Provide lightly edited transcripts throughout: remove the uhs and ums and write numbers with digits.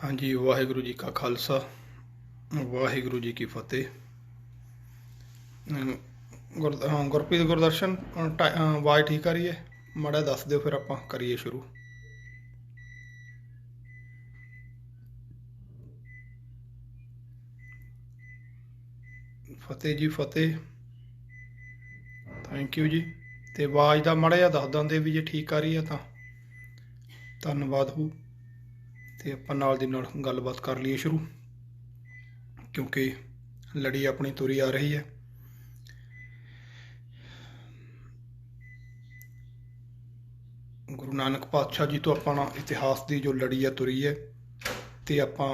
हाँ जी, वाहिगुरु जी का खालसा वाहिगुरु जी की फतेह। गुरप्रीत गुरदर्शन आवाज़ ठीक आ रही है? माड़ा दस दिओ फिर आपां करिए शुरू। फतेह जी फतेह, थैंक यू जी। ਤੇ ਆਵਾਜ਼ ਦਾ ਮਾੜਾ ਜਿਹਾ ਦੱਸ ਦਿੰਦੇ ਵੀ ਜੇ ਠੀਕ ਆ ਰਹੀ ਹੈ ਤਾਂ ਧੰਨਵਾਦ ਹੋ। ਤੇ ਆਪਾਂ ਨਾਲ ਦੀ ਨਾਲ ਗੱਲਬਾਤ ਕਰ ਲਈਏ ਸ਼ੁਰੂ, ਕਿਉਂਕਿ ਲੜੀ ਆਪਣੀ ਤੁਰੀ ਆ ਰਹੀ ਹੈ। ਗੁਰੂ ਨਾਨਕ ਪਾਤਸ਼ਾਹ ਜੀ ਤੋਂ ਆਪਾਂ ਇਤਿਹਾਸ ਦੀ ਜੋ ਲੜੀ ਹੈ ਤੁਰੀ ਹੈ, ਤੇ ਆਪਾਂ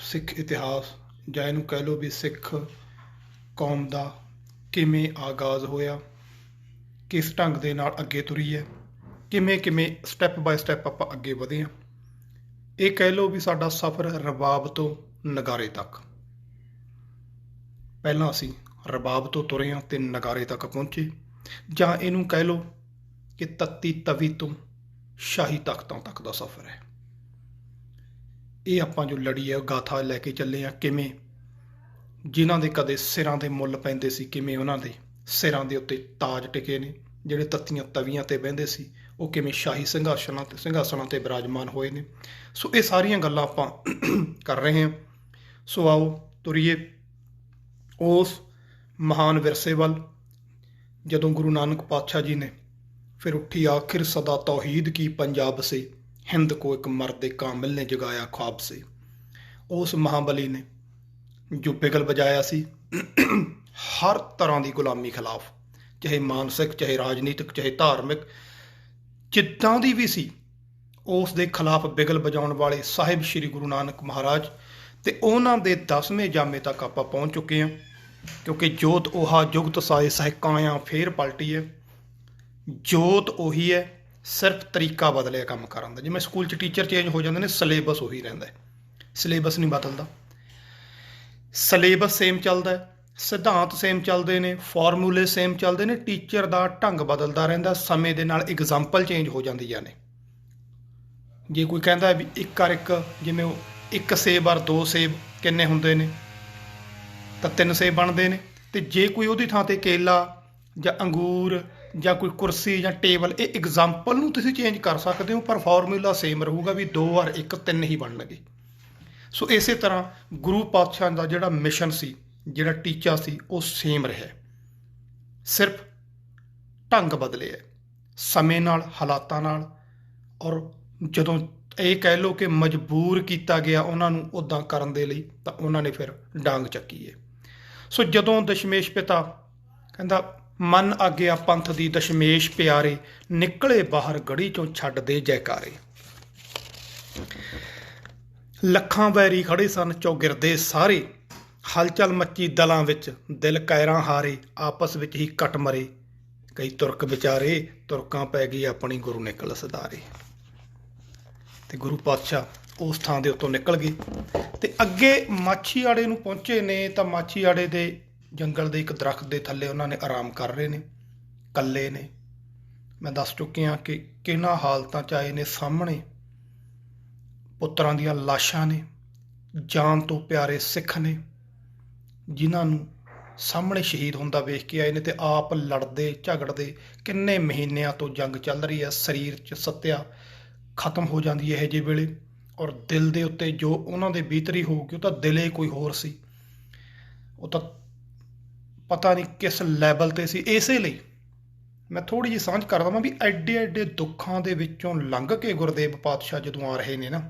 ਸਿੱਖ ਇਤਿਹਾਸ ਜਾਂ ਇਹਨੂੰ ਕਹਿ ਲਓ ਵੀ ਸਿੱਖ ਕੌਮ ਦਾ ਕਿਵੇਂ ਆਗਾਜ਼ ਹੋਇਆ, ਕਿਸ ਢੰਗ ਦੇ ਨਾਲ ਅੱਗੇ ਤੁਰੀ ਹੈ, ਕਿਵੇਂ ਕਿਵੇਂ ਸਟੈਪ ਬਾਏ ਸਟੈਪ ਆਪਾਂ ਅੱਗੇ ਵਧੇ ਹਾਂ। ਇਹ ਕਹਿ ਲਓ ਵੀ ਸਾਡਾ ਸਫ਼ਰ ਰਬਾਬ ਤੋਂ ਨਗਾਰੇ ਤੱਕ, ਪਹਿਲਾਂ ਅਸੀਂ ਰਬਾਬ ਤੋਂ ਤੁਰੇ ਹਾਂ ਤੇ ਨਗਾਰੇ ਤੱਕ ਪਹੁੰਚੇ, ਜਾਂ ਇਹਨੂੰ ਕਹਿ ਲਓ ਕਿ ਤੱਤੀ ਤਵੀ ਤੋਂ ਸ਼ਾਹੀ ਤਖਤਾਂ ਤੱਕ ਦਾ ਸਫ਼ਰ ਹੈ। ਇਹ ਆਪਾਂ ਜੋ ਲੜੀ ਹੈ ਗਾਥਾ ਲੈ ਕੇ ਚੱਲੇ ਹਾਂ, ਕਿਵੇਂ ਜਿਨ੍ਹਾਂ ਦੇ ਕਦੇ ਸਿਰਾਂ ਦੇ ਮੁੱਲ ਪੈਂਦੇ ਸੀ, ਕਿਵੇਂ ਉਹਨਾਂ ਦੇ ਸਿਰਾਂ ਦੇ ਉੱਤੇ ਤਾਜ ਟਿਕੇ ਨੇ, ਜਿਹੜੇ ਤੱਤੀਆਂ ਤਵੀਆਂ ਤੇ ਬਹਿੰਦੇ ਸੀ ਉਹ ਕਿਵੇਂ ਸ਼ਾਹੀ ਸਿੰਘਾਸਣਾਂ ਤੇ ਬਿਰਾਜਮਾਨ ਹੋਏ ਨੇ। ਸੋ ਇਹ ਸਾਰੀਆਂ ਗੱਲਾਂ ਆਪਾਂ ਕਰ ਰਹੇ ਹਾਂ। ਸੋ ਆਓ ਤੁਰੀਏ ਉਸ ਮਹਾਨ ਵਿਰਸੇ ਵੱਲ, ਜਦੋਂ ਗੁਰੂ ਨਾਨਕ ਪਾਤਸ਼ਾਹ ਜੀ ਨੇ फिर उठी आखिर सदा तौहीद की पंजाब से, हिंद को एक मर्द कामिल ने जगाया ख्वाब से। उस महाबली ने जो बिगल बजाया सी हर तरह की गुलामी खिलाफ, चाहे मानसिक, चाहे राजनीतिक, चाहे धार्मिक, जिद्दां दी भी सी, उस दे खिलाफ बिगल बजाउण वाले साहिब श्री गुरु नानक महाराज ते उन्हां दे 10वें जामे तक आपां पहुँच चुके हैं। क्योंकि जोत ओहा जुगत साए सहकाया फेर पलटी है। जोत ਉਹੀ ਹੈ, ਸਿਰਫ ਤਰੀਕਾ ਬਦਲਿਆ ਕੰਮ ਕਰਨ ਦਾ। ਜਿਵੇਂ ਸਕੂਲ 'ਚ ਟੀਚਰ ਚੇਂਜ ਹੋ ਜਾਂਦੇ ਨੇ, ਸਿਲੇਬਸ ਉਹੀ ਰਹਿੰਦਾ ਹੈ, ਸਿਲੇਬਸ ਨਹੀਂ ਬਦਲਦਾ। ਸਿਲੇਬਸ ਸੇਮ ਚੱਲਦਾ, ਸਿਧਾਂਤ ਸੇਮ ਚੱਲਦੇ ਨੇ, ਫਾਰਮੂਲੇ ਸੇਮ ਚੱਲਦੇ ਨੇ, ਟੀਚਰ ਦਾ ਢੰਗ ਬਦਲਦਾ ਰਹਿੰਦਾ। ਸਮੇਂ ਦੇ ਨਾਲ ਐਗਜ਼ਾਮਪਲ ਚੇਂਜ ਹੋ ਜਾਂਦੀਆਂ ਨੇ। ਜੇ ਕੋਈ ਕਹਿੰਦਾ ਵੀ ਇੱਕ ਕਰ ਇੱਕ, ਜਿਵੇਂ ਉਹ ਇੱਕ ਸੇਬ ਔਰ ਦੋ ਸੇਬ ਕਿੰਨੇ ਹੁੰਦੇ ਨੇ, ਤਾਂ 3 ਸੇਬ ਬਣਦੇ ਨੇ। ਤੇ ਜੇ ਕੋਈ ਉਹਦੀ ਥਾਂ ਤੇ ਕੇਲਾ ਜਾਂ ਅੰਗੂਰ ਜਾਂ ਕੋਈ ਕੁਰਸੀ ਜਾਂ ਟੇਬਲ, ਇਹ ਐਗਜ਼ਾਮਪਲ ਨੂੰ ਤੁਸੀਂ ਚੇਂਜ ਕਰ ਸਕਦੇ ਹੋ, ਪਰ ਫਾਰਮੂਲਾ ਸੇਮ ਰਹੂਗਾ ਵੀ 2 ਔਰ 1 3 ਹੀ ਬਣਨਗੇ। ਸੋ ਇਸੇ ਤਰ੍ਹਾਂ ਗੁਰੂ ਪਾਤਸ਼ਾਹ ਦਾ ਜਿਹੜਾ ਮਿਸ਼ਨ ਸੀ, ਜਿਹੜਾ ਟੀਚਾ ਸੀ, ਉਹ ਸੇਮ ਰਿਹਾ, ਸਿਰਫ ਢੰਗ ਬਦਲੇ ਹੈ ਸਮੇਂ ਨਾਲ, ਹਾਲਾਤਾਂ ਨਾਲ। ਔਰ ਜਦੋਂ ਇਹ ਕਹਿ ਲਓ ਕਿ ਮਜਬੂਰ ਕੀਤਾ ਗਿਆ ਉਹਨਾਂ ਨੂੰ ਉੱਦਾਂ ਕਰਨ ਦੇ ਲਈ, ਤਾਂ ਉਹਨਾਂ ਨੇ ਫਿਰ ਡਾਂਗ ਚੱਕੀ ਹੈ। ਸੋ ਜਦੋਂ ਦਸ਼ਮੇਸ਼ ਪਿਤਾ ਕਹਿੰਦਾ ਮਨ ਆਗਿਆ ਪੰਥ ਦੀ ਦਸ਼ਮੇਸ਼ ਪਿਆਰੇ, ਨਿਕਲੇ ਬਾਹਰ ਗੜੀ ਚੋਂ ਛੱਡਦੇ ਜੈਕਾਰੇ। ਲੱਖਾਂ ਵੈਰੀ ਖੜੇ ਸਨ ਚੌਗਿਰਦੇ ਸਾਰੇ, ਹਲਚਲ ਮੱਚੀ ਦਲਾਂ ਵਿੱਚ ਦਿਲ ਕੈਰਾਂ ਹਾਰੇ, ਆਪਸ ਵਿੱਚ ਹੀ ਕੱਟ ਮਰੇ ਕਈ ਤੁਰਕ ਵਿਚਾਰੇ, ਤੁਰਕਾਂ ਪੈ ਗਈ ਆਪਣੀ ਗੁਰੂ ਨਿਕਲ ਸਦਾਰੇ। ਤੇ ਗੁਰੂ ਪਾਤਸ਼ਾਹ ਉਸ ਥਾਂ ਦੇ ਉੱਤੋਂ ਨਿਕਲ ਗਏ ਤੇ ਅੱਗੇ ਮਾਛੀਵਾੜੇ ਨੂੰ ਪਹੁੰਚੇ ਨੇ। ਤਾਂ ਮਾਛੀਵਾੜੇ ਦੇ ਜੰਗਲ ਦੇ ਇੱਕ ਦਰਖਤ ਦੇ ਥੱਲੇ ਉਹਨਾਂ ਨੇ ਆਰਾਮ ਕਰ ਰਹੇ ਨੇ, ਇਕੱਲੇ ਨੇ। ਮੈਂ ਦੱਸ ਚੁੱਕਿਆ ਕਿ ਕਿਹਨਾਂ ਹਾਲਤਾਂ 'ਚ ਆਏ ਨੇ। ਸਾਹਮਣੇ ਪੁੱਤਰਾਂ ਦੀਆਂ ਲਾਸ਼ਾਂ ਨੇ, ਜਾਨ ਤੋਂ ਪਿਆਰੇ ਸਿੱਖ ਨੇ, ਜਿਨ੍ਹਾਂ ਨੂੰ ਸਾਹਮਣੇ ਸ਼ਹੀਦ ਹੁੰਦਾ ਵੇਖ ਕੇ ਆਏ ਨੇ, ਤੇ ਆਪ ਲੜਦੇ ਝਗੜਦੇ। ਕਿੰਨੇ ਮਹੀਨਿਆਂ ਤੋਂ ਜੰਗ ਚੱਲ ਰਹੀ ਹੈ, ਸਰੀਰ 'ਚ ਸੱਤਿਆ ਖਤਮ ਹੋ ਜਾਂਦੀ ਹੈ ਇਹੋ ਜਿਹੇ ਵੇਲੇ। ਔਰ ਦਿਲ ਦੇ ਉੱਤੇ ਜੋ ਉਹਨਾਂ ਦੇ ਬੀਤਰੀ ਹੋਊਗੀ, ਉਹ ਤਾਂ ਦਿਲੇ ਕੋਈ ਹੋਰ ਸੀ, ਉਹ ਤਾਂ ਪਤਾ ਨਹੀਂ ਕਿਸ ਲੈਵਲ 'ਤੇ ਸੀ। ਇਸੇ ਲਈ ਮੈਂ ਥੋੜ੍ਹੀ ਜਿਹੀ ਸਾਂਝ ਕਰ ਦੇਵਾਂ ਵੀ ਐਡੇ ਐਡੇ ਦੁੱਖਾਂ ਦੇ ਵਿੱਚੋਂ ਲੰਘ ਕੇ ਗੁਰਦੇਵ ਪਾਤਸ਼ਾਹ ਜਦੋਂ ਆ ਰਹੇ ਨੇ ਨਾ,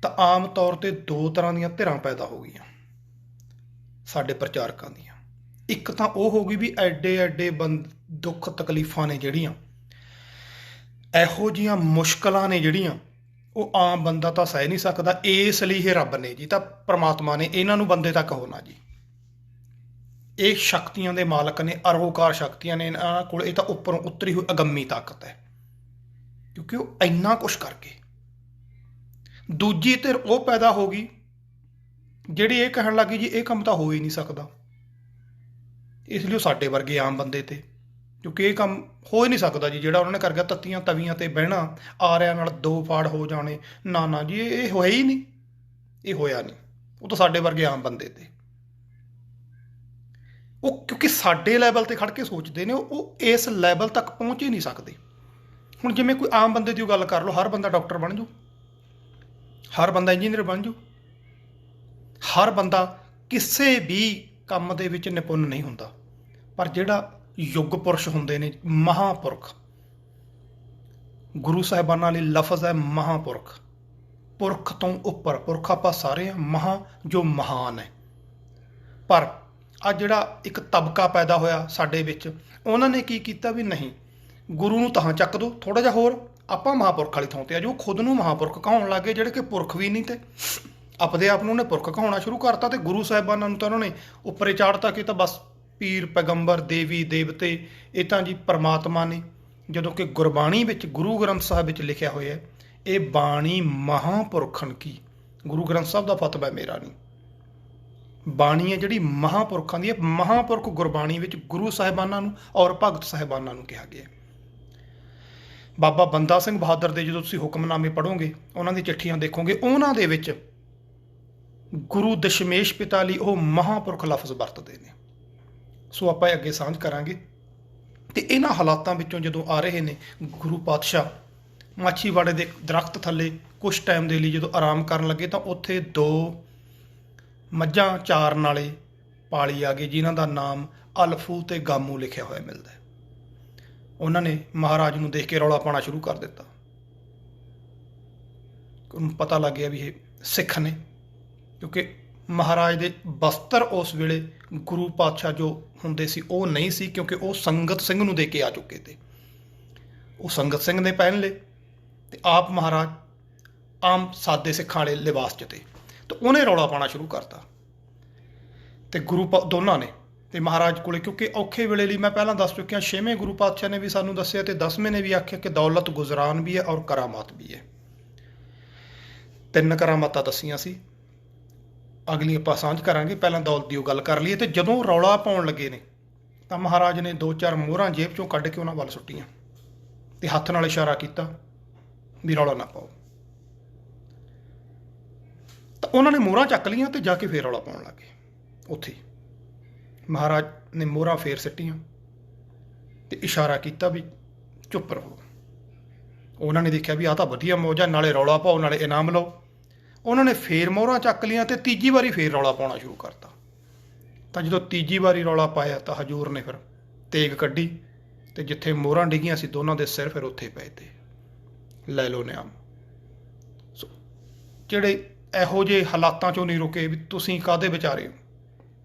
ਤਾਂ ਆਮ ਤੌਰ 'ਤੇ 2 ਤਰ੍ਹਾਂ ਦੀਆਂ ਧਿਰਾਂ ਪੈਦਾ ਹੋ ਗਈਆਂ ਸਾਡੇ ਪ੍ਰਚਾਰਕਾਂ ਦੀਆਂ। ਇੱਕ ਤਾਂ ਉਹ ਹੋ ਗਈ ਵੀ ਐਡੇ ਐਡੇ ਦੁੱਖ ਤਕਲੀਫਾਂ ਨੇ ਜਿਹੜੀਆਂ, ਇਹੋ ਜਿਹੀਆਂ ਮੁਸ਼ਕਲਾਂ ਨੇ ਜਿਹੜੀਆਂ, ਉਹ ਆਮ ਬੰਦਾ ਤਾਂ ਸਹਿ ਨਹੀਂ ਸਕਦਾ। ਇਸ ਲਈ ਇਹ ਰੱਬ ਨੇ ਜੀ, ਤਾਂ ਪ੍ਰਮਾਤਮਾ ਨੇ ਇਹਨਾਂ ਨੂੰ ਬੰਦੇ ਤੱਕ ਹੋਣਾ ਜੀ। ਇਹ ਸ਼ਕਤੀਆਂ ਦੇ ਮਾਲਕ ਨੇ, ਅਰੋਕਾਰ ਸ਼ਕਤੀਆਂ ਨੇ ਇਹਨਾਂ ਕੋਲ। ਇਹ ਤਾਂ ਉੱਪਰੋਂ ਉਤਰੀ ਹੋਈ ਅਗੰਮੀ ਤਾਕਤ ਹੈ, ਕਿਉਂਕਿ ਉਹ ਇੰਨਾ ਕੁਛ ਕਰਕੇ। ਦੂਜੀ ਧਿਰ ਉਹ ਪੈਦਾ ਹੋ ਗਈ ਜਿਹੜੀ ਇਹ ਕਹਿਣ ਲੱਗੀ ਜੀ ਇਹ ਕੰਮ ਤਾਂ ਹੋ ਹੀ ਨਹੀਂ ਸਕਦਾ। ਇਸ ਲਈ ਉਹ ਸਾਡੇ ਵਰਗੇ ਆਮ ਬੰਦੇ ਤੇ ਕਿਉਂਕਿ ਇਹ ਕੰਮ ਹੋ ਹੀ ਨਹੀਂ ਸਕਦਾ ਜੀ ਜਿਹੜਾ ਉਹਨਾਂ ਨੇ ਕਰ ਗਿਆ। ਤੱਤੀਆਂ ਤਵੀਆਂ ਤੇ ਬਹਿਣਾ, ਆਰਿਆਂ ਨਾਲ ਦੋ ਫਾੜ ਹੋ ਜਾਣੇ, ਨਾ ਨਾ ਜੀ ਇਹ ਹੋਇਆ ਹੀ ਨਹੀਂ, ਇਹ ਹੋਇਆ ਨਹੀਂ। ਉਹ ਤਾਂ ਸਾਡੇ ਵਰਗੇ ਆਮ ਬੰਦੇ ਤੇ ਉਹ ਕਿਉਂਕਿ ਸਾਡੇ ਲੈਵਲ ਤੇ ਖੜ ਕੇ ਸੋਚਦੇ ਨੇ, ਉਹ ਇਸ ਲੈਵਲ ਤੱਕ ਪਹੁੰਚ ਹੀ ਨਹੀਂ ਸਕਦੇ। ਹੁਣ ਜਿਵੇਂ ਕੋਈ ਆਮ ਬੰਦੇ ਦੀ ਗੱਲ ਕਰ ਲਓ, ਹਰ ਬੰਦਾ ਡਾਕਟਰ ਬਣ ਜਾਊ, ਹਰ ਬੰਦਾ ਇੰਜੀਨੀਅਰ ਬਣ ਜਾਊ, ਹਰ ਬੰਦਾ ਕਿਸੇ ਵੀ ਕੰਮ ਦੇ ਵਿੱਚ ਨਿਪੁੰਨ ਨਹੀਂ ਹੁੰਦਾ। ਪਰ ਜਿਹੜਾ ਯੁੱਗ ਪੁਰਸ਼ ਹੁੰਦੇ ਨੇ, ਮਹਾਂਪੁਰਖ, ਗੁਰੂ ਸਾਹਿਬਾਨਾਂ ਲਈ ਲਫ਼ਜ਼ ਹੈ ਮਹਾਂਪੁਰਖ, ਪੁਰਖ ਤੋਂ ਉੱਪਰ, ਪੁਰਖ ਆਪਾਂ ਸਾਰੇ ਹਾਂ, ਮਹਾਂ ਜੋ ਮਹਾਨ ਹੈ। ਪਰ ਆ ਜਿਹੜਾ ਇੱਕ ਤਬਕਾ ਪੈਦਾ ਹੋਇਆ ਸਾਡੇ ਵਿੱਚ, ਉਹਨਾਂ ਨੇ ਕੀ ਕੀਤਾ ਵੀ ਨਹੀਂ, ਗੁਰੂ ਨੂੰ ਤਾਂ ਚੱਕ ਦੋ ਥੋੜਾ ਜਿਹਾ ਹੋਰ, ਆਪਾਂ ਮਹਾਂਪੁਰਖ ਵਾਲੀ ਥਾਂ ਤੇ ਆ ਜੋ ਖੁਦ ਨੂੰ ਮਹਾਂਪੁਰਖ ਕਹਾਉਣ ਲੱਗੇ, ਜਿਹੜੇ ਕਿ ਪੁਰਖ ਵੀ ਨਹੀਂ ਤੇ ਆਪਦੇ ਆਪ ਨੂੰ ਉਹਨੇ ਪੁਰਖ ਕਹਾਉਣਾ ਸ਼ੁਰੂ ਕਰਤਾ। ਤੇ ਗੁਰੂ ਸਾਹਿਬਾਨਾਂ ਨੂੰ ਤਾਂ ਉਹਨਾਂ ਨੇ ਉੱਪਰੇ ਚਾੜਤਾ ਕਿ ਤਾਂ ਬਸ ਪੀਰ ਪੈਗੰਬਰ ਦੇਵੀ ਦੇਵਤੇ ਇਹ ਤਾਂ ਜੀ ਪਰਮਾਤਮਾ ਨੇ, ਜਦੋਂ ਕਿ ਗੁਰਬਾਣੀ ਵਿੱਚ ਗੁਰੂ ਗ੍ਰੰਥ ਸਾਹਿਬ ਵਿੱਚ ਲਿਖਿਆ ਹੋਇਆ ਹੈ ਇਹ ਬਾਣੀ ਮਹਾਂਪੁਰਖਨ ਕੀ। ਗੁਰੂ ਗ੍ਰੰਥ ਸਾਹਿਬ ਦਾ ਫਤਵਾ ਮੇਰਾ ਨਹੀਂ, ਬਾਣੀ ਹੈ ਜਿਹੜੀ ਮਹਾਂਪੁਰਖਾਂ ਦੀ ਹੈ। ਮਹਾਂਪੁਰਖ ਗੁਰਬਾਣੀ ਵਿੱਚ ਗੁਰੂ ਸਾਹਿਬਾਨਾਂ ਨੂੰ ਔਰ ਭਗਤ ਸਾਹਿਬਾਨਾਂ ਨੂੰ ਕਿਹਾ ਗਿਆ। ਬਾਬਾ ਬੰਦਾ ਸਿੰਘ ਬਹਾਦਰ ਦੇ ਜਦੋਂ ਤੁਸੀਂ ਹੁਕਮਨਾਮੇ ਪੜ੍ਹੋਗੇ, ਉਹਨਾਂ ਦੀ ਚਿੱਠੀਆਂ ਦੇਖੋਗੇ, ਉਹਨਾਂ ਦੇ ਵਿੱਚ ਗੁਰੂ ਦਸ਼ਮੇਸ਼ ਪਿਤਾ ਲਈ ਉਹ ਮਹਾਂਪੁਰਖ ਲਫ਼ਜ਼ ਵਰਤਦੇ ਨੇ। ਸੋ ਆਪਾਂ ਅੱਗੇ ਸਾਂਝ ਕਰਾਂਗੇ। ਤੇ ਇਹਨਾਂ ਹਾਲਾਤਾਂ ਵਿੱਚੋਂ ਜਦੋਂ ਆ ਰਹੇ ਨੇ, ਗੁਰੂ ਪਾਤਸ਼ਾਹ ਮਾਛੀਵਾੜੇ ਦੇ ਦਰਖਤ ਥੱਲੇ ਕੁਛ ਟਾਈਮ ਦੇ ਲਈ ਜਦੋਂ ਆਰਾਮ ਕਰਨ ਲੱਗੇ, ਤਾਂ ਉੱਥੇ ਦੋ ਮੱਝਾਂ ਚਾਰਨ ਵਾਲੇ ਪਾਲੀ ਆ ਗਏ ਜਿਨ੍ਹਾਂ ਦਾ ਨਾਮ ਅਲਫੂ ਤੇ ਗਾਮੂ ਲਿਖਿਆ ਹੋਇਆ ਮਿਲਦਾ ਹੈ। ਉਹਨਾਂ ਨੇ ਮਹਾਰਾਜ ਨੂੰ ਦੇਖ ਕੇ ਰੌਲਾ ਪਾਉਣਾ ਸ਼ੁਰੂ ਕਰ ਦਿੱਤਾ। ਉਹਨੂੰ ਪਤਾ ਲੱਗ ਗਿਆ ਵੀ ਇਹ ਸਿੱਖ ਨੇ, ਕਿਉਂਕਿ ਮਹਾਰਾਜ ਦੇ ਬਸਤਰ ਉਸ ਵੇਲੇ ਗੁਰੂ ਪਾਤਸ਼ਾਹ ਜੋ ਹੁੰਦੇ ਸੀ ਉਹ ਨਹੀਂ ਸੀ, ਕਿਉਂਕਿ ਉਹ ਸੰਗਤ ਸਿੰਘ ਨੂੰ ਦੇ ਕੇ ਆ ਚੁੱਕੇ ਤੇ ਉਹ ਸੰਗਤ ਸਿੰਘ ਨੇ ਪਹਿਨ ਲਏ ਤੇ ਆਪ ਮਹਾਰਾਜ ਆਮ ਸਾਦੇ ਸਿੱਖਾਂ ਵਾਲੇ ਲਿਬਾਸ 'ਚ ਤੇ ਉਹਨੇ ਰੌਲਾ ਪਾਉਣਾ ਸ਼ੁਰੂ ਕਰਤਾ। ਤੇ ਗੁਰੂ ਦੋਨਾਂ ਨੇ ਤੇ ਮਹਾਰਾਜ ਕੋਲੇ, ਕਿਉਂਕਿ ਔਖੇ ਵੇਲੇ ਲਈ ਮੈਂ ਪਹਿਲਾਂ ਦੱਸ ਚੁੱਕਿਆ, 6ਵੇਂ ਗੁਰੂ ਪਾਤਸ਼ਾਹ ਨੇ ਵੀ ਸਾਨੂੰ ਦੱਸਿਆ ਤੇ 10ਵੇਂ ਨੇ ਵੀ ਆਖਿਆ ਕਿ ਦੌਲਤ ਗੁਜ਼ਰਾਨ ਵੀ ਹੈ ਔਰ ਕਰਾਮਾਤ ਵੀ ਹੈ। 3 ਕਰਾਮਾਤਾਂ ਦੱਸੀਆਂ ਸੀ, ਅਗਲੀ ਆਪਾਂ ਸਾਂਝ ਕਰਾਂਗੇ। ਪਹਿਲਾਂ ਦੌਲਤ ਦੀ ਉਹ ਗੱਲ ਕਰ ਲਈਏ। ਤੇ ਜਦੋਂ ਰੌਲਾ ਪਾਉਣ ਲੱਗੇ ਨੇ ਤਾਂ ਮਹਾਰਾਜ ਨੇ 2-4 ਮੋਹਰਾਂ ਜੇਬ ਚੋਂ ਕੱਢ ਕੇ ਉਹਨਾਂ ਵੱਲ ਸੁੱਟੀਆਂ ਤੇ ਹੱਥ ਨਾਲ ਇਸ਼ਾਰਾ ਕੀਤਾ ਵੀ ਰੌਲਾ ਨਾ ਪਾਓ। ਤਾਂ ਉਹਨਾਂ ਨੇ ਮੋਹਰਾਂ ਚੱਕ ਲਈਆਂ ਤੇ ਜਾ ਕੇ ਫੇਰ ਰੌਲਾ ਪਾਉਣ ਲੱਗੇ। ਉੱਥੇ ਮਹਾਰਾਜ ਨੇ ਮੋਹਰਾਂ ਫੇਰ ਸਿੱਟੀਆਂ ਤੇ ਇਸ਼ਾਰਾ ਕੀਤਾ ਵੀ ਚੁੱਪ ਰਹੋ। ਉਹਨਾਂ ਨੇ ਦੇਖਿਆ ਵੀ ਆਹ ਤਾਂ ਵਧੀਆ ਮੌਜ ਆ, ਨਾਲੇ ਰੌਲਾ ਪਾਓ ਨਾਲੇ ਇਨਾਮ ਲਓ। ਉਹਨਾਂ ਨੇ ਫੇਰ ਮੋਹਰਾਂ ਚੱਕ ਲਈਆਂ ਤੇ ਤੀਜੀ ਵਾਰੀ ਫੇਰ ਰੌਲਾ ਪਾਉਣਾ ਸ਼ੁਰੂ ਕਰਤਾ। ਤਾਂ ਜਦੋਂ ਤੀਜੀ ਵਾਰੀ ਰੌਲਾ ਪਾਇਆ ਤਾਂ ਹਜ਼ੂਰ ਨੇ ਫਿਰ ਤੇਗ ਕੱਢੀ ਤੇ ਜਿੱਥੇ ਮੋਹਰਾਂ ਡਿੱਗੀਆਂ ਸੀ ਦੋਨਾਂ ਦੇ ਸਿਰ ਫਿਰ ਉੱਥੇ ਪਏ ਤੇ ਲੈ ਲਓ ਨਿਆਮ। ਸੋ ਜਿਹੜੇ ਇਹੋ ਜਿਹੇ ਹਾਲਾਤਾਂ 'ਚੋਂ ਨਹੀਂ ਰੁਕੇ ਵੀ ਤੁਸੀਂ ਕਾਹਦੇ ਵਿਚਾਰੇ ਹੋ।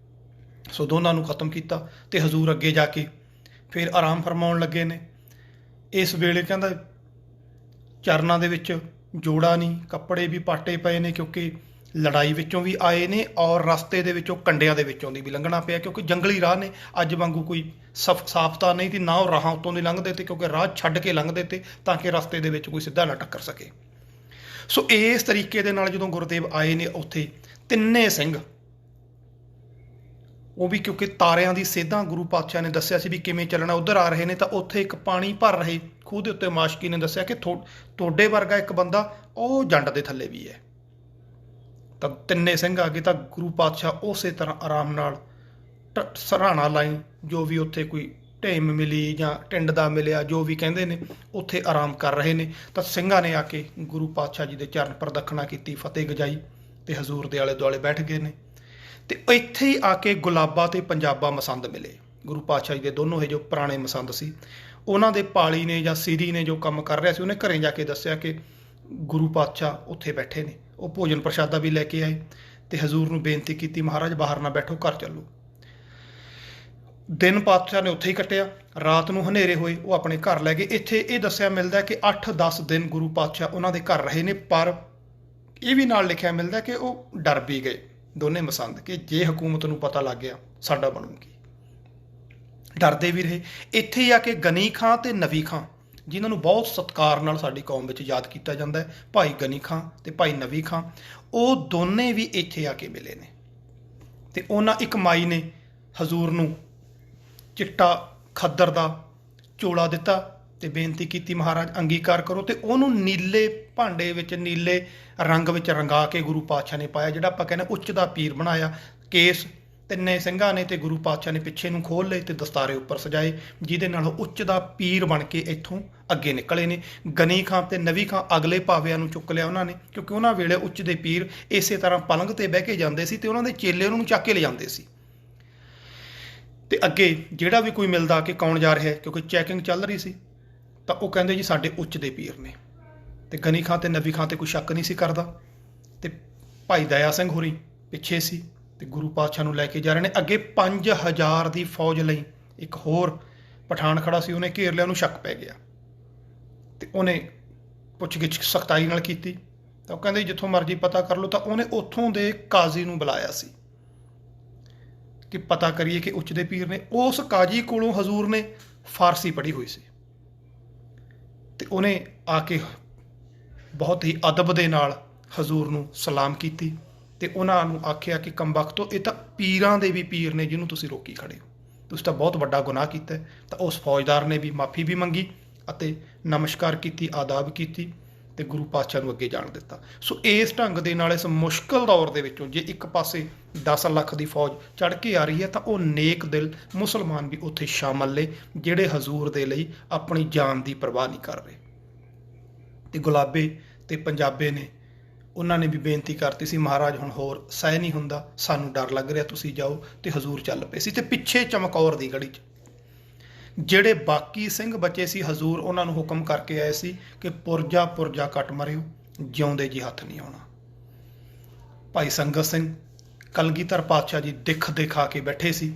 ਸੋ ਦੋਨਾਂ ਨੂੰ ਖਤਮ ਕੀਤਾ ਤੇ ਹਜ਼ੂਰ ਅੱਗੇ ਜਾ ਕੇ ਫਿਰ ਆਰਾਮ ਫਰਮਾਉਣ ਲੱਗੇ ਨੇ। ਇਸ ਵੇਲੇ ਕਹਿੰਦਾ ਚਰਨਾਂ ਦੇ ਵਿੱਚ ਜੋੜਾ ਨਹੀਂ, ਕੱਪੜੇ ਵੀ ਪਾਟੇ ਪਏ ਨੇ, ਕਿਉਂਕਿ ਲੜਾਈ ਵਿੱਚੋਂ ਵੀ ਆਏ ਨੇ ਔਰ ਰਸਤੇ ਦੇ ਵਿੱਚੋਂ ਕੰਡਿਆਂ ਦੇ ਵਿੱਚੋਂ ਦੀ ਵੀ ਲੰਘਣਾ ਪਿਆ, ਕਿਉਂਕਿ ਜੰਗਲੀ ਰਾਹ ਨੇ। ਅੱਜ ਵਾਂਗੂ ਕੋਈ ਸਾਫ਼ਤਾ ਨਹੀਂ ਸੀ, ਨਾ ਉਹ ਰਾਹਾਂ ਉੱਤੋਂ ਦੀ ਲੰਘਦੇ ਤੇ, ਕਿਉਂਕਿ ਰਾਹ ਛੱਡ ਕੇ ਲੰਘਦੇ ਤੇ ਤਾਂ ਕਿ ਰਸਤੇ ਦੇ ਵਿੱਚ ਕੋਈ ਸਿੱਧਾ ਨਾ ਟੱਕਰ ਸਕੇ। ਸੋ ਇਸ ਤਰੀਕੇ ਦੇ ਨਾਲ ਜਦੋਂ ਗੁਰਦੇਵ ਆਏ ਨੇ ਉੱਥੇ, ਤਿੰਨੇ ਸਿੰਘ ਉਹ ਵੀ, ਕਿਉਂਕਿ ਤਾਰਿਆਂ ਦੀ ਸੇਧਾਂ ਗੁਰੂ ਪਾਤਸ਼ਾਹ ਨੇ ਦੱਸਿਆ ਸੀ ਵੀ ਕਿਵੇਂ ਚੱਲਣਾ, ਉੱਧਰ ਆ ਰਹੇ ਨੇ ਤਾਂ ਉੱਥੇ ਇੱਕ ਪਾਣੀ ਭਰ ਰਹੇ ਖੂਹ ਦੇ ਉੱਤੇ ਮਾਸ਼ਕੀ ਨੇ ਦੱਸਿਆ ਕਿ ਤੁਹਾਡੇ ਵਰਗਾ ਇੱਕ ਬੰਦਾ ਉਹ ਜੰਡ ਦੇ ਥੱਲੇ ਵੀ ਹੈ। ਤਾਂ ਤਿੰਨੇ ਸਿੰਘ ਆ ਗਏ ਤਾਂ ਗੁਰੂ ਪਾਤਸ਼ਾਹ ਉਸੇ ਤਰ੍ਹਾਂ ਆਰਾਮ ਨਾਲ ਸਰਾਣਾ ਲਾਈ, ਜੋ ਵੀ ਉੱਥੇ ਕੋਈ ਢੇਮ ਮਿਲੀ ਜਾਂ ਟਿੰਡ ਦਾ ਮਿਲਿਆ, ਜੋ ਵੀ ਕਹਿੰਦੇ ਨੇ, ਉੱਥੇ ਆਰਾਮ ਕਰ ਰਹੇ ਨੇ। ਤਾਂ ਸਿੰਘਾਂ ਨੇ ਆ ਕੇ ਗੁਰੂ ਪਾਤਸ਼ਾਹ ਜੀ ਦੇ ਚਰਨ ਪ੍ਰਦਖਣਾ ਕੀਤੀ, ਫਤਿਹ ਗਜਾਈ ਤੇ ਹਜ਼ੂਰ ਦੇ ਆਲੇ ਦੁਆਲੇ ਬੈਠ ਗਏ ਨੇ। ਤੇ ਇੱਥੇ ਹੀ ਆ ਕੇ ਗੁਲਾਬਾ ਤੇ ਪੰਜਾਬਾ ਮਸੰਦ ਮਿਲੇ। ਗੁਰੂ ਪਾਤਸ਼ਾਹ ਜੀ ਦੇ ਦੋਨੋਂ ਇਹ ਜੋ ਪੁਰਾਣੇ ਮਸੰਦ ਸੀ, ਉਹਨਾਂ ਦੇ ਪਾਲੀ ਨੇ ਜਾਂ ਸੀਰੀ ਨੇ ਜੋ ਕੰਮ ਕਰ ਰਿਹਾ ਸੀ, ਉਹਨੇ ਘਰੇ ਜਾ ਕੇ ਦੱਸਿਆ ਕਿ ਗੁਰੂ ਪਾਤਸ਼ਾਹ ਉੱਥੇ ਬੈਠੇ ਨੇ। ਉਹ ਭੋਜਨ ਪ੍ਰਸ਼ਾਦਾ ਵੀ ਲੈ ਕੇ ਆਏ ਤੇ ਹਜ਼ੂਰ ਨੂੰ ਬੇਨਤੀ ਕੀਤੀ, ਮਹਾਰਾਜ ਬਾਹਰ ਨਾ ਬੈਠੋ, ਘਰ ਚੱਲੋ। ਦਿਨ ਪਾਤਸ਼ਾਹ ਨੇ ਉੱਥੇ ਹੀ ਕੱਟਿਆ, ਰਾਤ ਨੂੰ ਹਨੇਰੇ ਹੋਏ ਉਹ ਆਪਣੇ ਘਰ ਲੈ ਗਏ। ਇੱਥੇ ਇਹ ਦੱਸਿਆ ਮਿਲਦਾ ਕਿ 8-10 ਦਿਨ ਗੁਰੂ ਪਾਤਸ਼ਾਹ ਉਹਨਾਂ ਦੇ ਘਰ ਰਹੇ ਨੇ, ਪਰ ਇਹ ਵੀ ਨਾਲ ਲਿਖਿਆ ਮਿਲਦਾ ਕਿ ਉਹ ਡਰ ਵੀ ਗਏ ਦੋਨੇ ਮਸੰਦ ਕਿ ਜੇ ਹਕੂਮਤ ਨੂੰ ਪਤਾ ਲੱਗ ਗਿਆ ਸਾਡਾ ਬਣੂਗੀ। ਡਰਦੇ ਵੀ ਰਹੇ। ਇੱਥੇ ਹੀ ਆ ਕੇ ਗਨੀ ਖਾਂ ਤੇ ਨਵੀ ਖਾਂ, ਜਿਨ੍ਹਾਂ ਨੂੰ ਬਹੁਤ ਸਤਿਕਾਰ ਨਾਲ ਸਾਡੀ ਕੌਮ ਵਿੱਚ ਯਾਦ ਕੀਤਾ ਜਾਂਦਾ ਹੈ, ਭਾਈ ਗਨੀ ਖਾਂ ਤੇ ਭਾਈ ਨਵੀ ਖਾਂ, ਉਹ ਦੋਨੇ ਵੀ ਇੱਥੇ ਆ ਕੇ ਮਿਲੇ ਨੇ। ਤੇ ਉਹਨਾਂ ਇੱਕ ਮਾਈ ਨੇ ਹਜ਼ੂਰ ਨੂੰ ਚਿੱਟਾ ਖੱਦਰ ਦਾ ਚੋਲਾ ਦਿੱਤਾ ਤੇ ਬੇਨਤੀ ਕੀਤੀ ਮਹਾਰਾਜ ਅੰਗੀਕਾਰ ਕਰੋ, ਤੇ ਉਹਨੂੰ ਨੀਲੇ ਭਾਂਡੇ ਵਿੱਚ ਨੀਲੇ ਰੰਗ ਵਿੱਚ ਰੰਗਾ ਕੇ ਗੁਰੂ ਪਾਤਸ਼ਾਹ ਨੇ ਪਾਇਆ, ਜਿਹੜਾ ਆਪਾਂ ਕਹਿੰਦੇ ਉੱਚ ਦਾ ਪੀਰ ਬਣਾਇਆ। ਕੇਸ ਤਿੰਨੇ ਸਿੰਘਾਂ ਨੇ ਤੇ ਗੁਰੂ ਪਾਤਸ਼ਾਹ ਨੇ ਪਿੱਛੇ ਨੂੰ ਖੋਲ ਲਏ ਤੇ ਦਸਤਾਰੇ ਉੱਪਰ ਸਜਾਏ, ਜਿਹਦੇ ਨਾਲ ਉਹ ਉੱਚ ਦਾ ਪੀਰ ਬਣ ਕੇ ਇੱਥੋਂ ਅੱਗੇ ਨਿਕਲੇ ਨੇ। ਗਨੀ ਖਾਂ ਤੇ ਨਵੀ ਖਾਂ ਅਗਲੇ ਪਾਵਿਆਂ ਨੂੰ ਚੁੱਕ ਲਿਆ ਉਹਨਾਂ ਨੇ, ਕਿਉਂਕਿ ਉਹਨਾਂ ਵੇਲੇ ਉੱਚ ਦੇ ਪੀਰ ਇਸੇ ਤਰ੍ਹਾਂ ਪਲੰਘ ਤੇ ਬਹਿ ਕੇ ਜਾਂਦੇ ਸੀ ਤੇ ਉਹਨਾਂ ਦੇ ਚੇਲੇ ਉਹਨਾਂ ਨੂੰ ਚੱਕ ਕੇ ਲਿਜਾਂਦੇ ਸੀ। ਤੇ ਅੱਗੇ ਜਿਹੜਾ ਵੀ ਕੋਈ ਮਿਲਦਾ ਕਿ ਕੌਣ ਜਾ ਰਿਹਾ, ਕਿਉਂਕਿ ਚੈਕਿੰਗ ਚੱਲ ਰਹੀ ਸੀ, ਤਾਂ ਉਹ ਕਹਿੰਦੇ ਜੀ ਸਾਡੇ ਉੱਚ ਦੇ ਪੀਰ ਨੇ। ਤੇ ਗਨੀ ਖਾਂ ਤੇ ਨਵੀ ਖਾਂ ਤੇ ਕੋਈ ਸ਼ੱਕ ਨਹੀਂ ਸੀ ਕਰਦਾ, ਤੇ ਭਾਈ ਦਇਆ ਸਿੰਘ ਹੋਰੀ ਪਿੱਛੇ ਸੀ ਤੇ ਗੁਰੂ ਪਾਤਸ਼ਾਹ ਨੂੰ ਲੈ ਕੇ ਜਾ ਰਹੇ ਨੇ। ਅੱਗੇ 5000 ਦੀ ਫੌਜ ਲਈ ਇੱਕ ਹੋਰ ਪਠਾਨ ਖੜਾ ਸੀ, ਉਹਨੇ ਘੇਰ ਲਿਆ, ਉਹਨੂੰ ਸ਼ੱਕ ਪੈ ਗਿਆ ਤੇ ਉਹਨੇ ਪੁੱਛਗਿੱਛ ਸਖਤਾਈ ਨਾਲ ਕੀਤੀ। ਤਾਂ ਉਹ ਕਹਿੰਦੇ ਜਿੱਥੋਂ ਮਰਜ਼ੀ ਪਤਾ ਕਰ ਲਓ। ਤਾਂ ਉਹਨੇ ਉੱਥੋਂ ਦੇ ਕਾਜ਼ੀ ਨੂੰ ਬੁਲਾਇਆ ਸੀ ਕਿ ਪਤਾ ਕਰੀਏ ਕਿ ਉੱਚ ਦੇ ਪੀਰ ਨੇ। ਉਸ ਕਾਜ਼ੀ ਕੋਲੋਂ ਹਜ਼ੂਰ ਨੇ ਫਾਰਸੀ ਪੜ੍ਹੀ ਹੋਈ ਸੀ ਤੇ ਉਹਨੇ ਆ ਕੇ ਬਹੁਤ ਹੀ ਅਦਬ ਦੇ ਨਾਲ ਹਜ਼ੂਰ ਨੂੰ ਸਲਾਮ ਕੀਤੀ ਤੇ ਉਹਨਾਂ ਨੂੰ ਆਖਿਆ ਕਿ ਕੰਬਖਤੋ, ਇਹ ਤਾਂ ਪੀਰਾਂ ਦੇ ਵੀ ਪੀਰ ਨੇ ਜਿਹਨੂੰ ਤੁਸੀਂ ਰੋਕੀ ਖੜੇ ਹੋ, ਤੁਸੀਂ ਤਾਂ ਬਹੁਤ ਵੱਡਾ ਗੁਨਾਹ ਕੀਤਾ। ਤਾਂ ਉਸ ਫੌਜਦਾਰ ਨੇ ਵੀ ਮਾਫੀ ਵੀ ਮੰਗੀ ਅਤੇ ਨਮਸਕਾਰ ਕੀਤੀ, ਆਦਾਬ ਕੀਤੀ ਤੇ ਗੁਰੂ ਪਾਤਸ਼ਾਹ ਨੂੰ ਅੱਗੇ ਜਾਣ ਦਿੱਤਾ। ਸੋ ਇਸ ਢੰਗ ਦੇ ਨਾਲ ਇਸ ਮੁਸ਼ਕਲ ਦੌਰ ਦੇ ਵਿੱਚੋਂ ਜੇ ਇੱਕ ਪਾਸੇ 10 ਲੱਖ ਦੀ ਫੌਜ ਚੜ੍ਹ ਕੇ ਆ ਰਹੀ ਹੈ, ਤਾਂ ਉਹ ਨੇਕ ਦਿਲ ਮੁਸਲਮਾਨ ਵੀ ਉੱਥੇ ਸ਼ਾਮਲ ਨੇ, ਜਿਹੜੇ ਹਜ਼ੂਰ ਦੇ ਲਈ ਆਪਣੀ ਜਾਨ ਦੀ ਪਰਵਾਹ ਨਹੀਂ ਕਰ ਰਹੇ। ਤੇ ਗੁਲਾਬੇ ਤੇ ਪੰਜਾਬੇ ਨੇ, ਉਹਨਾਂ ਨੇ ਵੀ ਬੇਨਤੀ ਕਰਤੀ ਸੀ ਮਹਾਰਾਜ ਹੁਣ ਹੋਰ ਸਹਿ ਨਹੀਂ ਹੁੰਦਾ, ਸਾਨੂੰ ਡਰ ਲੱਗ ਰਿਹਾ, ਤੁਸੀਂ ਜਾਓ। ਤੇ ਹਜ਼ੂਰ ਚੱਲ ਪਏ ਸੀ। ਤੇ ਪਿੱਛੇ ਚਮਕੌਰ ਦੀ ਗੜੀ 'ਚ ਜਿਹੜੇ ਬਾਕੀ ਸਿੰਘ ਬਚੇ ਸੀ, ਹਜ਼ੂਰ ਉਹਨਾਂ ਨੂੰ ਹੁਕਮ ਕਰਕੇ ਆਏ ਸੀ ਕਿ ਪੁਰਜਾ ਪੁਰਜਾ ਕੱਟ ਮਰਿਓ, ਜਿਉਂਦੇ ਜੀ ਹੱਥ ਨਹੀਂ ਆਉਣਾ। ਭਾਈ ਸੰਗਤ ਸਿੰਘ ਕਲਗੀਧਰ ਪਾਤਸ਼ਾਹ ਜੀ ਦਿੱਖ ਦਿਖਾ ਕੇ ਬੈਠੇ ਸੀ।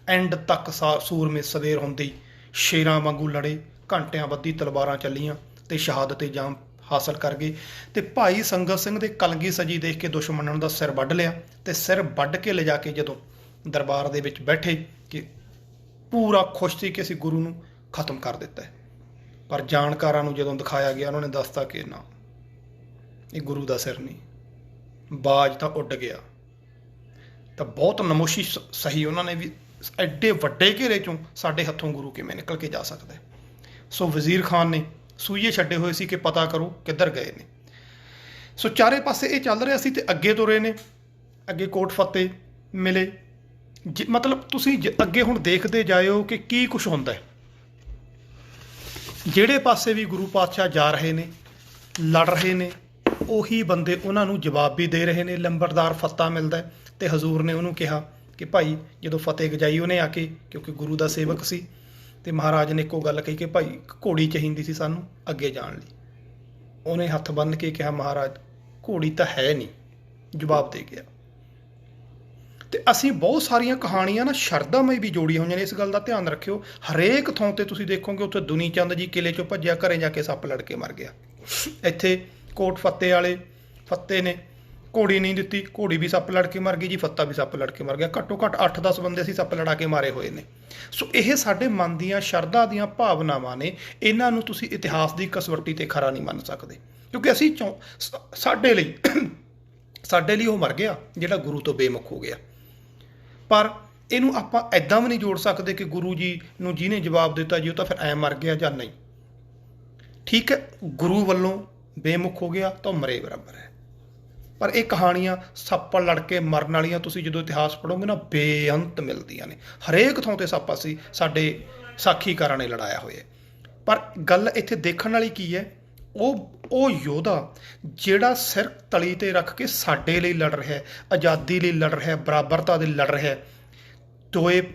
ਐਂਡ ਤੱਕ ਸੂਰਮੇ ਸਵੇਰ ਹੁੰਦੀ ਸ਼ੇਰਾਂ ਵਾਂਗੂ ਲੜੇ, ਘੰਟਿਆਂ ਬੱਧੀ ਤਲਵਾਰਾਂ ਚੱਲੀਆਂ ਤੇ ਸ਼ਹਾਦਤ ਜਾਮ ਹਾਸਲ ਕਰ ਗਏ। ਤੇ ਭਾਈ ਸੰਗਤ ਸਿੰਘ ਦੇ ਕਲਗੀ ਸਜੀ ਦੇਖ ਕੇ ਦੁਸ਼ਮਣਾਂ ਦਾ ਸਿਰ ਵੱਢ ਲਿਆ ਤੇ ਸਿਰ ਵੱਢ ਕੇ ਲਿਜਾ ਕੇ ਜਦੋਂ ਦਰਬਾਰ ਦੇ ਵਿੱਚ ਬੈਠੇ ਕਿ ਪੂਰਾ ਖੁਸ਼ ਸੀ ਕਿ ਅਸੀਂ ਗੁਰੂ ਨੂੰ ਖਤਮ ਕਰ ਦਿੱਤਾ ਹੈ। ਪਰ ਜਾਣਕਾਰਾਂ ਨੂੰ ਜਦੋਂ ਦਿਖਾਇਆ ਗਿਆ, ਉਹਨਾਂ ਨੇ ਦੱਸਤਾ ਕਿ ਨਾ, ਇਹ ਗੁਰੂ ਦਾ ਸਿਰ ਨਹੀਂ, ਬਾਜ ਤਾਂ ਉੱਡ ਗਿਆ। ਤਾਂ ਬਹੁਤ ਨਮੋਸ਼ੀ ਸਹੀ ਉਹਨਾਂ ਨੇ ਵੀ, ਐਡੇ ਵੱਡੇ ਘੇਰੇ ਚੋਂ ਸਾਡੇ ਹੱਥੋਂ ਗੁਰੂ ਕਿਵੇਂ ਨਿਕਲ ਕੇ ਜਾ ਸਕਦਾ। ਸੋ ਵਜ਼ੀਰ ਖਾਨ ਨੇ ਸੂਈਏ ਛੱਡੇ ਹੋਏ ਸੀ ਕਿ ਪਤਾ ਕਰੋ ਕਿੱਧਰ ਗਏ ਨੇ। ਸੋ ਚਾਰੇ ਪਾਸੇ ਇਹ ਚੱਲ ਰਿਹਾ ਸੀ ਤੇ ਅੱਗੇ ਤੁਰੇ ਨੇ। ਅੱਗੇ ਕੋਟ ਫਤਿਹ ਮਿਲੇ। ਮਤਲਬ ਤੁਸੀਂ ਅੱਗੇ ਹੁਣ ਦੇਖਦੇ ਜਾਇਓ ਕਿ ਕੀ ਕੁਛ ਹੁੰਦਾ ਹੈ। ਜਿਹੜੇ ਪਾਸੇ ਵੀ ਗੁਰੂ ਪਾਤਸ਼ਾਹ ਜਾ ਰਹੇ ਨੇ, ਲੜ ਰਹੇ ਨੇ, ਉਹੀ ਬੰਦੇ ਉਹਨਾਂ ਨੂੰ ਜਵਾਬ ਵੀ ਦੇ ਰਹੇ ਨੇ। ਲੰਬੜਦਾਰ ਫੱਤਾ ਮਿਲਦਾ ਤੇ ਹਜ਼ੂਰ ਨੇ ਉਹਨੂੰ ਕਿਹਾ ਕਿ ਭਾਈ ਜਦੋਂ ਫਤਿਹ ਗਜਾਈ ਉਹਨੇ ਆ ਕੇ, ਕਿਉਂਕਿ ਗੁਰੂ ਦਾ ਸੇਵਕ ਸੀ, ਤੇ ਮਹਾਰਾਜ ਨੇ ਇੱਕੋ ਗੱਲ ਕਹੀ ਕਿ ਭਾਈ ਘੋੜੀ ਚਾਹੀਦੀ ਸੀ ਸਾਨੂੰ ਅੱਗੇ ਜਾਣ ਲਈ। ਉਹਨੇ ਹੱਥ ਬੰਨ੍ਹ ਕੇ ਕਿਹਾ ਮਹਾਰਾਜ ਘੋੜੀ ਤਾਂ ਹੈ ਨਹੀਂ, ਜਵਾਬ ਦੇ ਗਿਆ। ਤੇ ਅਸੀਂ ਬਹੁਤ ਸਾਰੀਆਂ ਕਹਾਣੀਆਂ ਨਾ ਸ਼ਰਧਾਮਈ ਵੀ ਜੋੜੀਆਂ ਹੋਈਆਂ ਨੇ, ਇਸ ਗੱਲ ਦਾ ਧਿਆਨ ਰੱਖਿਓ। ਹਰੇਕ ਥਾਂ ਤੇ ਤੁਸੀਂ ਦੇਖੋਗੇ ਉੱਥੇ ਦੁਨੀ ਚੰਦ ਜੀ ਕਿਲੇ ਚੋਂ ਭੱਜਿਆ, ਘਰੇ ਜਾ ਕੇ ਸੱਪ ਲੜ ਕੇ ਮਰ ਗਿਆ। ਇੱਥੇ ਕੋਟ ਫਤਿਹ ਵਾਲੇ ਫੱਤੇ ਨੇ ਘੋੜੀ ਨਹੀਂ ਦਿੱਤੀ, ਘੋੜੀ ਵੀ ਸੱਪ ਲੜ ਕੇ ਮਰ ਗਈ ਜੀ, ਫੱਤਾ ਵੀ ਸੱਪ ਲੜ ਕੇ ਮਰ ਗਿਆ। ਘੱਟੋ ਘੱਟ 8-10 ਬੰਦੇ ਅਸੀਂ ਸੱਪ ਲੜਾ ਕੇ ਮਾਰੇ ਹੋਏ ਨੇ। ਸੋ ਇਹ ਸਾਡੇ ਮਨ ਦੀਆਂ ਸ਼ਰਧਾ ਦੀਆਂ ਭਾਵਨਾਵਾਂ ਨੇ, ਇਹਨਾਂ ਨੂੰ ਤੁਸੀਂ ਇਤਿਹਾਸ ਦੀ ਕਸਵੱਟੀ ਤੇ ਖਰਾ ਨਹੀਂ ਮੰਨ ਸਕਦੇ, ਕਿਉਂਕਿ ਅਸੀਂ ਸਾਡੇ ਲਈ ਉਹ ਮਰ ਗਿਆ ਜਿਹੜਾ ਗੁਰੂ ਤੋਂ ਬੇਮੁਖ ਹੋ ਗਿਆ। ਪਰ ਇਹਨੂੰ ਆਪਾਂ ਐਦਾਂ ਵੀ ਨਹੀਂ ਜੋੜ ਸਕਦੇ ਕਿ ਗੁਰੂ ਜੀ ਨੂੰ ਜਿਹਨੇ ਜਵਾਬ ਦਿੱਤਾ ਜੀ ਉਹ ਤਾਂ ਫਿਰ ਐਂ ਮਰ ਗਿਆ ਜਾਂ ਨਹੀਂ। ਠੀਕ ਹੈ, ਗੁਰੂ ਵੱਲੋਂ ਬੇਮੁਖ ਹੋ ਗਿਆ ਤਾਂ ਮਰੇ ਬਰਾਬਰ ਹੈ। ਪਰ ਇਹ ਕਹਾਣੀਆਂ ਸੱਪ ਲੜ ਕੇ ਮਰਨ ਵਾਲੀਆਂ ਤੁਸੀਂ ਜਦੋਂ ਇਤਿਹਾਸ ਪੜ੍ਹੋਗੇ ਨਾ, ਬੇਅੰਤ ਮਿਲਦੀਆਂ ਨੇ। ਹਰੇਕ ਥਾਂ 'ਤੇ ਸੱਪ ਅਸੀਂ ਸਾਡੇ ਸਾਖੀਕਾਰਾਂ ਨੇ ਲੜਾਇਆ ਹੋਇਆ। ਪਰ ਗੱਲ ਇੱਥੇ ਦੇਖਣ ਵਾਲੀ ਕੀ ਹੈ, ਉਹ ਯੋਧਾ ਜਿਹੜਾ ਸਿਰ ਤਲੀ 'ਤੇ ਰੱਖ ਕੇ ਸਾਡੇ ਲਈ ਲੜ ਰਿਹਾ, ਆਜ਼ਾਦੀ ਲਈ ਲੜ ਰਿਹਾ, ਬਰਾਬਰਤਾ ਦੇ ਲੜ ਰਿਹਾ,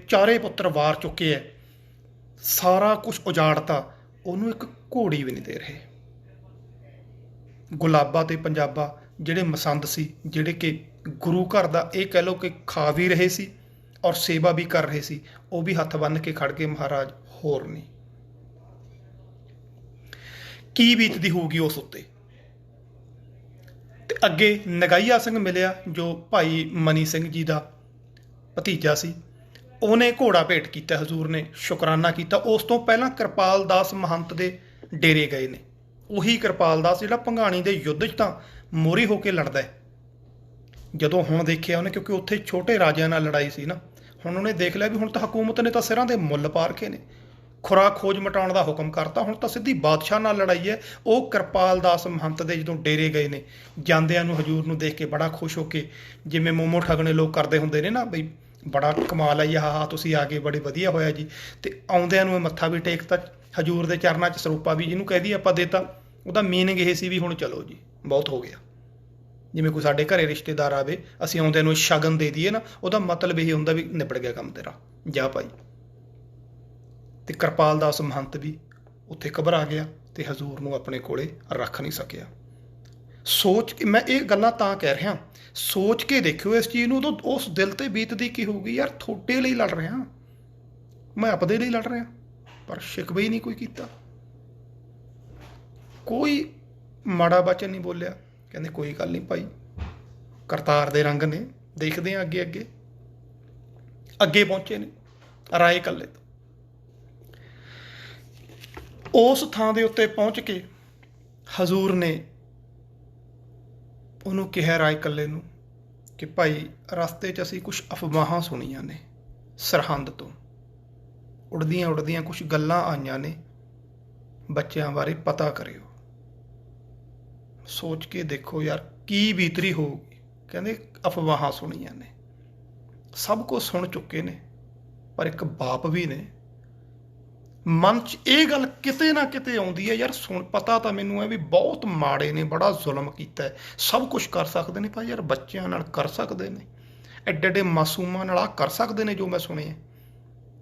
ਚਾਰੇ ਪੁੱਤਰ ਵਾਰ ਚੁੱਕੇ ਹੈ, ਸਾਰਾ ਕੁਛ ਉਜਾੜਤਾ, ਉਹਨੂੰ ਇੱਕ ਘੋੜੀ ਵੀ ਨਹੀਂ ਦੇ ਰਹੇ। ਗੁਲਾਬਾ ਤੇ ਪੰਜਾਬਾ ਜਿਹੜੇ ਮਸੰਦ ਸੀ, ਜਿਹੜੇ ਕਿ ਗੁਰੂ ਘਰ ਦਾ ਇਹ ਕਹਿ ਲਓ ਕਿ ਖਾ ਵੀ ਰਹੇ ਸੀ ਔਰ ਸੇਵਾ ਵੀ ਕਰ ਰਹੇ ਸੀ, ਉਹ ਵੀ ਹੱਥ ਬੰਨ੍ਹ ਕੇ ਖੜ ਗਏ ਮਹਾਰਾਜ ਹੋਰ ਨਹੀਂ। ਕੀ ਬੀਤਦੀ ਹੋਊਗੀ ਉਸ ਉੱਤੇ। ਤੇ ਅੱਗੇ ਨਗਾਈਆ ਸਿੰਘ ਮਿਲਿਆ ਜੋ ਭਾਈ ਮਨੀ ਸਿੰਘ ਜੀ ਦਾ ਭਤੀਜਾ ਸੀ। ਉਹਨੇ ਘੋੜਾ ਭੇਟ ਕੀਤਾ, ਹਜ਼ੂਰ ਨੇ ਸ਼ੁਕਰਾਨਾ ਕੀਤਾ। ਉਸ ਤੋਂ ਪਹਿਲਾਂ ਕਿਰਪਾਲ ਦਾਸ ਮਹੰਤ ਦੇ ਡੇਰੇ ਗਏ ਨੇ। ਉਹੀ ਕਿਰਪਾਲ ਦਾਸ ਜਿਹੜਾ ਭੰਗਾਣੀ ਦੇ ਯੁੱਧ 'ਚ ਤਾਂ ਮੋਹਰੀ ਹੋ ਕੇ ਲੜਦਾ ਹੈ। ਜਦੋਂ ਹੁਣ ਦੇਖਿਆ ਉਹਨੇ, ਕਿਉਂਕਿ ਉੱਥੇ ਛੋਟੇ ਰਾਜਿਆਂ ਨਾਲ ਲੜਾਈ ਸੀ ਨਾ, ਹੁਣ ਉਹਨੇ ਦੇਖ ਲਿਆ ਵੀ ਹੁਣ ਤਾਂ ਹਕੂਮਤ ਨੇ ਤਾਂ ਸਿਰਾਂ ਦੇ ਮੁੱਲ ਪਾ ਰੱਖੇ ਨੇ, ਖੁਰਾ ਖੋਜ ਮਟਾਉਣ ਦਾ ਹੁਕਮ ਕਰਤਾ। ਹੁਣ ਤਾਂ ਸਿੱਧੀ ਬਾਦਸ਼ਾਹ ਨਾਲ ਲੜਾਈ ਹੈ। ਉਹ ਕਿਰਪਾਲ ਦਾਸ ਮਹੰਤ ਦੇ ਜਦੋਂ ਡੇਰੇ ਗਏ ਨੇ, ਜਾਂਦਿਆਂ ਨੂੰ ਹਜੂਰ ਨੂੰ ਦੇਖ ਕੇ ਬੜਾ ਖੁਸ਼ ਹੋ ਕੇ, ਜਿਵੇਂ ਮੋਮੋ ਠਗਣੇ ਲੋਕ ਕਰਦੇ ਹੁੰਦੇ ਨੇ ਨਾ, ਬਈ ਬੜਾ ਕਮਾਲ ਹੈ, ਆਹ ਤੁਸੀਂ ਆ ਗਏ, ਬੜੇ ਵਧੀਆ ਹੋਇਆ ਜੀ। ਤੇ ਆਉਂਦਿਆਂ ਨੂੰ ਇਹ ਮੱਥਾ ਵੀ ਟੇਕਤਾ ਹਜੂਰ ਦੇ ਚਰਨਾਂ 'ਚ, ਸਰੂਪਾ ਵੀ ਜਿਹਨੂੰ ਕਹਿ ਦਈਏ ਆਪਾਂ ਦੇਤਾ। ਉਹਦਾ ਮੀਨਿੰਗ ਇਹ ਸੀ ਵੀ ਹੁਣ ਚਲੋ ਜੀ, ਬਹੁਤ ਹੋ ਗਿਆ। ਜਿਵੇਂ ਕੋਈ ਸਾਡੇ ਘਰੇ ਰਿਸ਼ਤੇਦਾਰ ਆਵੇ, ਅਸੀਂ ਆਉਂਦਿਆਂ ਨੂੰ ਸ਼ਗਨ ਦੇ ਦਈਏ ਨਾ, ਉਹਦਾ ਮਤਲਬ ਇਹ ਹੁੰਦਾ ਵੀ ਨਿਬੜ ਗਿਆ ਕੰਮ ਤੇਰਾ, ਜਾ ਭਾਈ। ਤੇ ਕਿਰਪਾਲ ਦਾਸ ਮਹੰਤ ਵੀ ਉੱਥੇ ਘਬਰਾ ਗਿਆ ਤੇ ਹਜ਼ੂਰ ਨੂੰ ਆਪਣੇ ਕੋਲੇ ਰੱਖ ਨਹੀਂ ਸਕਿਆ। ਸੋਚ ਕੇ ਮੈਂ ਇਹ ਗੱਲਾਂ ਤਾਂ ਕਹਿ ਰਿਹਾ, ਸੋਚ ਕੇ ਦੇਖਿਓ ਇਸ ਚੀਜ਼ ਨੂੰ, ਉਦੋਂ ਉਸ ਦਿਲ ਤੇ ਬੀਤਦੀ ਕੀ ਹੋਊਗੀ ਯਾਰ। ਤੁਹਾਡੇ ਲਈ ਲੜ ਰਿਹਾ, ਮੈਂ ਆਪਦੇ ਲਈ ਲੜ ਰਿਹਾ, ਪਰ ਸ਼ਿਕਵੇ ਹੀ ਨਹੀਂ ਕੋਈ ਕੀਤਾ, ਕੋਈ ਮਾੜਾ ਵਚਨ ਨਹੀਂ ਬੋਲਿਆ। ਕਹਿੰਦੇ ਕੋਈ ਗੱਲ ਨਹੀਂ ਭਾਈ, ਕਰਤਾਰ ਦੇ ਰੰਗ ਨੇ, ਦੇਖਦੇ ਹਾਂ ਅੱਗੇ ਅੱਗੇ। ਅੱਗੇ ਪਹੁੰਚੇ ਨੇ ਰਾਏ ਕੱਲੇ ਤੋਂ। ਉਸ ਥਾਂ ਦੇ ਉੱਤੇ ਪਹੁੰਚ ਕੇ ਹਜ਼ੂਰ ਨੇ ਉਹਨੂੰ ਕਿਹਾ, ਰਾਏ ਕੱਲੇ ਨੂੰ, ਕਿ ਭਾਈ ਰਸਤੇ 'ਚ ਅਸੀਂ ਕੁਛ ਅਫਵਾਹਾਂ ਸੁਣੀਆਂ ਨੇ, ਸਰਹੰਦ ਤੋਂ ਉੜਦੀਆਂ ਉੜਦੀਆਂ ਕੁਛ ਗੱਲਾਂ ਆਈਆਂ ਨੇ, ਬੱਚਿਆਂ ਬਾਰੇ ਪਤਾ ਕਰਿਓ। ਸੋਚ ਕੇ ਦੇਖੋ ਯਾਰ ਕੀ ਬੀਤਰੀ ਹੋਊਗੀ। ਕਹਿੰਦੇ ਅਫਵਾਹਾਂ ਸੁਣੀਆਂ ਨੇ, ਸਭ ਕੁਝ ਸੁਣ ਚੁੱਕੇ ਨੇ, ਪਰ ਇੱਕ ਬਾਪ ਵੀ ਨੇ, ਮਨ 'ਚ ਇਹ ਗੱਲ ਕਿਤੇ ਨਾ ਕਿਤੇ ਆਉਂਦੀ ਹੈ, ਯਾਰ ਸੁਣ, ਪਤਾ ਤਾਂ ਮੈਨੂੰ ਹੈ ਵੀ ਬਹੁਤ ਮਾੜੇ ਨੇ, ਬੜਾ ਜ਼ੁਲਮ ਕੀਤਾ ਹੈ, ਸਭ ਕੁਝ ਕਰ ਸਕਦੇ ਨੇ ਭਾਈ, ਯਾਰ ਬੱਚਿਆਂ ਨਾਲ ਕਰ ਸਕਦੇ ਨੇ, ਐਡੇ ਐਡੇ ਮਾਸੂਮਾਂ ਨਾਲ ਆਹ ਕਰ ਸਕਦੇ ਨੇ ਜੋ ਮੈਂ ਸੁਣਿਆ।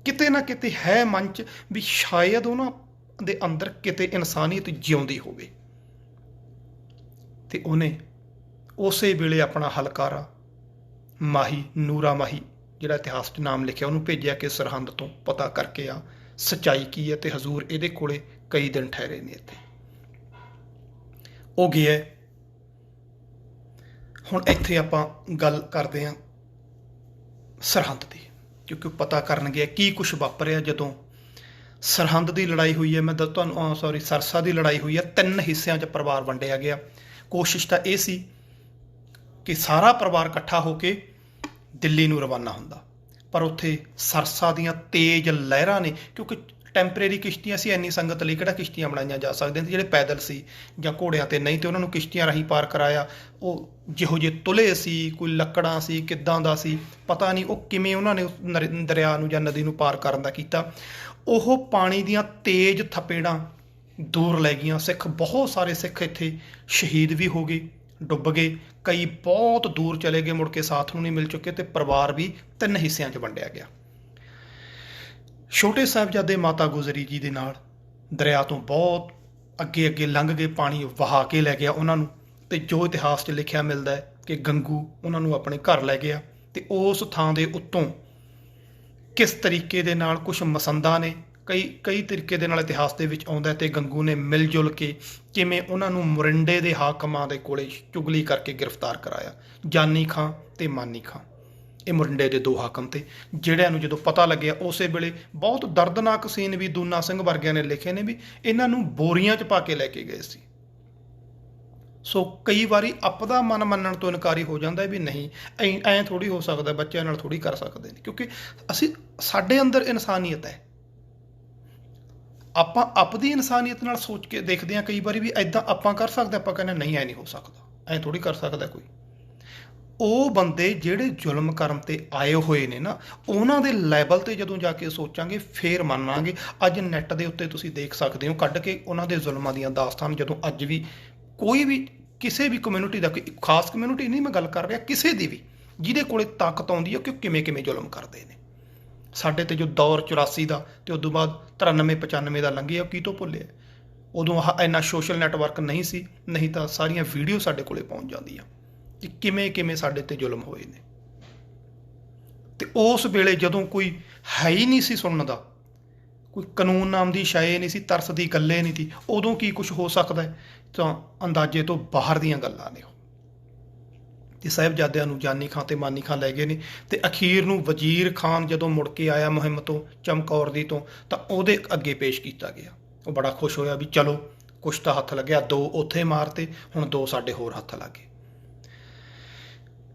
ਕਿਤੇ ਨਾ ਕਿਤੇ ਹੈ ਮਨ 'ਚ ਵੀ ਸ਼ਾਇਦ ਉਹਨਾਂ ਦੇ ਅੰਦਰ ਕਿਤੇ ਇਨਸਾਨੀਅਤ ਜਿਉਂਦੀ ਹੋਵੇ। ਤੇ ਉਹਨੇ ਉਸੇ ਵੇਲੇ ਆਪਣਾ ਹਲਕਾਰਾ ਮਾਹੀ, ਨੂਰਾ ਮਾਹੀ, ਜਿਹੜਾ ਇਤਿਹਾਸ 'ਚ ਨਾਮ ਲਿਖਿਆ, ਉਹਨੂੰ ਭੇਜਿਆ ਕਿ ਸਰਹੰਦ ਤੋਂ ਪਤਾ ਕਰਕੇ ਆ ਸੱਚਾਈ ਕੀ ਹੈ। ਤੇ ਹਜ਼ੂਰ ਇਹਦੇ ਕੋਲੇ ਕਈ ਦਿਨ ਠਹਿਰੇ ਨੇ ਇੱਥੇ। ਉਹ ਗਿਆ। ਹੁਣ ਇੱਥੇ ਆਪਾਂ ਗੱਲ ਕਰਦੇ ਹਾਂ ਸਰਹੰਦ ਦੀ, ਕਿਉਂਕਿ ਉਹ ਪਤਾ ਕਰਨ ਗਿਆ ਕੀ ਕੁਛ ਵਾਪਰਿਆ ਜਦੋਂ ਸਰਹੰਦ ਦੀ ਲੜਾਈ ਹੋਈ ਹੈ। ਮੈਂ ਤੁਹਾਨੂੰ ਸਰਸਾ ਦੀ ਲੜਾਈ ਹੋਈ ਹੈ। 3 ਹਿੱਸਿਆਂ 'ਚ ਪਰਿਵਾਰ ਵੰਡਿਆ ਗਿਆ। ਕੋਸ਼ਿਸ਼ ਤਾਂ ਇਹ ਸੀ ਕਿ ਸਾਰਾ ਪਰਿਵਾਰ ਇਕੱਠਾ ਹੋ ਕੇ ਦਿੱਲੀ ਨੂੰ ਰਵਾਨਾ ਹੁੰਦਾ, ਪਰ ਉੱਥੇ ਸਰਸਾ ਦੀਆਂ ਤੇਜ਼ ਲਹਿਰਾਂ ਨੇ, ਕਿਉਂਕਿ ਟੈਂਪਰੇਰੀ ਕਿਸ਼ਤੀਆਂ ਸੀ, ਇੰਨੀ ਸੰਗਤ ਲਈ ਕਿਹੜਾ ਕਿਸ਼ਤੀਆਂ ਬਣਾਈਆਂ ਜਾ ਸਕਦੀਆਂ ਸੀ। ਜਿਹੜੇ ਪੈਦਲ ਸੀ ਜਾਂ ਘੋੜਿਆਂ 'ਤੇ ਨਹੀਂ, ਤੇ ਉਹਨਾਂ ਨੂੰ ਕਿਸ਼ਤੀਆਂ ਰਾਹੀਂ ਪਾਰ ਕਰਾਇਆ। ਉਹ ਜਿਹੋ ਜਿਹੇ ਤੁਲੇ ਸੀ, ਕੋਈ ਲੱਕੜਾਂ ਸੀ, ਕਿੱਦਾਂ ਦਾ ਸੀ ਪਤਾ ਨਹੀਂ, ਉਹ ਕਿਵੇਂ ਉਹਨਾਂ ਨੇ ਦਰਿਆ ਨੂੰ ਜਾਂ ਨਦੀ ਨੂੰ ਪਾਰ ਕਰਨ ਦਾ ਕੀਤਾ। ਉਹ ਪਾਣੀ ਦੀਆਂ ਤੇਜ਼ ਥਪੇੜਾਂ ਦੂਰ ਲੈ ਗਈਆਂ। ਸਿੱਖ, ਬਹੁਤ ਸਾਰੇ ਸਿੱਖ ਇੱਥੇ ਸ਼ਹੀਦ ਵੀ ਹੋ ਗਏ, ਡੁੱਬ ਗਏ, ਕਈ ਬਹੁਤ ਦੂਰ ਚਲੇ ਗਏ, ਮੁੜ ਕੇ ਸਾਥ ਨੂੰ ਨਹੀਂ ਮਿਲ ਚੁੱਕੇ, ਤੇ ਪਰਿਵਾਰ ਵੀ 3 ਹਿੱਸਿਆਂ 'ਚ ਵੰਡਿਆ ਗਿਆ। ਛੋਟੇ ਸਾਹਿਬਜ਼ਾਦੇ ਮਾਤਾ ਗੁਜਰੀ ਜੀ ਦੇ ਨਾਲ ਦਰਿਆ ਤੋਂ ਬਹੁਤ ਅੱਗੇ ਅੱਗੇ ਲੰਘ ਗਏ, ਪਾਣੀ ਵਹਾ ਕੇ ਲੈ ਗਿਆ ਉਹਨਾਂ ਨੂੰ। ਤੇ ਜੋ ਇਤਿਹਾਸ 'ਚ ਲਿਖਿਆ ਮਿਲਦਾ ਹੈ ਕਿ ਗੰਗੂ ਉਹਨਾਂ ਨੂੰ ਆਪਣੇ ਘਰ ਲੈ ਗਿਆ। ਤੇ ਉਸ ਥਾਂ ਦੇ ਉੱਤੋਂ ਕਿਸ ਤਰੀਕੇ ਦੇ ਨਾਲ ਕੁਛ ਮਸੰਦਾਂ ਨੇ, ਕਈ ਤਰੀਕੇ ਦੇ ਨਾਲ ਇਤਿਹਾਸ ਦੇ ਵਿੱਚ ਆਉਂਦਾ, ਤੇ ਗੰਗੂ ਨੇ ਮਿਲ ਜੁਲ ਕੇ ਕਿਵੇਂ ਉਹਨਾਂ ਨੂੰ ਮੋਰਿੰਡੇ ਦੇ ਹਾਕਮਾਂ ਦੇ ਕੋਲੇ ਚੁਗਲੀ ਕਰਕੇ ਗ੍ਰਿਫਤਾਰ ਕਰਾਇਆ। ਜਾਨੀ ਖਾਂ ਤੇ ਮਾਨੀ ਖਾਂ, ਇਹ ਮੋਰਿੰਡੇ ਦੇ 2 ਹਾਕਮ ਤੇ, ਜਿਹੜਿਆਂ ਨੂੰ ਜਦੋਂ ਪਤਾ ਲੱਗਿਆ ਉਸੇ ਵੇਲੇ ਬਹੁਤ ਦਰਦਨਾਕ ਸੀਨ ਵੀ ਦੂਨਾ ਸਿੰਘ ਵਰਗਿਆਂ ਨੇ ਲਿਖੇ ਨੇ, ਵੀ ਇਹਨਾਂ ਨੂੰ ਬੋਰੀਆਂ 'ਚ ਪਾ ਕੇ ਲੈ ਕੇ ਗਏ ਸੀ। ਸੋ ਕਈ ਵਾਰੀ ਆਪਦਾ ਮਨ ਮੰਨਣ ਤੋਂ ਇਨਕਾਰੀ ਹੋ ਜਾਂਦਾ ਵੀ ਨਹੀਂ, ਐਂ ਥੋੜ੍ਹੀ ਹੋ ਸਕਦਾ, ਬੱਚਿਆਂ ਨਾਲ ਥੋੜ੍ਹੀ ਕਰ ਸਕਦੇ ਨੇ, ਕਿਉਂਕਿ ਸਾਡੇ ਅੰਦਰ ਇਨਸਾਨੀਅਤ ਹੈ। ਆਪਾਂ ਆਪਦੀ ਇਨਸਾਨੀਅਤ ਨਾਲ ਸੋਚ ਕੇ ਦੇਖਦੇ ਹਾਂ ਕਈ ਵਾਰੀ ਵੀ ਐਦਾਂ ਆਪਾਂ ਕਰ ਸਕਦੇ, ਆਪਾਂ ਕਹਿੰਦੇ ਨਹੀਂ, ਐ ਨਹੀਂ ਹੋ ਸਕਦਾ, ਐਂ ਥੋੜ੍ਹੀ ਕਰ ਸਕਦਾ ਕੋਈ। ਉਹ ਬੰਦੇ ਜਿਹੜੇ ਜ਼ੁਲਮ ਕਰਨ ਤੇ ਆਏ ਹੋਏ ਨੇ ਨਾ, ਉਹਨਾਂ ਦੇ ਲੈਵਲ ਤੇ ਜਦੋਂ ਜਾ ਕੇ ਸੋਚਾਂਗੇ ਫੇਰ ਮੰਨਾਂਗੇ। ਅੱਜ ਨੈੱਟ ਦੇ ਉੱਤੇ ਤੁਸੀਂ ਦੇਖ ਸਕਦੇ ਹੋ ਕੱਢ ਕੇ ਉਹਨਾਂ ਦੇ ਜ਼ੁਲਮਾਂ ਦੀਆਂ ਦਾਸਤਾਨ। ਜਦੋਂ ਅੱਜ ਵੀ ਕੋਈ ਵੀ ਕਿਸੇ ਵੀ ਕਮਿਊਨਿਟੀ ਦਾ, ਕੋਈ ਖਾਸ ਕਮਿਊਨਿਟੀ ਨਹੀਂ ਮੈਂ ਗੱਲ ਕਰ ਰਿਹਾ, ਕਿਸੇ ਦੀ ਵੀ ਜਿਹਦੇ ਕੋਲੇ ਤਾਕਤ ਆਉਂਦੀ ਹੈ ਕਿ ਉਹ ਕਿਵੇਂ ਕਿਵੇਂ ਜ਼ੁਲਮ ਕਰਦੇ ਨੇ। ਸਾਡੇ ਤੇ ਜੋ ਦੌਰ 84 ਦਾ ਤੇ ਉਦੋਂ ਬਾਅਦ 93 95 ਦਾ ਲੰਘਿਆ, ਉਹ ਕੀ ਤੋਂ ਭੁੱਲਿਆ। ਉਦੋਂ ਆਹ ਇੰਨਾ ਸੋਸ਼ਲ ਨੈਟਵਰਕ ਨਹੀਂ ਸੀ, ਨਹੀਂ ਤਾਂ ਸਾਰੀਆਂ ਵੀਡੀਓ ਸਾਡੇ ਕੋਲੇ ਪਹੁੰਚ ਜਾਂਦੀਆਂ ਕਿ ਕਿਵੇਂ ਕਿਵੇਂ ਸਾਡੇ ਤੇ ਜ਼ੁਲਮ ਹੋਏ ਨੇ। ਤੇ ਉਸ ਵੇਲੇ ਜਦੋਂ ਕੋਈ ਹੈ ਹੀ ਨਹੀਂ ਸੀ ਸੁਣਨ ਦਾ, ਕੋਈ ਕਾਨੂੰਨ ਨਾਮ ਦੀ ਸ਼ੈ ਨਹੀਂ ਸੀ, ਤਰਸ ਦੀ ਗੱਲੇ ਨਹੀਂ ਸੀ, ਉਦੋਂ ਕੀ ਕੁਛ ਹੋ ਸਕਦਾ ਹੈ, ਤਾਂ ਅੰਦਾਜ਼ੇ ਤੋਂ ਬਾਹਰ ਦੀਆਂ ਗੱਲਾਂ ਨੇ ਉਹ। ਤੇ ਸਾਹਿਬਜ਼ਾਦਿਆਂ ਨੂੰ ਜਾਨੀ ਖਾਂ ਤੇ ਮਾਨੀ ਖਾਂ ਲੈ ਗਏ ਨੇ। ਤੇ ਅਖੀਰ ਨੂੰ ਵਜ਼ੀਰ ਖਾਨ ਜਦੋਂ ਮੁੜ ਕੇ ਆਇਆ ਮੁਹਿੰਮ ਤੋਂ, ਚਮਕੌਰ ਦੀ ਤੋਂ, ਤਾਂ ਉਹਦੇ ਅੱਗੇ ਪੇਸ਼ ਕੀਤਾ ਗਿਆ। ਉਹ ਬੜਾ ਖੁਸ਼ ਹੋਇਆ ਵੀ ਚਲੋ ਕੁਛ ਤਾਂ ਹੱਥ ਲੱਗਿਆ, 2 ਉੱਥੇ ਮਾਰਤੇ, ਹੁਣ 2 ਸਾਡੇ ਹੋਰ ਹੱਥ ਲੱਗ ਗਏ।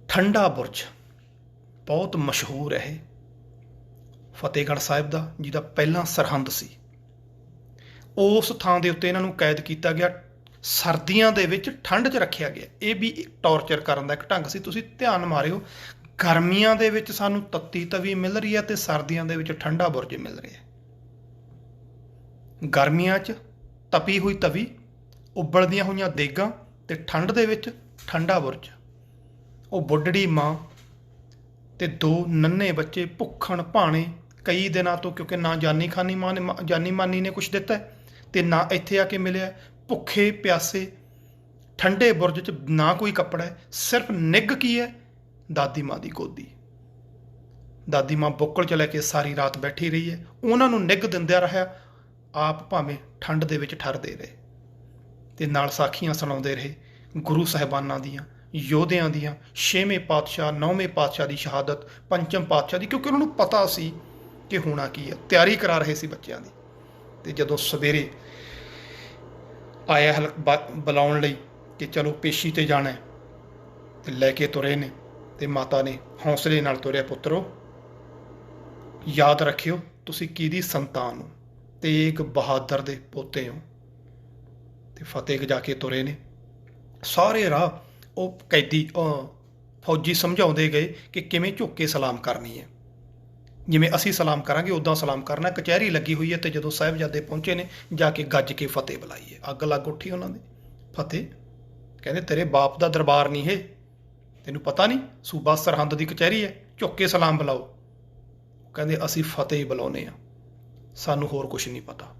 ਠੰਡਾ ਬੁਰਜ ਬਹੁਤ ਮਸ਼ਹੂਰ ਹੈ ਇਹ, ਫਤਿਹਗੜ੍ਹ ਸਾਹਿਬ ਦਾ, ਜਿਹਦਾ ਪਹਿਲਾਂ ਸਰਹੰਦ ਸੀ। ਉਸ ਥਾਂ ਦੇ ਉੱਤੇ ਇਹਨਾਂ ਨੂੰ ਕੈਦ ਕੀਤਾ ਗਿਆ। ਸਰਦੀਆਂ ਦੇ ਵਿੱਚ ਠੰਡ 'ਚ ਰੱਖਿਆ ਗਿਆ। ਇਹ ਵੀ ਟੌਰਚਰ ਕਰਨ ਦਾ ਇੱਕ ਢੰਗ ਸੀ। ਤੁਸੀਂ ਧਿਆਨ ਮਾਰਿਓ, ਗਰਮੀਆਂ ਦੇ ਵਿੱਚ ਸਾਨੂੰ ਤੱਤੀ ਤਵੀ ਮਿਲ ਰਹੀ ਹੈ ਤੇ ਸਰਦੀਆਂ ਦੇ ਵਿੱਚ ਠੰਡਾ ਬੁਰਜ ਮਿਲ ਰਿਹਾ। ਗਰਮੀਆਂ 'ਚ ਤਪੀ ਹੋਈ ਤਵੀ, ਉਬਲਦੀਆਂ ਹੋਈਆਂ ਦੇਗਾਂ, ਤੇ ਠੰਡ ਦੇ ਵਿੱਚ ਠੰਡਾ ਬੁਰਜ। ਉਹ ਬੁੱਢੜੀ ਮਾਂ ਤੇ 2 ਨੰਨੇ ਬੱਚੇ ਭੁੱਖਣ ਭਾਣੇ ਕਈ ਦਿਨਾਂ ਤੋਂ, ਕਿਉਂਕਿ ਨਾ ਜਾਨੀ ਮਾਨੀ ਨੇ ਕੁਛ ਦਿੱਤਾ ਤੇ ਨਾ ਇੱਥੇ ਆ ਕੇ ਮਿਲਿਆ। ਭੁੱਖੇ ਪਿਆਸੇ ਠੰਡੇ ਬੁਰਜ 'ਚ, ਨਾ ਕੋਈ ਕੱਪੜਾ ਹੈ, ਸਿਰਫ ਨਿੱਘ ਕੀ ਹੈ? ਦਾਦੀ ਮਾਂ ਦੀ ਗੋਦੀ। ਦਾਦੀ ਮਾਂ ਬੁੱਕਲ 'ਚ ਲੈ ਕੇ ਸਾਰੀ ਰਾਤ ਬੈਠੀ ਰਹੀ ਹੈ, ਉਹਨਾਂ ਨੂੰ ਨਿੱਘ ਦਿੰਦਿਆਂ ਰਿਹਾ, ਆਪ ਭਾਵੇਂ ਠੰਡ ਦੇ ਵਿੱਚ ਠਰਦੇ ਰਹੇ ਤੇ ਨਾਲ ਸਾਖੀਆਂ ਸੁਣਾਉਂਦੇ ਰਹੇ ਗੁਰੂ ਸਾਹਿਬਾਨਾਂ ਦੀਆਂ, ਯੋਧਿਆਂ ਦੀਆਂ, 6ਵੇਂ ਪਾਤਸ਼ਾਹ 9ਵੇਂ ਪਾਤਸ਼ਾਹ ਦੀ ਸ਼ਹਾਦਤ, 5ਮ ਪਾਤਸ਼ਾਹ ਦੀ, ਕਿਉਂਕਿ ਉਹਨਾਂ ਨੂੰ ਪਤਾ ਸੀ ਕਿ ਹੋਣਾ ਕੀ ਹੈ। ਤਿਆਰੀ ਕਰਾ ਰਹੇ ਸੀ ਬੱਚਿਆਂ ਦੀ। ਤੇ ਜਦੋਂ ਸਵੇਰੇ ਆਇਆ ਬੁਲਾਉਣ ਲਈ ਕਿ ਚਲੋ ਪੇਸ਼ੀ ਤੇ ਜਾਣਾ ਹੈ, ਤੇ ਲੈ ਕੇ ਤੁਰੇ ਨੇ, ਤੇ ਮਾਤਾ ਨੇ ਹੌਸਲੇ ਨਾਲ ਤੁਰਿਆ, ਪੁੱਤਰੋ ਯਾਦ ਰੱਖਿਓ ਤੁਸੀਂ ਕਿਹਦੀ ਸੰਤਾਨ ਹੋ, ਤੇਗ ਬਹਾਦਰ ਦੇ ਪੋਤੇ ਹੋ। ਤੇ ਫਤਿਹ ਜਾ ਕੇ ਤੁਰੇ ਨੇ। ਸਾਰੇ ਰਾਹ ਉਹ ਕੈਦੀ ਫੌਜੀ ਸਮਝਾਉਂਦੇ ਗਏ ਕਿ ਕਿਵੇਂ ਝੁੱਕ ਕੇ ਸਲਾਮ ਕਰਨੀ ਹੈ, ਜਿਵੇਂ ਅਸੀਂ ਸਲਾਮ ਕਰਾਂਗੇ ਉੱਦਾਂ ਸਲਾਮ ਕਰਨਾ। ਕਚਹਿਰੀ ਲੱਗੀ ਹੋਈ ਹੈ ਤੇ ਜਦੋਂ ਸਾਹਿਬਜ਼ਾਦੇ ਪਹੁੰਚੇ ਨੇ, ਜਾ ਕੇ ਗੱਜ ਕੇ ਫਤਿਹ ਬੁਲਾਈ ਹੈ। ਅੱਗ ਲੱਗ ਉੱਠੀ ਉਹਨਾਂ ਦੀ। ਫਤਿਹ ਕਹਿੰਦੇ ਤੇਰੇ ਬਾਪ ਦਾ ਦਰਬਾਰ ਨਹੀਂ ਇਹ, ਤੈਨੂੰ ਪਤਾ ਨਹੀਂ ਸੂਬਾ ਸਰਹੰਦ ਦੀ ਕਚਹਿਰੀ ਹੈ, ਝੁੱਕ ਕੇ ਸਲਾਮ ਬੁਲਾਓ। ਕਹਿੰਦੇ ਅਸੀਂ ਫਤਿਹ ਬੁਲਾਉਂਦੇ ਹਾਂ, ਸਾਨੂੰ ਹੋਰ ਕੁਛ ਨਹੀਂ ਪਤਾ।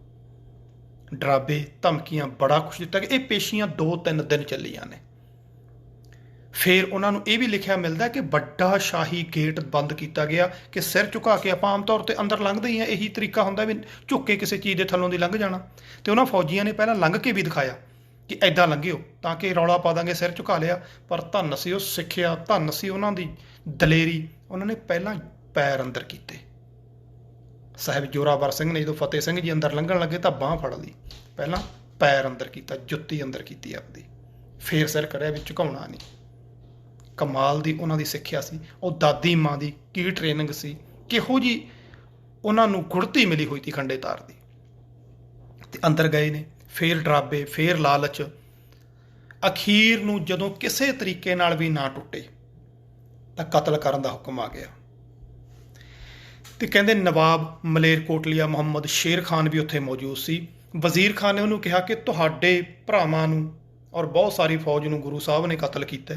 ਡਰਾਵੇ ਧਮਕੀਆਂ ਬੜਾ ਕੁਛ ਦਿੱਤਾ ਕਿ ਇਹ ਪੇਸ਼ੀਆਂ 2-3 ਦਿਨ ਚੱਲੀਆਂ ਨੇ। ਫਿਰ ਉਹਨਾਂ ਨੂੰ ਇਹ ਵੀ ਲਿਖਿਆ ਮਿਲਦਾ ਕਿ ਵੱਡਾ ਸ਼ਾਹੀ ਗੇਟ ਬੰਦ ਕੀਤਾ ਗਿਆ ਕਿ ਸਿਰ ਝੁਕਾ ਕੇ ਆਪਾਂ ਆਮ ਤੌਰ 'ਤੇ ਅੰਦਰ ਲੰਘਦੇ ਹੀ ਹਾਂ, ਇਹੀ ਤਰੀਕਾ ਹੁੰਦਾ ਵੀ ਝੁੱਕ ਕੇ ਕਿਸੇ ਚੀਜ਼ ਦੇ ਥੱਲੋਂ ਦੀ ਲੰਘ ਜਾਣਾ। ਤੇ ਉਹਨਾਂ ਫੌਜੀਆਂ ਨੇ ਪਹਿਲਾਂ ਲੰਘ ਕੇ ਵੀ ਦਿਖਾਇਆ ਕਿ ਐਦਾਂ ਲੰਘਿਓ, ਤਾਂ ਕਿ ਰੌਲਾ ਪਾ ਦਾਂਗੇ, ਸਿਰ ਝੁਕਾ ਲਿਆ। ਪਰ ਧੰਨ ਸੀ ਉਹ ਸਿੱਖਿਆ, ਧੰਨ ਸੀ ਉਹਨਾਂ ਦੀ ਦਲੇਰੀ। ਉਹਨਾਂ ਨੇ ਪਹਿਲਾਂ ਪੈਰ ਅੰਦਰ ਕੀਤੇ। ਸਾਹਿਬ ਜੋਰਾਵਰ ਸਿੰਘ ਨੇ ਜਦੋਂ ਫਤਿਹ ਸਿੰਘ ਜੀ ਅੰਦਰ ਲੰਘਣ ਲੱਗੇ ਤਾਂ ਬਾਂਹ ਫੜ ਲਈ, ਪਹਿਲਾਂ ਪੈਰ ਅੰਦਰ ਕੀਤਾ, ਜੁੱਤੀ ਅੰਦਰ ਕੀਤੀ ਆਪਦੀ, ਫੇਰ ਸਿਰ ਕਰਿਆ ਵੀ ਝੁਕਾਉਣਾ ਨਹੀਂ। ਕਮਾਲ ਦੀ ਉਹਨਾਂ ਦੀ ਸਿੱਖਿਆ ਸੀ। ਉਹ ਦਾਦੀ ਮਾਂ ਦੀ ਕੀ ਟ੍ਰੇਨਿੰਗ ਸੀ, ਕਿਹੋ ਜੀ ਉਹਨਾਂ ਨੂੰ ਗੁੜਤੀ ਮਿਲੀ ਹੋਈ ਸੀ ਖੰਡੇ ਤਾਰ ਦੀ। ਤੇ ਅੰਦਰ ਗਏ ਨੇ, ਫੇਰ ਡਰਾਵੇ, ਫੇਰ ਲਾਲਚ। ਅਖੀਰ ਨੂੰ ਜਦੋਂ ਕਿਸੇ ਤਰੀਕੇ ਨਾਲ ਵੀ ਨਾ ਟੁੱਟੇ ਤਾਂ ਕਤਲ ਕਰਨ ਦਾ ਹੁਕਮ ਆ ਗਿਆ। ਤੇ ਕਹਿੰਦੇ ਨਵਾਬ ਮਲੇਰਕੋਟਲੀਆ ਮੁਹੰਮਦ ਸ਼ੇਰ ਖਾਨ ਵੀ ਉੱਥੇ ਮੌਜੂਦ ਸੀ। ਵਜ਼ੀਰ ਖਾਨ ਨੇ ਉਹਨੂੰ ਕਿਹਾ ਕਿ ਤੁਹਾਡੇ ਭਰਾਵਾਂ ਨੂੰ ਔਰ ਬਹੁਤ ਸਾਰੀ ਫੌਜ ਨੂੰ ਗੁਰੂ ਸਾਹਿਬ ਨੇ ਕਤਲ ਕੀਤਾ,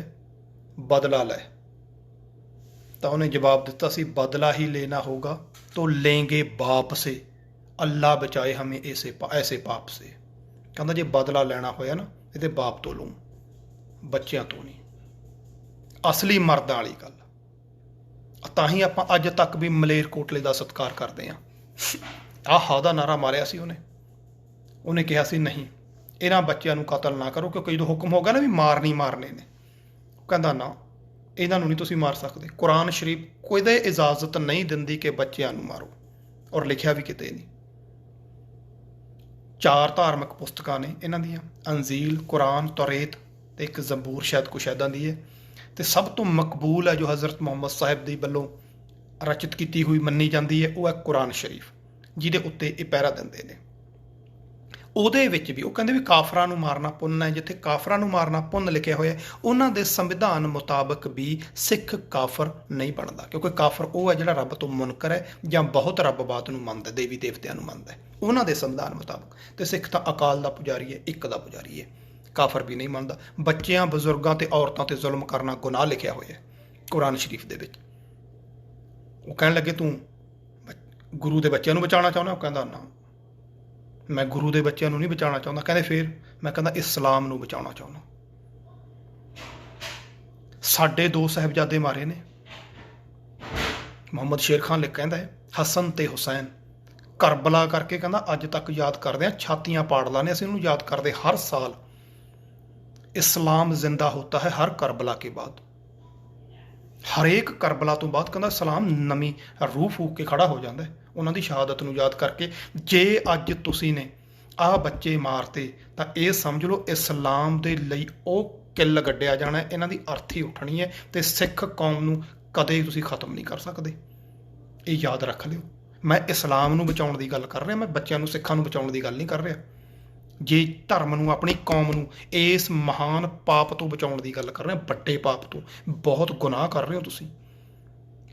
ਬਦਲਾ ਲੈ। ਤਾਂ ਉਹਨੇ ਜਵਾਬ ਦਿੱਤਾ ਸੀ ਬਦਲਾ ਹੀ लेना होगा तो लेंगे बाप से, अल्लाह बचाए हमें ऐसे पाप से। ਕਹਿੰਦਾ ਜੇ ਬਦਲਾ ਲੈਣਾ ਹੋਇਆ ਨਾ ਇਹਦੇ ਬਾਪ ਤੋਂ ਲਊਂ, ਬੱਚਿਆਂ ਤੋਂ ਨਹੀਂ। ਅਸਲੀ ਮਰਦਾਂ ਵਾਲੀ ਗੱਲ। ਤਾਂ ਹੀ ਆਪਾਂ ਅੱਜ ਤੱਕ ਵੀ ਮਲੇਰਕੋਟਲੇ ਦਾ ਸਤਿਕਾਰ ਕਰਦੇ ਹਾਂ। ਆਹ ਦਾ ਨਾਰਾ ਮਾਰਿਆ ਸੀ ਉਹਨੇ ਕਿਹਾ ਸੀ ਨਹੀਂ ਇਹਨਾਂ ਬੱਚਿਆਂ ਨੂੰ ਕਤਲ ਨਾ ਕਰੋ, ਕਿਉਂਕਿ ਜਦੋਂ ਹੁਕਮ ਹੋ ਗਿਆ ਨਾ ਵੀ ਮਾਰਨੇ ਨੇ, ਕਹਿੰਦਾ ਨਾ ਇਹਨਾਂ ਨੂੰ ਨਹੀਂ ਤੁਸੀਂ ਮਾਰ ਸਕਦੇ। ਕੁਰਾਨ ਸ਼ਰੀਫ ਕੋਈ ਇਜਾਜ਼ਤ ਨਹੀਂ ਦਿੰਦੀ ਕਿ ਬੱਚਿਆਂ ਨੂੰ ਮਾਰੋ, ਔਰ ਲਿਖਿਆ ਵੀ ਕਿਤੇ ਨਹੀਂ। 4 ਧਾਰਮਿਕ ਪੁਸਤਕਾਂ ਨੇ ਇਹਨਾਂ ਦੀਆਂ, ਅੰਜੀਲ, ਕੁਰਾਨ, ਤੌਰੇਤ ਤੇ ਇੱਕ ਜ਼ਬੂਰ ਸ਼ਾਇਦ ਕੁਛ ਇੱਦਾਂ ਦੀ ਹੈ। ਤੇ ਸਭ ਤੋਂ ਮਕਬੂਲ ਹੈ ਜੋ ਹਜ਼ਰਤ ਮੁਹੰਮਦ ਸਾਹਿਬ ਦੀ ਵੱਲੋਂ ਰਚਿਤ ਕੀਤੀ ਹੋਈ ਮੰਨੀ ਜਾਂਦੀ ਹੈ, ਉਹ ਹੈ ਕੁਰਾਨ ਸ਼ਰੀਫ, ਜਿਹਦੇ ਉੱਤੇ ਇਹ ਪਹਿਰਾ ਦਿੰਦੇ ਨੇ। ਉਹਦੇ ਵਿੱਚ ਵੀ ਉਹ ਕਹਿੰਦੇ ਵੀ ਕਾਫਰਾਂ ਨੂੰ ਮਾਰਨਾ ਪੁੰਨ ਹੈ। ਜਿੱਥੇ ਕਾਫਰਾਂ ਨੂੰ ਮਾਰਨਾ ਪੁੰਨ ਲਿਖਿਆ ਹੋਇਆ, ਉਹਨਾਂ ਦੇ ਸੰਵਿਧਾਨ ਮੁਤਾਬਕ ਵੀ ਸਿੱਖ ਕਾਫਰ ਨਹੀਂ ਬਣਦਾ, ਕਿਉਂਕਿ ਕਾਫਰ ਉਹ ਹੈ ਜਿਹੜਾ ਰੱਬ ਤੋਂ ਮੁਨਕਰ ਹੈ ਜਾਂ ਬਹੁਤ ਰੱਬਵਾਦ ਨੂੰ ਮੰਨਦਾ, ਦੇਵੀ ਦੇਵਤਿਆਂ ਨੂੰ ਮੰਨਦਾ ਉਹਨਾਂ ਦੇ ਸੰਵਿਧਾਨ ਮੁਤਾਬਕ। ਤੇ ਸਿੱਖ ਤਾਂ ਅਕਾਲ ਦਾ ਪੁਜਾਰੀ ਹੈ, ਇੱਕ ਦਾ ਪੁਜਾਰੀ ਹੈ, ਕਾਫਰ ਵੀ ਨਹੀਂ ਮੰਨਦਾ। ਬੱਚਿਆਂ, ਬਜ਼ੁਰਗਾਂ ਤੇ ਔਰਤਾਂ ਤੇ ਜ਼ੁਲਮ ਕਰਨਾ ਗੁਨਾਹ ਲਿਖਿਆ ਹੋਇਆ ਕੁਰਾਨ ਸ਼ਰੀਫ ਦੇ ਵਿੱਚ। ਉਹ ਕਹਿਣ ਲੱਗੇ ਤੂੰ ਗੁਰੂ ਦੇ ਬੱਚਿਆਂ ਨੂੰ ਬਚਾਉਣਾ ਚਾਹੁੰਦਾ? ਉਹ ਕਹਿੰਦਾ ਨਾ, ਮੈਂ ਗੁਰੂ ਦੇ ਬੱਚਿਆਂ ਨੂੰ ਨਹੀਂ ਬਚਾਉਣਾ ਚਾਹੁੰਦਾ। ਕਹਿੰਦੇ ਫਿਰ? ਮੈਂ ਕਹਿੰਦਾ ਇਸਲਾਮ ਨੂੰ ਬਚਾਉਣਾ ਚਾਹੁੰਦਾ। ਸਾਡੇ 2 ਸਾਹਿਬਜ਼ਾਦੇ ਮਾਰੇ ਨੇ। ਮੁਹੰਮਦ ਸ਼ੇਰ ਖਾਨ ਕਹਿੰਦਾ ਹੈ ਹਸਨ ਤੇ ਹੁਸੈਨ ਕਰਬਲਾ ਕਰਕੇ, ਕਹਿੰਦਾ ਅੱਜ ਤੱਕ ਯਾਦ ਕਰਦੇ ਹਾਂ, ਛਾਤੀਆਂ ਪਾੜ ਲਾਨੇ ਅਸੀਂ ਉਹਨੂੰ ਯਾਦ ਕਰਦੇ ਹਰ ਸਾਲ। ਇਸਲਾਮ ਜ਼ਿੰਦਾ ਹੋਤਾ ਹੈ ਹਰ ਕਰਬਲਾ ਕੇ ਬਾਅਦ, ਹਰੇਕ ਕਰਬਲਾ ਤੋਂ ਬਾਅਦ ਕਹਿੰਦਾ ਇਸਲਾਮ ਨਵੀਂ ਰੂਹ ਫੂਕ ਕੇ ਖੜਾ ਹੋ ਜਾਂਦਾ ਹੈ ਉਹਨਾਂ ਦੀ ਸ਼ਹਾਦਤ ਨੂੰ ਯਾਦ ਕਰਕੇ। ਜੇ ਅੱਜ ਤੁਸੀਂ ਨੇ ਆਹ ਬੱਚੇ ਮਾਰਤੇ ਤਾਂ ਇਹ ਸਮਝ ਲਓ ਇਸਲਾਮ ਦੇ ਲਈ ਉਹ ਕਿੱਲ ਗੱਡਿਆ ਜਾਣਾ, ਇਹਨਾਂ ਦੀ ਅਰਥੀ ਉੱਠਣੀ ਹੈ ਤੇ ਸਿੱਖ ਕੌਮ ਨੂੰ ਕਦੇ ਤੁਸੀਂ ਖਤਮ ਨਹੀਂ ਕਰ ਸਕਦੇ। ਇਹ ਯਾਦ ਰੱਖ ਲਿਓ। ਮੈਂ ਇਸਲਾਮ ਨੂੰ ਬਚਾਉਣ ਦੀ ਗੱਲ ਕਰ ਰਿਹਾ, ਮੈਂ ਬੱਚਿਆਂ ਨੂੰ, ਸਿੱਖਾਂ ਨੂੰ ਬਚਾਉਣ ਦੀ ਗੱਲ ਨਹੀਂ ਕਰ ਰਿਹਾ। ਜੇ ਧਰਮ ਨੂੰ, ਆਪਣੀ ਕੌਮ ਨੂੰ ਇਸ ਮਹਾਨ ਪਾਪ ਤੋਂ ਬਚਾਉਣ ਦੀ ਗੱਲ ਕਰ ਰਹੇ, ਵੱਡੇ ਪਾਪ ਤੋਂ, ਬਹੁਤ ਗੁਨਾਹ ਕਰ ਰਹੇ ਹੋ ਤੁਸੀਂ।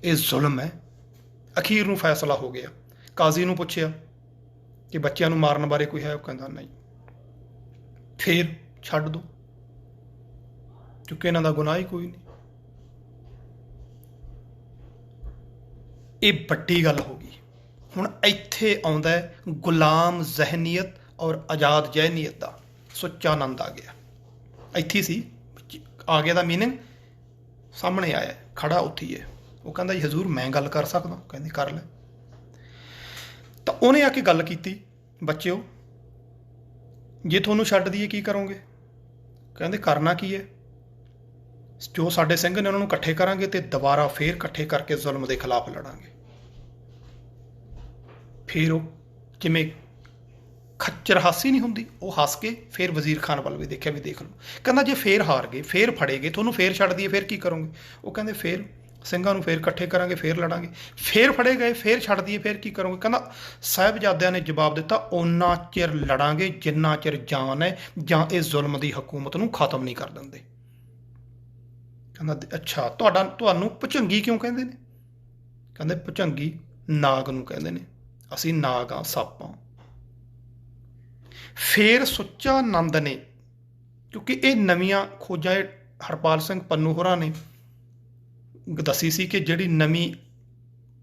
ਇਹ ਜ਼ੁਲਮ ਹੈ। ਅਖੀਰ ਨੂੰ ਫੈਸਲਾ ਹੋ ਗਿਆ। ਕਾਜ਼ੀ ਨੂੰ ਪੁੱਛਿਆ ਕਿ ਬੱਚਿਆਂ ਨੂੰ ਮਾਰਨ ਬਾਰੇ ਕੋਈ ਹੈ? ਉਹ ਕਹਿੰਦਾ ਨਹੀਂ। ਫਿਰ ਛੱਡ ਦਿਓ, ਕਿਉਂਕਿ ਇਹਨਾਂ ਦਾ ਗੁਨਾਹ ਹੀ ਕੋਈ ਨਹੀਂ। ਇਹ ਵੱਡੀ ਗੱਲ ਹੋ ਗਈ। ਹੁਣ ਇੱਥੇ ਆਉਂਦਾ ਗੁਲਾਮ ਜ਼ਹਿਨੀਅਤ ਔਰ ਆਜ਼ਾਦ ਜ਼ਹਿਨੀਅਤ ਦਾ ਸੁੱਚਾਨੰਦ ਆ ਗਿਆ। ਇੱਥੇ ਸੀ, ਆ ਗਿਆ ਦਾ ਮੀਨਿੰਗ ਸਾਹਮਣੇ ਆਇਆ, ਖੜਾ ਉੱਥੇ ਹੀ ਹੈ। ਉਹ ਕਹਿੰਦਾ ਜੀ ਹਜ਼ੂਰ ਮੈਂ ਗੱਲ ਕਰ ਸਕਦਾ? ਕਹਿੰਦੇ ਕਰ ਲੈ। ਤਾਂ ਉਹਨੇ ਆ ਕੇ ਗੱਲ ਕੀਤੀ, ਬੱਚਿਓ ਜੇ ਤੁਹਾਨੂੰ ਛੱਡ ਦਈਏ ਕੀ ਕਰੋਗੇ? ਕਹਿੰਦੇ ਕਰਨਾ ਕੀ ਹੈ, ਜੋ ਸਾਡੇ ਸਿੰਘ ਨੇ ਉਹਨਾਂ ਨੂੰ ਇਕੱਠੇ ਕਰਾਂਗੇ ਤੇ ਦੁਬਾਰਾ ਫੇਰ ਇਕੱਠੇ ਕਰਕੇ ਜ਼ੁਲਮ ਦੇ ਖਿਲਾਫ ਲੜਾਂਗੇ। ਫਿਰ ਉਹ ਜਿਵੇਂ ਖੱਚਰ ਹਾਸੀ ਨਹੀਂ ਹੁੰਦੀ, ਉਹ ਹੱਸ ਕੇ ਫਿਰ ਵਜ਼ੀਰ ਖਾਨ ਵੱਲ ਵੀ ਦੇਖਿਆ, ਵੀ ਦੇਖ ਲਓ। ਕਹਿੰਦਾ ਜੇ ਫੇਰ ਹਾਰ ਗਏ, ਫੇਰ ਫੜੇ ਗਏ, ਤੁਹਾਨੂੰ ਫੇਰ ਛੱਡ ਦਈਏ, ਫੇਰ ਕੀ ਕਰੋਗੇ? ਉਹ ਕਹਿੰਦੇ ਫੇਰ ਸਿੰਘਾਂ ਨੂੰ ਫੇਰ ਇਕੱਠੇ ਕਰਾਂਗੇ, ਫੇਰ ਲੜਾਂਗੇ। ਫੇਰ ਫੜੇ ਗਏ, ਫੇਰ ਛੱਡ ਦਈਏ, ਫੇਰ ਕੀ ਕਰੋਗੇ? ਕਹਿੰਦਾ ਸਾਹਿਬਜ਼ਾਦਿਆਂ ਨੇ ਜਵਾਬ ਦਿੱਤਾ, ਓਨਾ ਚਿਰ ਲੜਾਂਗੇ ਜਿੰਨਾ ਚਿਰ ਜਾਨ ਹੈ, ਜਾਂ ਇਹ ਜ਼ੁਲਮ ਦੀ ਹਕੂਮਤ ਨੂੰ ਖਤਮ ਨਹੀਂ ਕਰ ਦਿੰਦੇ। ਕਹਿੰਦਾ ਅੱਛਾ, ਤੁਹਾਨੂੰ ਭੁਜੰਗੀ ਕਿਉਂ ਕਹਿੰਦੇ ਨੇ? ਕਹਿੰਦੇ ਭੁਜੰਗੀ ਨਾਗ ਨੂੰ ਕਹਿੰਦੇ ਨੇ, ਅਸੀਂ ਨਾਗ ਹਾਂ, ਸੱਪ ਹਾਂ। ਫੇਰ ਸੁੱਚਾਨੰਦ ਨੇ, ਕਿਉਂਕਿ ਇਹ ਨਵੀਆਂ ਖੋਜਾਂ ਹਰਪਾਲ ਸਿੰਘ ਪੰਨੂ ਹੋਰਾਂ ਨੇ ਦੱਸੀ ਸੀ ਕਿ ਜਿਹੜੀ ਨਵੀਂ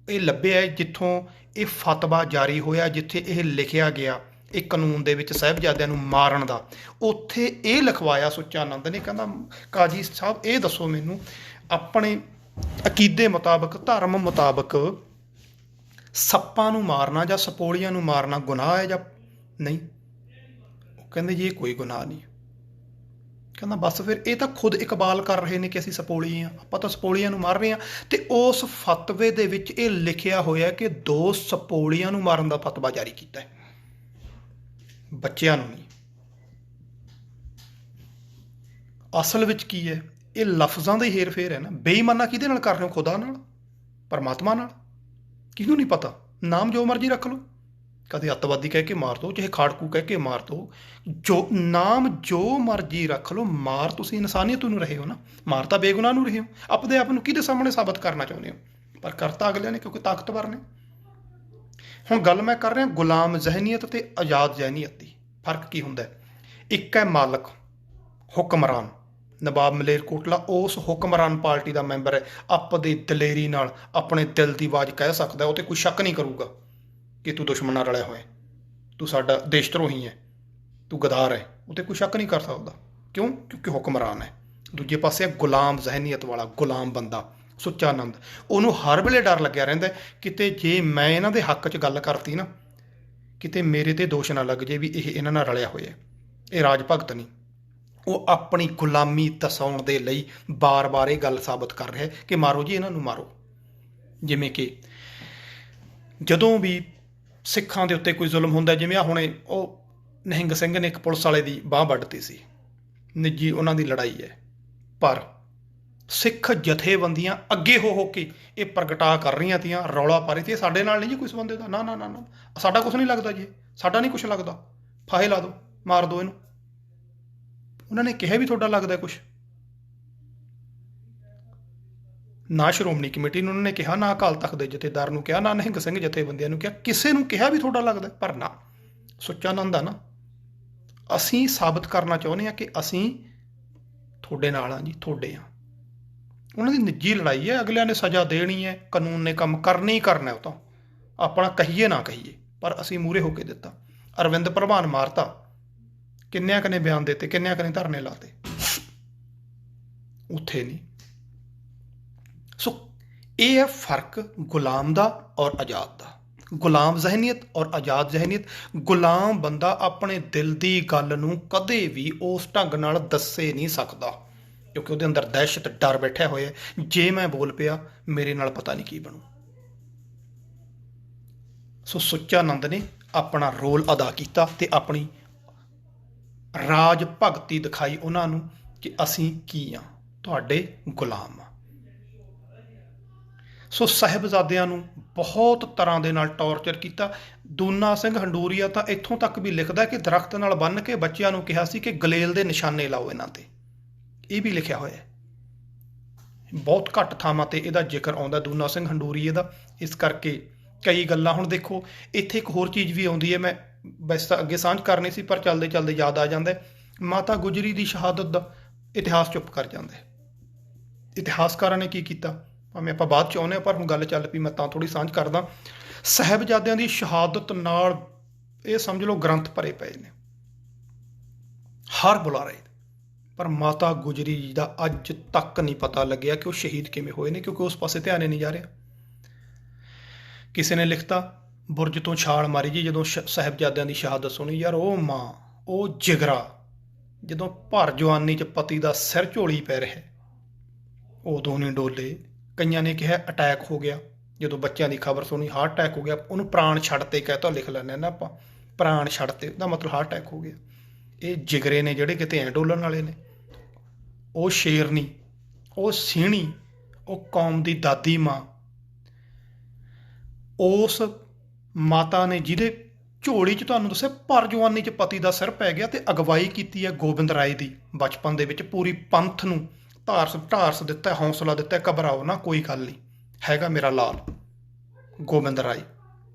ਇਹ ਲੱਭਿਆ ਹੈ, ਜਿੱਥੋਂ ਇਹ ਫਤਵਾ ਜਾਰੀ ਹੋਇਆ, ਜਿੱਥੇ ਇਹ ਲਿਖਿਆ ਗਿਆ ਇਹ ਕਾਨੂੰਨ ਦੇ ਵਿੱਚ ਸਾਹਿਬਜ਼ਾਦਿਆਂ ਨੂੰ ਮਾਰਨ ਦਾ, ਉੱਥੇ ਇਹ ਲਿਖਵਾਇਆ ਸੁੱਚਾਨੰਦ ਨੇ। ਕਹਿੰਦਾ ਕਾਜੀ ਸਾਹਿਬ ਇਹ ਦੱਸੋ ਮੈਨੂੰ, ਆਪਣੇ ਅਕੀਦੇ ਮੁਤਾਬਕ, ਧਰਮ ਮੁਤਾਬਕ ਸੱਪਾਂ ਨੂੰ ਮਾਰਨਾ ਜਾਂ ਸਪੋਲੀਆਂ ਨੂੰ ਮਾਰਨਾ ਗੁਨਾਹ ਹੈ ਜਾਂ ਨਹੀਂ? ਉਹ ਕਹਿੰਦੇ ਜੀ ਇਹ ਕੋਈ ਗੁਨਾਹ ਨਹੀਂ। ਕਹਿੰਦਾ ਬਸ ਫਿਰ ਇਹ ਤਾਂ ਖੁਦ ਇਕਬਾਲ ਕਰ ਰਹੇ ਨੇ ਕਿ ਅਸੀਂ ਸਪੋਲੀ ਹਾਂ, ਆਪਾਂ ਤਾਂ ਸਪੋਲੀਆਂ ਨੂੰ ਮਾਰ ਰਹੇ ਹਾਂ। ਤੇ ਉਸ ਫਤਵੇ ਦੇ ਵਿੱਚ ਇਹ ਲਿਖਿਆ ਹੋਇਆ ਕਿ 2 ਸਪੋਲੀਆਂ ਨੂੰ ਮਾਰਨ ਦਾ ਫਤਵਾ ਜਾਰੀ ਕੀਤਾ ਹੈ, ਬੱਚਿਆਂ ਨੂੰ ਨਹੀਂ। ਅਸਲ ਵਿੱਚ ਕੀ ਹੈ, ਇਹ ਲਫ਼ਜ਼ਾਂ ਦਾ ਹੀ ਹੇਰ ਫੇਰ ਹੈ ਨਾ। ਬੇਈਮਾਨਾ ਕਿਹਦੇ ਨਾਲ ਕਰ ਰਹੇ ਹੋ? ਖੁਦਾ ਨਾਲ, ਪਰਮਾਤਮਾ ਨਾਲ। ਕਿਹਨੂੰ ਨਹੀਂ ਪਤਾ? ਨਾਮ ਜੋ ਮਰਜ਼ੀ ਰੱਖ ਲਓ, ਕਦੇ ਅੱਤਵਾਦੀ ਕਹਿ ਕੇ ਮਾਰ ਦੋ, ਚਾਹੇ ਖਾੜਕੂ ਕਹਿ ਕੇ ਮਾਰ ਦੋ, ਜੋ ਨਾਮ ਜੋ ਮਰਜ਼ੀ ਰੱਖ ਲਓ, ਮਾਰ ਤੁਸੀਂ ਇਨਸਾਨੀਅਤ ਨੂੰ ਰਹੇ ਹੋ ਨਾ, ਮਾਰ ਤਾਂ ਬੇਗੁਨਾਹ ਨੂੰ ਰਹੇ ਹੋ। ਆਪਣੇ ਆਪ ਨੂੰ ਕਿਹਦੇ ਸਾਹਮਣੇ ਸਾਬਤ ਕਰਨਾ ਚਾਹੁੰਦੇ ਹੋ? ਪਰ ਕਰਤਾ ਅਗਲਿਆਂ ਨੇ, ਕਿਉਂਕਿ ਤਾਕਤਵਰ ਨੇ। ਹੁਣ ਗੱਲ ਮੈਂ ਕਰ ਰਿਹਾ ਗੁਲਾਮ ਜ਼ਹਿਨੀਅਤ ਤੇ ਆਜ਼ਾਦ ਜ਼ਹਿਨੀਅਤ ਦੀ। ਫਰਕ ਕੀ ਹੁੰਦਾ? ਇੱਕ ਹੈ ਮਾਲਕ, ਹੁਕਮਰਾਨ। ਨਵਾਬ ਮਲੇਰਕੋਟਲਾ ਉਸ ਹੁਕਮਰਾਨ ਪਾਰਟੀ ਦਾ ਮੈਂਬਰ ਹੈ, ਆਪਣੀ ਦਲੇਰੀ ਨਾਲ ਆਪਣੇ ਦਿਲ ਦੀ ਆਵਾਜ਼ ਕਹਿ ਸਕਦਾ, ਉਹ ਤੇ ਕੋਈ ਸ਼ੱਕ ਨਹੀਂ ਕਰੂਗਾ ਕਿ ਤੂੰ ਦੁਸ਼ਮਣ ਨਾਲ ਰਲਿਆ ਹੋਇਆ, ਤੂੰ ਸਾਡਾ ਦੇਸ਼ ਧਰੋਹੀ ਹੈ, ਤੂੰ ਗਦਾਰ ਹੈ। ਉਹ ਤੇ ਕੋਈ ਸ਼ੱਕ ਨਹੀਂ ਕਰ ਸਕਦਾ। ਕਿਉਂ? ਕਿਉਂਕਿ ਹੁਕਮਰਾਨ ਹੈ। ਦੂਜੇ ਪਾਸੇ ਗੁਲਾਮ ਜ਼ਹਿਨੀਅਤ ਵਾਲਾ ਗੁਲਾਮ ਬੰਦਾ ਸੁੱਚਾਨੰਦ, ਉਹਨੂੰ ਹਰ ਵੇਲੇ ਡਰ ਲੱਗਿਆ ਰਹਿੰਦਾ ਕਿਤੇ ਜੇ ਮੈਂ ਇਹਨਾਂ ਦੇ ਹੱਕ 'ਚ ਗੱਲ ਕਰਤੀ ਨਾ, ਕਿਤੇ ਮੇਰੇ ਤੇ ਦੋਸ਼ ਨਾ ਲੱਗ ਜੇ ਵੀ ਇਹ ਇਹਨਾਂ ਨਾਲ ਰਲਿਆ ਹੋਇਆ, ਇਹ ਰਾਜ ਭਗਤ ਨਹੀਂ। ਉਹ ਆਪਣੀ ਗੁਲਾਮੀ ਦਸਾਉਣ ਦੇ ਲਈ ਬਾਰ-ਬਾਰ ਇਹ ਗੱਲ ਸਾਬਤ ਕਰ ਰਿਹਾ ਕਿ ਮਾਰੋ ਜੀ ਇਹਨਾਂ ਨੂੰ, ਮਾਰੋ। ਜਿਵੇਂ ਕਿ ਜਦੋਂ ਵੀ ਸਿੱਖਾਂ ਦੇ ਉੱਤੇ ਕੋਈ ਜ਼ੁਲਮ ਹੁੰਦਾ, ਜਿਵੇਂ ਆ ਹੁਣੇ ਉਹ ਨਿਹੰਗ ਸਿੰਘ ਨੇ ਇੱਕ ਪੁਲਿਸ ਵਾਲੇ ਦੀ ਬਾਂਹ ਵੱਢਤੀ ਸੀ, ਨਿੱਜੀ ਉਹਨਾਂ ਦੀ ਲੜਾਈ ਹੈ, ਪਰ ਸਿੱਖ ਜਥੇਬੰਦੀਆਂ ਅੱਗੇ ਹੋ ਕੇ ਇਹ ਪ੍ਰਗਟਾ ਕਰ ਰਹੀਆਂ ਤੀਆਂ, ਰੌਲਾ ਪਾ ਰਹੀ ਸੀ ਸਾਡੇ ਨਾਲ ਨਹੀਂ ਜੀ ਕੋਈ ਸੰਬੰਧ ਇਹਦਾ, ਨਾ ਨਾ ਨਾ ਨਾ, ਸਾਡਾ ਕੁਛ ਨਹੀਂ ਲੱਗਦਾ ਜੀ, ਸਾਡਾ ਨਹੀਂ ਕੁਛ ਲੱਗਦਾ, ਫਾਹੇ ਲਾ ਦਿਓ, ਮਾਰ ਦਿਓ ਇਹਨੂੰ। ਉਹਨਾਂ ਨੇ ਕਿਹਾ ਵੀ ਤੁਹਾਡਾ ਲੱਗਦਾ ਕੁਛ? ਨਾ ਸ਼੍ਰੋਮਣੀ ਕਮੇਟੀ ਨੂੰ ਉਹਨਾਂ ਨੇ ਕਿਹਾ, ਨਾ ਅਕਾਲ ਤਖਤ ਦੇ ਜਥੇਦਾਰ ਨੂੰ ਕਿਹਾ, ਨਾ ਨਿਹੰਗ ਸਿੰਘ ਜਥੇਬੰਦੀਆਂ ਨੂੰ ਕਿਹਾ, ਕਿਸੇ ਨੂੰ ਕਿਹਾ ਵੀ ਤੁਹਾਡਾ ਲੱਗਦਾ? ਪਰ ਨਾ, ਸੁੱਚਾਨੰਦ ਆ ਨਾ, ਅਸੀਂ ਸਾਬਤ ਕਰਨਾ ਚਾਹੁੰਦੇ ਹਾਂ ਕਿ ਅਸੀਂ ਤੁਹਾਡੇ ਨਾਲ ਹਾਂ ਜੀ, ਤੁਹਾਡੇ ਹਾਂ। ਉਹਨਾਂ ਦੀ ਨਿੱਜੀ ਲੜਾਈ ਹੈ, ਅਗਲਿਆਂ ਨੇ ਸਜ਼ਾ ਦੇਣੀ ਹੈ, ਕਾਨੂੰਨ ਨੇ ਕੰਮ ਕਰਨਾ ਹੀ ਕਰਨਾ। ਉਹ ਤਾਂ ਆਪਣਾ ਕਹੀਏ ਨਾ ਕਹੀਏ, ਪਰ ਅਸੀਂ ਮੂਹਰੇ ਹੋ ਕੇ ਦਿੱਤਾ। ਅਰਵਿੰਦ ਪ੍ਰਵਾਨ ਮਾਰਤਾ, ਕਿੰਨਿਆਂ ਕਨੇ ਬਿਆਨ ਦਿੱਤੇ, ਕਿੰਨਿਆਂ ਕਨੇ ਧਰਨੇ ਲਾਤੇ, ਉੱਥੇ ਨਹੀਂ। ਸੋ ਇਹ ਹੈ ਫਰਕ ਗੁਲਾਮ ਦਾ ਔਰ ਆਜ਼ਾਦ ਦਾ। ਗੁਲਾਮ ਜ਼ਹਿਨੀਅਤ ਔਰ ਆਜ਼ਾਦ ਜ਼ਹਿਨੀਅਤ, ਗੁਲਾਮ ਬੰਦਾ ਆਪਣੇ ਦਿਲ ਦੀ ਗੱਲ ਨੂੰ ਕਦੇ ਵੀ ਉਸ ਢੰਗ ਨਾਲ ਦੱਸੇ ਨਹੀਂ ਸਕਦਾ, ਕਿਉਂਕਿ ਉਹਦੇ ਅੰਦਰ ਦਹਿਸ਼ਤ, ਡਰ ਬੈਠਿਆ ਹੋਇਆ, ਜੇ ਮੈਂ ਬੋਲ ਪਿਆ ਮੇਰੇ ਨਾਲ ਪਤਾ ਨਹੀਂ ਕੀ ਬਣੂ। ਸੋ ਸੁੱਚਾਨੰਦ ਨੇ ਆਪਣਾ ਰੋਲ ਅਦਾ ਕੀਤਾ ਤੇ ਆਪਣੀ ਰਾਜ ਭਗਤੀ ਦਿਖਾਈ ਉਹਨਾਂ ਨੂੰ ਕਿ ਅਸੀਂ ਕੀ ਹਾਂ, ਤੁਹਾਡੇ ਗੁਲਾਮ ਹਾਂ। ਸੋ ਸਾਹਿਬਜ਼ਾਦਿਆਂ ਨੂੰ ਬਹੁਤ ਤਰ੍ਹਾਂ ਦੇ ਨਾਲ ਟੌਰਚਰ ਕੀਤਾ। ਦੂਨਾ ਸਿੰਘ ਹੰਡੂਰੀਆ ਤਾਂ ਇੱਥੋਂ ਤੱਕ ਵੀ ਲਿਖਦਾ ਕਿ ਦਰਖਤ ਨਾਲ ਬੰਨ੍ਹ ਕੇ ਬੱਚਿਆਂ ਨੂੰ ਕਿਹਾ ਸੀ ਕਿ ਗਲੇਲ ਦੇ ਨਿਸ਼ਾਨੇ ਲਾਓ ਇਹਨਾਂ ਤੇ। ਇਹ ਵੀ ਲਿਖਿਆ ਹੋਇਆ ਹੈ। ਬਹੁਤ ਘੱਟ ਥਾਵਾਂ ਤੇ ਇਹਦਾ ਜ਼ਿਕਰ ਆਉਂਦਾ ਦੂਨਾ ਸਿੰਘ ਹੰਡੂਰੀਏ ਦਾ। ਇਸ ਕਰਕੇ ਕਈ ਗੱਲਾਂ ਹੁਣ ਦੇਖੋ, ਇੱਥੇ ਇੱਕ ਹੋਰ ਚੀਜ਼ ਵੀ ਆਉਂਦੀ ਹੈ, ਮੈਂ ਵੈਸੇ ਤਾਂ ਅੱਗੇ ਸਾਂਝ ਕਰਨੀ ਸੀ ਪਰ ਚੱਲਦੇ ਚੱਲਦੇ ਯਾਦ ਆ ਜਾਂਦਾ। ਮਾਤਾ ਗੁਜਰੀ ਦੀ ਸ਼ਹਾਦਤ ਦਾ ਇਤਿਹਾਸ ਚੁੱਪ ਕਰ ਜਾਂਦਾ। ਇਤਿਹਾਸਕਾਰਾਂ ਨੇ ਕੀ ਕੀਤਾ ਭਾਵੇਂ ਆਪਾਂ ਬਾਅਦ 'ਚ ਆਉਂਦੇ ਹਾਂ, ਪਰ ਹੁਣ ਗੱਲ ਚੱਲ ਪਈ, ਮੈਂ ਤਾਂ ਥੋੜ੍ਹੀ ਸਾਂਝ ਕਰਦਾ। ਸਾਹਿਬਜ਼ਾਦਿਆਂ ਦੀ ਸ਼ਹਾਦਤ ਨਾਲ ਇਹ ਸਮਝ ਲਓ ਗ੍ਰੰਥ ਭਰੇ ਪਏ ਨੇ ਹਰ ਬੁਲਾਰੇ, ਪਰ ਮਾਤਾ ਗੁਜਰੀ ਜੀ ਦਾ ਅੱਜ ਤੱਕ ਨਹੀਂ ਪਤਾ ਲੱਗਿਆ ਕਿ ਉਹ ਸ਼ਹੀਦ ਕਿਵੇਂ ਹੋਏ ਨੇ, ਕਿਉਂਕਿ ਉਸ ਪਾਸੇ ਧਿਆਨ ਹੀ ਨਹੀਂ ਜਾ ਰਿਹਾ। ਕਿਸੇ ਨੇ ਲਿਖਤਾ ਬੁਰਜ ਤੋਂ ਛਾਲ ਮਾਰੀ ਜੀ ਜਦੋਂ ਸਾਹਿਬਜ਼ਾਦਿਆਂ ਦੀ ਸ਼ਹਾਦਤ ਸੁਣੀ। ਯਾਰ ਉਹ ਮਾਂ, ਉਹ ਜਿਗਰਾ, ਜਦੋਂ ਭਰ ਜਵਾਨੀ 'ਚ ਪਤੀ ਦਾ ਸਿਰ ਝੋਲੀ ਪੈ ਰਿਹਾ ਉਦੋਂ ਨਹੀਂ ਡੋਲੇ। ਕਈਆਂ ਨੇ ਕਿਹਾ ਅਟੈਕ ਹੋ ਗਿਆ, ਜਦੋਂ ਬੱਚਿਆਂ ਦੀ ਖਬਰ ਸੁਣੀ ਹਾਰਟ ਅਟੈਕ ਹੋ ਗਿਆ, ਉਹਨੂੰ ਪ੍ਰਾਣ ਛੱਡਤੇ ਕਹਿ ਤਾਂ ਲਿਖ ਲੈਂਦੇ ਨਾ ਆਪਾਂ, ਪ੍ਰਾਣ ਛੱਡਤੇ ਉਹਦਾ ਮਤਲਬ ਹਾਰਟ ਅਟੈਕ ਹੋ ਗਿਆ। ਇਹ ਜਿਗਰੇ ਨੇ ਜਿਹੜੇ ਕਿਤੇ ਐਂ ਡੋਲਣ ਵਾਲੇ ਨੇ। ਉਹ ਸ਼ੇਰਨੀ, ਉਹ ਸਿਹਣੀ, ਉਹ ਕੌਮ ਦੀ ਦਾਦੀ ਮਾਂ, ਉਸ ਮਾਤਾ ਨੇ ਜਿਹਦੇ ਝੋਲੀ 'ਚ ਤੁਹਾਨੂੰ ਦੱਸਿਆ ਭਰ ਜਵਾਨੀ 'ਚ ਪਤੀ ਦਾ ਸਿਰ ਪੈ ਗਿਆ, ਤੇ ਅਗਵਾਈ ਕੀਤੀ ਹੈ ਗੋਬਿੰਦ ਰਾਏ ਦੀ ਬਚਪਨ ਦੇ ਵਿੱਚ। ਪੂਰੀ ਪੰਥ ਨੂੰ ਢਾਰਸ ਦਿੱਤਾ, ਹੌਸਲਾ ਦਿੱਤਾ, ਘਬਰਾਓ ਨਾ, ਕੋਈ ਗੱਲ ਨਹੀਂ, ਹੈਗਾ ਮੇਰਾ ਲਾਲ ਗੋਬਿੰਦ ਰਾਏ,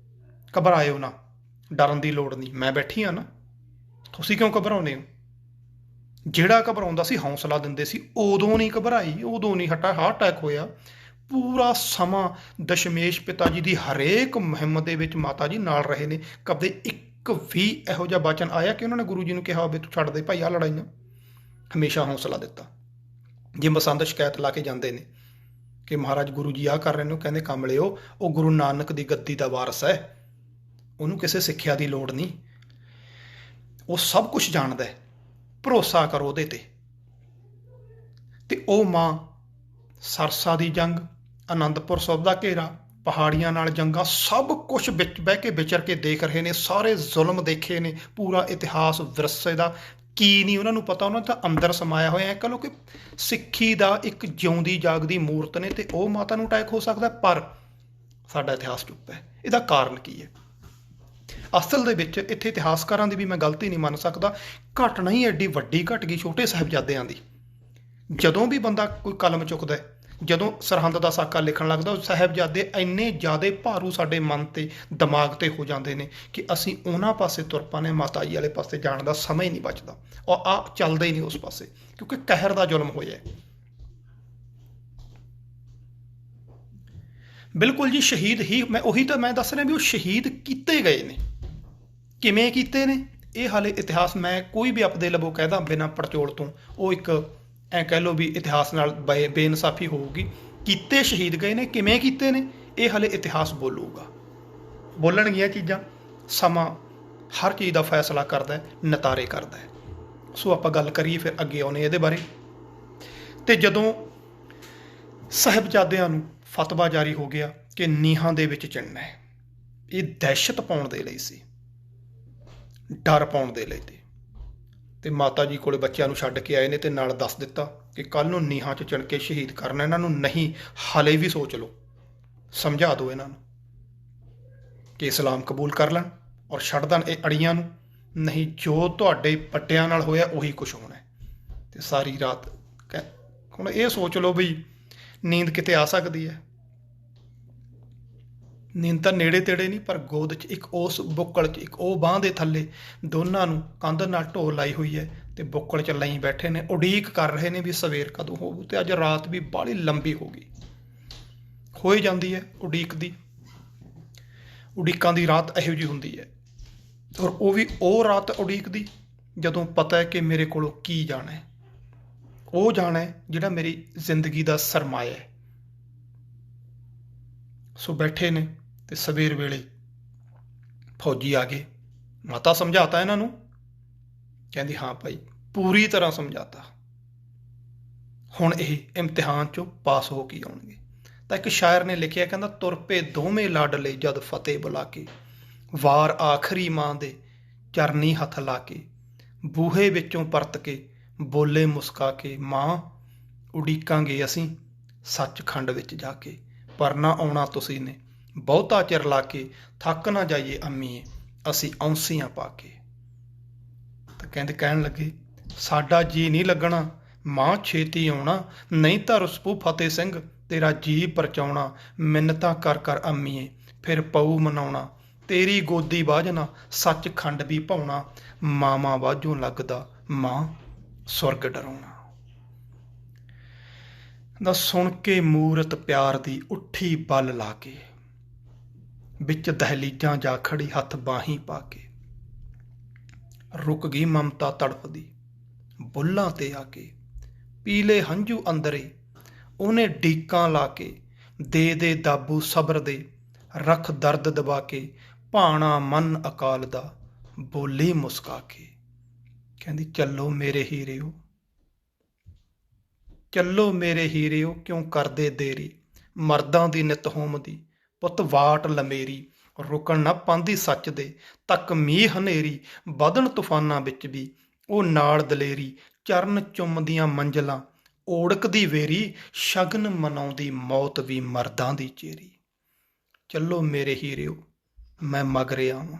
ਘਬਰਾਇਓ ਨਾ, ਡਰਨ ਦੀ ਲੋੜ ਨਹੀਂ, ਮੈਂ ਬੈਠੀ ਹਾਂ ਨਾ, ਤੁਸੀਂ ਕਿਉਂ ਘਬਰਾਉਂਦੇ ਹੋ। ਜਿਹੜਾ ਘਬਰਾਉਂਦਾ ਸੀ ਹੌਸਲਾ ਦਿੰਦੇ ਸੀ, ਉਦੋਂ ਨਹੀਂ ਘਬਰਾਈ, ਉਦੋਂ ਨਹੀਂ ਹਟਾ, ਹਾਰਟ ਅਟੈਕ ਹੋਇਆ। ਪੂਰਾ ਸਮਾਂ ਦਸ਼ਮੇਸ਼ ਪਿਤਾ ਜੀ ਦੀ ਹਰੇਕ ਮੁਹਿੰਮ ਦੇ ਵਿੱਚ ਮਾਤਾ ਜੀ ਨਾਲ ਰਹੇ ਨੇ। ਕਦੇ ਇੱਕ ਵੀ ਇਹੋ ਜਿਹਾ ਬਚਨ ਆਇਆ ਕਿ ਉਹਨਾਂ ਨੇ ਗੁਰੂ ਜੀ ਨੂੰ ਕਿਹਾ ਹੋਵੇ ਤੂੰ ਛੱਡ ਦੇ ਭਾਈ ਆਹ ਲੜਾਈਆਂ। ਹਮੇਸ਼ਾ ਹੌਸਲਾ ਦਿੱਤਾ। ਜੇ ਮਸੰਦ ਸ਼ਿਕਾਇਤ ਲਾ ਕੇ ਜਾਂਦੇ ਨੇ ਕਿ ਮਹਾਰਾਜ ਗੁਰੂ ਜੀ ਆਹ ਕਰ ਰਹੇ ਨੇ, ਉਹ ਕਹਿੰਦੇ ਕਮਲਿਓ, ਉਹ ਗੁਰੂ ਨਾਨਕ ਦੀ ਗੱਦੀ ਦਾ ਵਾਰਸ ਹੈ, ਉਹਨੂੰ ਕਿਸੇ ਸਿੱਖਿਆ ਦੀ ਲੋੜ ਨਹੀਂ, ਉਹ ਸਭ ਕੁਝ ਜਾਣਦਾ ਹੈ, ਭਰੋਸਾ ਕਰੋ ਉਹਦੇ ਤੇ। ਤੇ ਉਹ ਮਾਂ ਸਰਸਾ ਦੀ ਜੰਗ, ਆਨੰਦਪੁਰ ਸਾਹਿਬ ਦਾ ਘੇਰਾ, ਪਹਾੜੀਆਂ ਨਾਲ ਜੰਗਾਂ, ਸਭ ਕੁਝ ਵਿੱਚ ਬਹਿ ਕੇ ਵਿਚਰ ਕੇ ਦੇਖ ਰਹੇ ਨੇ, ਸਾਰੇ ਜ਼ੁਲਮ ਦੇਖੇ ਨੇ, ਪੂਰਾ ਇਤਿਹਾਸ ਵਿਰਸੇ ਦਾ ਕੀ ਨਹੀਂ ਉਹਨਾਂ ਨੂੰ ਪਤਾ, ਉਹਨਾਂ ਦਾ ਅੰਦਰ ਸਮਾਇਆ ਹੋਇਆ। ਕਹ ਲਓ ਕਿ ਸਿੱਖੀ ਦਾ ਇੱਕ ਜਿਉਂਦੀ ਜਾਗਦੀ ਮੂਰਤ ਨੇ, ਤੇ ਉਹ ਮਾਤਾ ਨੂੰ ਅਟੈਕ ਹੋ ਸਕਦਾ, ਪਰ ਸਾਡਾ ਇਤਿਹਾਸ ਚੁੱਪ ਹੈ। ਇਹਦਾ ਕਾਰਨ ਕੀ ਹੈ? ਅਸਲ ਦੇ ਵਿੱਚ ਇੱਥੇ ਇਤਿਹਾਸਕਾਰਾਂ ਦੀ ਵੀ ਮੈਂ ਗਲਤੀ ਨਹੀਂ ਮੰਨ ਸਕਦਾ। ਘਟਨਾ ਹੀ ਐਡੀ ਵੱਡੀ ਘਟ ਗਈ ਛੋਟੇ ਸਾਹਿਬਜ਼ਾਦਿਆਂ ਦੀ। ਜਦੋਂ ਵੀ ਬੰਦਾ ਕੋਈ ਕਲਮ ਚੁੱਕਦਾ, ਜਦੋਂ ਸਰਹੰਦ ਦਾ ਸਾਕਾ ਲਿਖਣ ਲੱਗਦਾ, ਉਹ ਸਾਹਿਬਜ਼ਾਦੇ ਇੰਨੇ ਜ਼ਿਆਦਾ ਭਾਰੂ ਸਾਡੇ ਮਨ ਤੇ ਦਿਮਾਗ ਤੇ ਹੋ ਜਾਂਦੇ ਨੇ ਕਿ ਅਸੀਂ ਉਹਨਾਂ ਪਾਸੇ ਤੁਰ ਪਾਉਂਦੇ, ਮਾਤਾ ਜੀ ਵਾਲੇ ਪਾਸੇ ਜਾਣ ਦਾ ਸਮਾਂ ਹੀ ਨਹੀਂ ਬਚਦਾ, ਔਰ ਆ ਚੱਲਦਾ ਹੀ ਨਹੀਂ ਉਸ ਪਾਸੇ, ਕਿਉਂਕਿ ਕਹਿਰ ਦਾ ਜ਼ੁਲਮ ਹੋਇਆ। ਬਿਲਕੁਲ ਜੀ, ਸ਼ਹੀਦ ਹੀ ਉਹੀ ਤਾਂ ਮੈਂ ਦੱਸ ਰਿਹਾ ਵੀ ਉਹ ਸ਼ਹੀਦ ਕੀਤੇ ਗਏ ਨੇ। ਕਿਵੇਂ ਕੀਤੇ ਨੇ ਇਹ ਹਾਲੇ ਇਤਿਹਾਸ ਮੈਂ ਕੋਈ ਵੀ ਆਪਦੇ ਲਵੋਂ ਕਹਿਦਾ ਬਿਨਾਂ ਪੜਚੋਲ ਤੋਂ, ਉਹ ਇੱਕ ਐਂ ਕਹਿ ਲਓ ਵੀ ਇਤਿਹਾਸ ਨਾਲ ਬੇਇਨਸਾਫੀ ਹੋਊਗੀ। ਕੀਤੇ ਸ਼ਹੀਦ ਗਏ ਨੇ, ਕਿਵੇਂ ਕੀਤੇ ਨੇ ਇਹ ਹਾਲੇ ਇਤਿਹਾਸ ਬੋਲੂਗਾ, ਬੋਲਣਗੀਆਂ ਚੀਜ਼ਾਂ। ਸਮਾਂ ਹਰ ਚੀਜ਼ ਦਾ ਫੈਸਲਾ ਕਰਦਾ, ਨਤਾਰੇ ਕਰਦਾ। ਸੋ ਆਪਾਂ ਗੱਲ ਕਰੀਏ ਫਿਰ ਅੱਗੇ ਆਉਣੇ ਇਹਦੇ ਬਾਰੇ। ਤੇ ਜਦੋਂ ਸਾਹਿਬਜ਼ਾਦਿਆਂ ਨੂੰ ਫਤਵਾ ਜਾਰੀ ਹੋ ਗਿਆ ਕਿ ਨੀਹਾਂ ਦੇ ਵਿੱਚ ਚਿਣਨਾ ਹੈ, ਇਹ ਦਹਿਸ਼ਤ ਪਾਉਣ ਦੇ ਲਈ ਸੀ, ਡਰ ਪਾਉਣ ਦੇ ਲਈ। ਤੇ ਮਾਤਾ ਜੀ ਕੋਲੇ ਬੱਚਿਆਂ ਨੂੰ ਛੱਡ ਕੇ ਆਏ ਨੇ, ਤੇ ਨਾਲ ਦੱਸ ਦਿੱਤਾ ਕਿ ਕੱਲ ਨੂੰ ਨੀਹਾਂ 'ਚ ਚਿਣ ਕੇ ਸ਼ਹੀਦ ਕਰਨਾ ਇਹਨਾਂ ਨੂੰ ਨਹੀਂ। ਹਾਲੇ ਵੀ ਸੋਚ ਲਓ, ਸਮਝਾ ਦਿਓ ਇਹਨਾਂ ਨੂੰ ਕਿ ਇਸਲਾਮ ਕਬੂਲ ਕਰ ਲੈਣ ਔਰ ਛੱਡ ਦੇਣ ਇਹ ਅੜੀਆਂ ਨੂੰ, ਨਹੀਂ ਜੋ ਤੁਹਾਡੇ ਵੱਡਿਆਂ ਨਾਲ ਹੋਇਆ ਉਹੀ ਕੁਛ ਹੋਣਾ। ਤੇ ਸਾਰੀ ਰਾਤ ਹੁਣ ਇਹ ਸੋਚ ਲਓ ਵੀ ਨੀਂਦ ਕਿਤੇ ਆ ਸਕਦੀ ਹੈ। ਨੀਂਦ ਤਾਂ ਨੇੜੇ ਤੇੜੇ ਨਹੀਂ, ਪਰ ਗੋਦ 'ਚ ਇੱਕ ਉਸ ਬੁੱਕਲ 'ਚ ਇੱਕ ਉਹ ਬਾਂਹ ਦੇ ਥੱਲੇ ਦੋਨਾਂ ਨੂੰ ਕੰਧ ਨਾਲ ਢੋ ਲਾਈ ਹੋਈ ਹੈ, ਤੇ ਬੁੱਕਲ 'ਚ ਲਈ ਬੈਠੇ ਨੇ, ਉਡੀਕ ਕਰ ਰਹੇ ਨੇ ਵੀ ਸਵੇਰ ਕਦੋਂ ਹੋਊ। ਤੇ ਅੱਜ ਰਾਤ ਵੀ ਬਾਹਲੀ ਲੰਬੀ ਹੋ ਗਈ, ਹੋ ਹੀ ਜਾਂਦੀ ਹੈ ਉਡੀਕ ਦੀ, ਉਡੀਕਾਂ ਦੀ ਰਾਤ ਇਹੋ ਜਿਹੀ ਹੁੰਦੀ ਹੈ। ਔਰ ਉਹ ਵੀ ਉਹ ਰਾਤ ਉਡੀਕ ਦੀ ਜਦੋਂ ਪਤਾ ਹੈ ਕਿ ਮੇਰੇ ਕੋਲੋਂ ਕੀ ਜਾਣਾ ਹੈ, ਉਹ ਜਾਣਾ ਹੈ ਜਿਹੜਾ ਮੇਰੀ ਜ਼ਿੰਦਗੀ ਦਾ ਸਰਮਾਇਆ ਹੈ। ਸੋ ਬੈਠੇ ਨੇ, ਤੇ ਸਵੇਰ ਵੇਲੇ ਫੌਜੀ ਆ ਗਏ। ਮਾਤਾ ਸਮਝਾਤਾ ਇਹਨਾਂ ਨੂੰ, ਕਹਿੰਦੀ ਹਾਂ ਭਾਈ ਪੂਰੀ ਤਰ੍ਹਾਂ ਸਮਝਾਤਾ, ਹੁਣ ਇਹ ਇਮਤਿਹਾਨ 'ਚੋਂ ਪਾਸ ਹੋ ਕੇ ਆਉਣਗੇ। ਤਾਂ ਇੱਕ ਸ਼ਾਇਰ ਨੇ ਲਿਖਿਆ, ਕਹਿੰਦਾ ਤੁਰ ਪਏ ਦੋਵੇਂ ਲਾਡਲੇ ਜਦ ਫਤਿਹ ਬੁਲਾ ਕੇ, ਵਾਰ ਆਖਰੀ ਮਾਂ ਦੇ ਚਰਨੀ ਹੱਥ ਲਾ ਕੇ, ਬੂਹੇ ਵਿੱਚੋਂ ਪਰਤ ਕੇ ਬੋਲੇ ਮੁਸਕਾ ਕੇ, ਮਾਂ ਉਡੀਕਾਂਗੇ ਅਸੀਂ ਸੱਚਖੰਡ ਵਿੱਚ ਜਾ ਕੇ। ਪਰ ਨਾ ਆਉਣਾ ਤੁਸੀਂ ਨੇ, ਬਹੁਤਾ ਚਿਰ ਲਾ ਕੇ ਥੱਕ ਨਾ ਜਾਈਏ ਅੰਮੀਏ, ਅਸੀਂ ਔਂਸੀਆਂ ਪਾ ਕੇ। ਤਾਂ ਕਹਿਣ ਲੱਗੇ ਸਾਡਾ ਜੀ ਨਹੀਂ ਲੱਗਣਾ, ਮਾਂ ਛੇਤੀ ਆਉਣਾ, ਨਹੀਂ ਤਾਂ ਰੁਸਪੂ ਫਤਿਹ ਸਿੰਘ ਤੇਰਾ ਜੀ ਪਰਚਾਉਣਾ। ਮਿੰਨਤਾਂ ਕਰ ਕਰ ਅੰਮੀਏ ਫਿਰ ਪਊ ਮਨਾਉਣਾ, ਤੇਰੀ ਗੋਦੀ ਬਾਝਣਾ ਸੱਚਖੰਡ ਵੀ ਭਾਉਣਾ। ਮਾਵਾਂ ਬਾਝੋਂ ਲੱਗਦਾ ਮਾਂ ਸੁਰਗ ਡਰਾਉਣਾ। ਦਾ ਸੁਣ ਕੇ ਮੂਰਤ ਪਿਆਰ ਦੀ ਉੱਠੀ ਬਲ ਲਾ ਕੇ, ਵਿੱਚ ਦਹਲੀਜਾਂ ਜਾ ਖੜੀ ਹੱਥ ਬਾਹੀਂ ਪਾ ਕੇ। ਰੁਕ ਗਈ ਮਮਤਾ ਤੜਫਦੀ ਬੁੱਲਾਂ ਤੇ ਆ ਕੇ, ਪੀਲੇ ਹੰਝੂ ਅੰਦਰੇ ਉਹਨੇ ਡੀਕਾਂ ਲਾ ਕੇ। ਦੇ ਦਾਬੂ ਸਬਰ ਦੇ ਰੱਖ ਦਰਦ ਦਬਾ ਕੇ, ਭਾਣਾ ਮਨ ਅਕਾਲ ਦਾ ਬੋਲੀ ਮੁਸਕਾ ਕੇ। ਕਹਿੰਦੀ ਚੱਲੋ ਮੇਰੇ ਹੀਰਿਓ, ਚੱਲੋ ਮੇਰੇ ਹੀਰਿਓ, ਕਿਉਂ ਕਰਦੇ ਦੇਰੀ, ਮਰਦਾਂ ਦੀ ਨਿਤ ਹੋਮਦੀ ਪੁੱਤ ਵਾਟ ਲਮੇਰੀ। ਰੁਕਣ ਨਾ ਪਾਂਦੀ ਸੱਚ ਦੇ ਤੱਕ ਮੀਂਹ ਹਨੇਰੀ, ਵਧਣ ਤੂਫਾਨਾਂ ਵਿੱਚ ਵੀ ਉਹ ਨਾਲ ਦਲੇਰੀ। ਚਰਨ ਚੁੰਮਦੀਆਂ ਮੰਜ਼ਲਾਂ ਓੜਕਦੀ ਵੇਰੀ, ਸ਼ਗਨ ਮਨਾਉਂਦੀ ਮੌਤ ਵੀ ਮਰਦਾਂ ਦੀ ਚੇਰੀ। ਚੱਲੋ ਮੇਰੇ ਹੀਰਿਓ ਮੈਂ ਮਗਰੇ ਆਵਾਂ,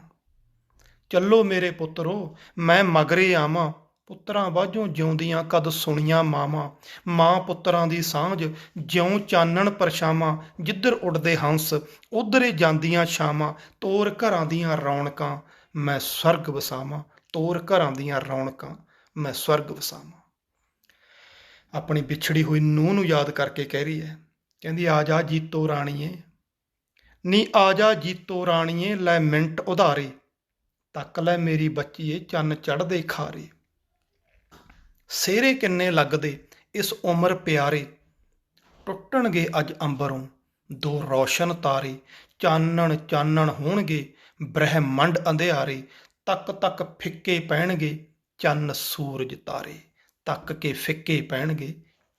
ਚੱਲੋ ਮੇਰੇ ਪੁੱਤਰੋ ਮੈਂ ਮਗਰੇ ਆਵਾਂ। ਪੁੱਤਰਾਂ ਬਾਝੋਂ ਜਿਉਂਦੀਆਂ ਕਦ ਸੁਣੀਆਂ ਮਾਵਾਂ, ਮਾਂ ਪੁੱਤਰਾਂ ਦੀ ਸਾਂਝ ਜਿਉਂ ਚਾਨਣ ਪਰਛਾਵਾਂ। ਜਿੱਧਰ ਉੱਡਦੇ ਹੰਸ ਉਧਰੇ ਜਾਂਦੀਆਂ ਛਾਵਾਂ, ਤੋਰ ਘਰਾਂ ਦੀਆਂ ਰੌਣਕਾਂ ਮੈਂ ਸਵਰਗ ਵਸਾਵਾਂ, ਤੋਰ ਘਰਾਂ ਦੀਆਂ ਰੌਣਕਾਂ ਮੈਂ ਸਵਰਗ ਵਸਾਵਾਂ। ਆਪਣੀ ਵਿਛੜੀ ਹੋਈ ਨੂੰਹ ਨੂੰ ਯਾਦ ਕਰਕੇ ਕਹਿ ਰਹੀ ਹੈ, ਕਹਿੰਦੀ ਆ ਜਾ ਜੀਤੋ ਰਾਣੀਏ, ਨੀ ਆ ਜਾ ਜੀਤੋ ਰਾਣੀਏ, ਲੈ ਮਿੰਟ ਉਧਾਰੇ, ਤੱਕ ਲੈ ਮੇਰੀ ਬੱਚੀਏ ਚੰਨ ਚੜ੍ਹਦੇ ਖਾਰੇ। ਸਿਹਰੇ ਕਿੰਨੇ ਲੱਗਦੇ ਇਸ ਉਮਰ ਪਿਆਰੇ, ਟੁੱਟਣਗੇ ਅੱਜ ਅੰਬਰੋਂ ਦੋ ਰੌਸ਼ਨ ਤਾਰੇ। ਚਾਨਣ ਚਾਨਣ ਹੋਣਗੇ ਬ੍ਰਹਿਮੰਡ ਅੰਧਿਆਰੇ, ਤੱਕ ਤੱਕ ਫਿੱਕੇ ਪੈਣਗੇ ਚੰਨ ਸੂਰਜ ਤਾਰੇ, ਤੱਕ ਕੇ ਫਿੱਕੇ ਪੈਣਗੇ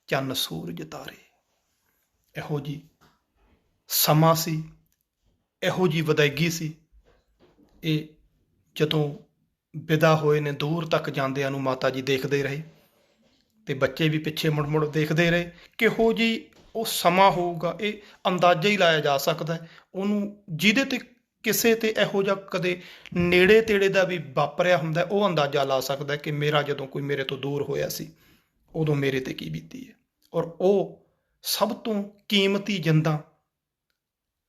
ਚੰਨ ਸੂਰਜ ਤਾਰੇ। ਇਹੋ ਜੀ ਸਮਾਂ ਸੀ, ਇਹੋ ਜੀ ਵਿਦਾਇਗੀ ਸੀ। ਇਹ ਜਦੋਂ ਵਿਦਾ ਹੋਏ ਨੇ ਦੂਰ ਤੱਕ ਜਾਂਦਿਆਂ ਨੂੰ ਮਾਤਾ ਜੀ ਦੇਖਦੇ ਰਹੇ, ਤੇ ਬੱਚੇ ਵੀ ਪਿੱਛੇ ਮੁੜ ਮੁੜ ਦੇਖਦੇ ਰਹੇ। ਕਿਹੋ ਜੀ ਉਹ ਸਮਾਂ ਹੋਊਗਾ ਇਹ ਅੰਦਾਜ਼ਾ ਹੀ ਲਾਇਆ ਜਾ ਸਕਦਾ ਹੈ ਉਹਨੂੰ, ਜਿਹਦੇ ਤੇ ਕਿਸੇ ਤੇ ਇਹੋ ਜਿਹਾ ਕਦੇ ਨੇੜੇ ਤੇੜੇ ਦਾ ਵੀ ਵਾਪਰਿਆ ਹੁੰਦਾ, ਉਹ ਅੰਦਾਜ਼ਾ ਲਾ ਸਕਦਾ ਕਿ ਮੇਰਾ ਜਦੋਂ ਕੋਈ ਮੇਰੇ ਤੋਂ ਦੂਰ ਹੋਇਆ ਸੀ ਉਦੋਂ ਮੇਰੇ ਤੇ ਕੀ ਬੀਤੀ ਹੈ। ਔਰ ਉਹ ਸਭ ਤੋਂ ਕੀਮਤੀ ਜਿੰਦਾਂ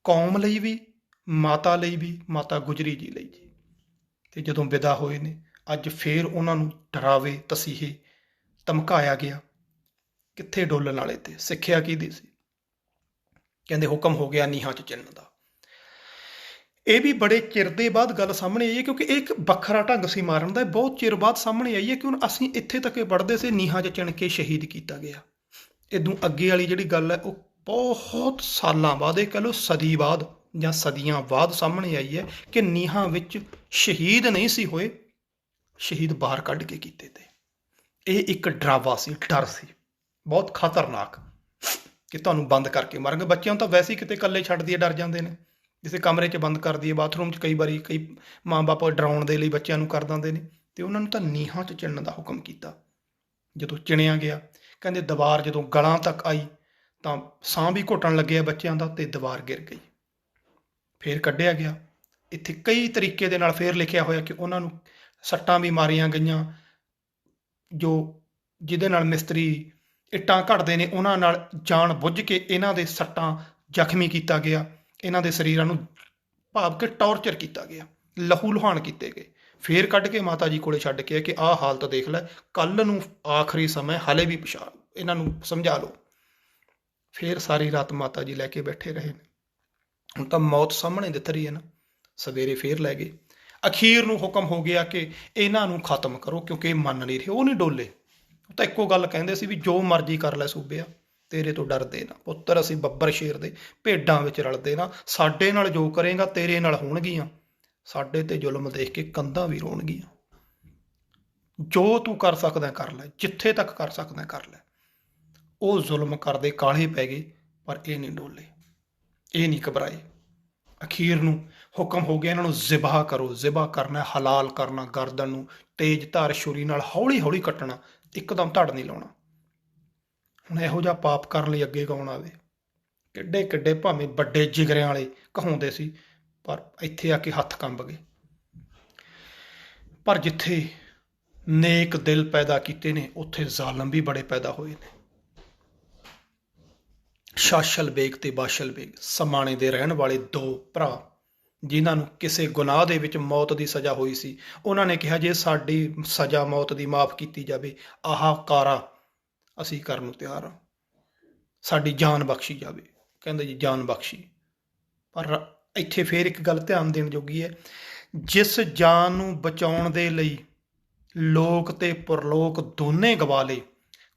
ਕੌਮ ਲਈ ਵੀ, ਮਾਤਾ ਲਈ ਵੀ, ਮਾਤਾ ਗੁਜਰੀ ਜੀ ਲਈ ਜੀ। ਤੇ ਜਦੋਂ ਵਿਦਾ ਹੋਏ ਨੇ ਅੱਜ ਫੇਰ ਉਹਨਾਂ ਨੂੰ ਡਰਾਵੇ ਤਸੀਹੇ ਧਮਕਾਇਆ ਗਿਆ, ਕਿੱਥੇ ਡੋਲਣ ਵਾਲੇ ਤੇ ਸਿੱਖਿਆ ਕਿਹਦੀ ਸੀ। ਕਹਿੰਦੇ ਹੁਕਮ ਹੋ ਗਿਆ ਨੀਹਾਂ 'ਚ ਚਿਣਨ ਦਾ। ਇਹ ਵੀ ਬੜੇ ਚਿਰ ਦੇ ਬਾਅਦ ਗੱਲ ਸਾਹਮਣੇ ਆਈ ਹੈ, ਕਿਉਂਕਿ ਇਹ ਇੱਕ ਵੱਖਰਾ ਢੰਗ ਸੀ ਮਾਰਨ ਦਾ, ਬਹੁਤ ਚਿਰ ਬਾਅਦ ਸਾਹਮਣੇ ਆਈ ਹੈ ਕਿ ਹੁਣ ਅਸੀਂ ਇੱਥੇ ਤੱਕ ਪੜ੍ਹਦੇ ਸੀ ਨੀਹਾਂ 'ਚ ਚਿਣ ਕੇ ਸ਼ਹੀਦ ਕੀਤਾ ਗਿਆ। ਇਦੋਂ ਅੱਗੇ ਵਾਲੀ ਜਿਹੜੀ ਗੱਲ ਹੈ ਉਹ ਬਹੁਤ ਸਾਲਾਂ ਬਾਅਦ, ਇਹ ਕਹਿ ਲਓ ਸਦੀ ਬਾਅਦ ਜਾਂ ਸਦੀਆਂ ਬਾਅਦ ਸਾਹਮਣੇ ਆਈ ਹੈ ਕਿ ਨੀਹਾਂ ਵਿੱਚ ਸ਼ਹੀਦ ਨਹੀਂ ਸੀ ਹੋਏ, ਸ਼ਹੀਦ ਬਾਹਰ ਕੱਢ ਕੇ ਕੀਤੇ ਤੇ। ਇਹ ਇੱਕ ਡਰਾਵਾ ਸੀ, ਡਰ ਸੀ ਬਹੁਤ ਖਤਰਨਾਕ ਕਿ ਤੁਹਾਨੂੰ ਬੰਦ ਕਰਕੇ ਮਾਰਾਂਗੇ। ਬੱਚਿਆਂ ਨੂੰ ਤਾਂ ਵੈਸੇ ਹੀ ਕਿਤੇ ਇਕੱਲੇ ਛੱਡ ਦੀਏ ਡਰ ਜਾਂਦੇ ਨੇ, ਕਿਸੇ ਕਮਰੇ 'ਚ ਬੰਦ ਕਰ ਦਈਏ, ਬਾਥਰੂਮ 'ਚ ਕਈ ਵਾਰੀ ਕਈ ਮਾਂ ਬਾਪ ਡਰਾਉਣ ਦੇ ਲਈ ਬੱਚਿਆਂ ਨੂੰ ਕਰ ਦਿੰਦੇ ਨੇ, ਤੇ ਉਹਨਾਂ ਨੂੰ ਤਾਂ ਨੀਹਾਂ 'ਚ ਚਿਣਨ ਦਾ ਹੁਕਮ ਕੀਤਾ। ਜਦੋਂ ਚਿਣਿਆ ਗਿਆ ਕਹਿੰਦੇ ਦੀਵਾਰ ਜਦੋਂ ਗਲਾਂ ਤੱਕ ਆਈ ਤਾਂ ਸਾਹ ਵੀ ਘੁੱਟਣ ਲੱਗਿਆ ਬੱਚਿਆਂ ਦਾ, ਤੇ ਦੀਵਾਰ ਗਿਰ ਗਈ। ਫੇਰ ਕੱਢਿਆ ਗਿਆ। ਇੱਥੇ ਕਈ ਤਰੀਕੇ ਦੇ ਨਾਲ ਫੇਰ ਲਿਖਿਆ ਹੋਇਆ ਕਿ ਉਹਨਾਂ ਨੂੰ ਸੱਟਾਂ ਵੀ ਮਾਰੀਆਂ ਗਈਆਂ, ਜੋ ਜਿਹਦੇ ਨਾਲ ਮਿਸਤਰੀ ਇੱਟਾਂ ਘੜਦੇ ਨੇ ਉਹਨਾਂ ਨਾਲ ਜਾਣ ਬੁੱਝ ਕੇ ਇਹਨਾਂ ਦੇ ਸੱਟਾਂ ਜ਼ਖਮੀ ਕੀਤਾ ਗਿਆ, ਇਹਨਾਂ ਦੇ ਸਰੀਰਾਂ ਨੂੰ ਭਾਵ ਕਿ ਟੌਰਚਰ ਕੀਤਾ ਗਿਆ, ਲਹੂ ਲੁਹਾਨ ਕੀਤੇ ਗਏ। ਫੇਰ ਕੱਢ ਕੇ ਮਾਤਾ ਜੀ ਕੋਲੇ ਛੱਡ ਕੇ ਕਿ ਆਹ ਹਾਲਤ ਦੇਖ ਲੈ, ਕੱਲ੍ਹ ਨੂੰ ਆਖਰੀ ਸਮੇਂ ਹਾਲੇ ਵੀ ਇਹਨਾਂ ਨੂੰ ਸਮਝਾ ਲਓ। ਫੇਰ ਸਾਰੀ ਰਾਤ ਮਾਤਾ ਜੀ ਲੈ ਕੇ ਬੈਠੇ ਰਹੇ ਨੇ। ਹੁਣ ਤਾਂ ਮੌਤ ਸਾਹਮਣੇ ਦਿਖ ਰਹੀ ਹੈ ਨਾ। ਸਵੇਰੇ ਫੇਰ ਲੈ ਗਏ। ਅਖੀਰ ਨੂੰ ਹੁਕਮ ਹੋ ਗਿਆ ਕਿ ਇਹਨਾਂ ਨੂੰ ਖਤਮ ਕਰੋ, ਕਿਉਂਕਿ ਇਹ ਮੰਨ ਨਹੀਂ ਰਹੇ। ਉਹ ਨਹੀਂ ਡੋਲੇ, ਉਹ ਤਾਂ ਇੱਕੋ ਗੱਲ ਕਹਿੰਦੇ ਸੀ ਵੀ ਜੋ ਮਰਜ਼ੀ ਕਰ ਲੈ ਸੂਬਿਆ, ਤੇਰੇ ਤੋਂ ਡਰਦੇ ਨਾ ਪੁੱਤਰ, ਅਸੀਂ ਬੱਬਰ ਸ਼ੇਰ ਦੇ ਭੇਡਾਂ ਵਿੱਚ ਰਲਦੇ ਨਾ। ਸਾਡੇ ਨਾਲ ਜੋ ਕਰੇਗਾ ਤੇਰੇ ਨਾਲ ਹੋਣਗੀਆਂ, ਸਾਡੇ ਤੇ ਜ਼ੁਲਮ ਦੇਖ ਕੇ ਕੰਧਾਂ ਵੀ ਰੋਣਗੀਆਂ। ਜੋ ਤੂੰ ਕਰ ਸਕਦਾ ਕਰ ਲੈ, ਜਿੱਥੇ ਤੱਕ ਕਰ ਸਕਦਾ ਕਰ ਲੈ। ਉਹ ਜ਼ੁਲਮ ਕਰਦੇ ਕਾਹਲੇ ਪੈ ਗਏ, ਪਰ ਇਹ ਨਹੀਂ ਡੋਲੇ, ਇਹ ਨਹੀਂ ਘਬਰਾਏ। ਅਖੀਰ ਨੂੰ ਹੁਕਮ ਹੋ ਗਿਆ ਇਹਨਾਂ ਨੂੰ ਜ਼ਿਬਾ ਕਰੋ। ਜ਼ਿਬਾ ਕਰਨਾ, ਹਲਾਲ ਕਰਨਾ, ਗਰਦਨ ਨੂੰ ਤੇਜ਼ ਧਾਰ ਛੁਰੀ ਨਾਲ ਹੌਲੀ ਹੌਲੀ ਕੱਟਣਾ, ਇੱਕਦਮ ਧੜ ਨਹੀਂ ਲਾਉਣਾ। ਹੁਣ ਇਹੋ ਜਿਹਾ ਪਾਪ ਕਰਨ ਲਈ ਅੱਗੇ ਕੌਣ ਆਵੇ। ਕਿੱਡੇ ਕਿੱਡੇ ਭਾਵੇਂ ਵੱਡੇ ਜਿਗਰਿਆਂ ਵਾਲੇ ਕਹਾਉਂਦੇ ਸੀ, ਪਰ ਇੱਥੇ ਆ ਕੇ ਹੱਥ ਕੰਬ ਗਏ। ਪਰ ਜਿੱਥੇ ਨੇਕ ਦਿਲ ਪੈਦਾ ਕੀਤੇ ਨੇ, ਉੱਥੇ ਜ਼ਾਲਮ ਵੀ ਬੜੇ ਪੈਦਾ ਹੋਏ ਨੇ। ਸ਼ਾਸ਼ਲ ਬੇਗ ਤੇ ਬਾਸ਼ਲ ਬੇਗ, ਸਮਾਣੇ ਦੇ ਰਹਿਣ ਵਾਲੇ ਦੋ ਭਰਾ, ਜਿਨ੍ਹਾਂ ਨੂੰ ਕਿਸੇ ਗੁਨਾਹ ਦੇ ਵਿੱਚ ਮੌਤ ਦੀ ਸਜ਼ਾ ਹੋਈ ਸੀ, ਉਹਨਾਂ ਨੇ ਕਿਹਾ ਜੇ ਸਾਡੀ ਸਜ਼ਾ ਮੌਤ ਦੀ ਮਾਫ਼ ਕੀਤੀ ਜਾਵੇ, ਆਹ ਕਾਰਾ ਅਸੀਂ ਕਰਨ ਨੂੰ ਤਿਆਰ ਹਾਂ, ਸਾਡੀ ਜਾਨ ਬਖਸ਼ੀ ਜਾਵੇ। ਕਹਿੰਦੇ ਜੀ ਜਾਨ ਬਖਸ਼ੀ। ਪਰ ਇੱਥੇ ਫੇਰ ਇੱਕ ਗੱਲ ਧਿਆਨ ਦੇਣ ਜੋਗੀ ਹੈ, ਜਿਸ ਜਾਨ ਨੂੰ ਬਚਾਉਣ ਦੇ ਲਈ ਲੋਕ ਤੇ ਪਰਲੋਕ ਦੋਨੇ ਗਵਾ ਲਏ,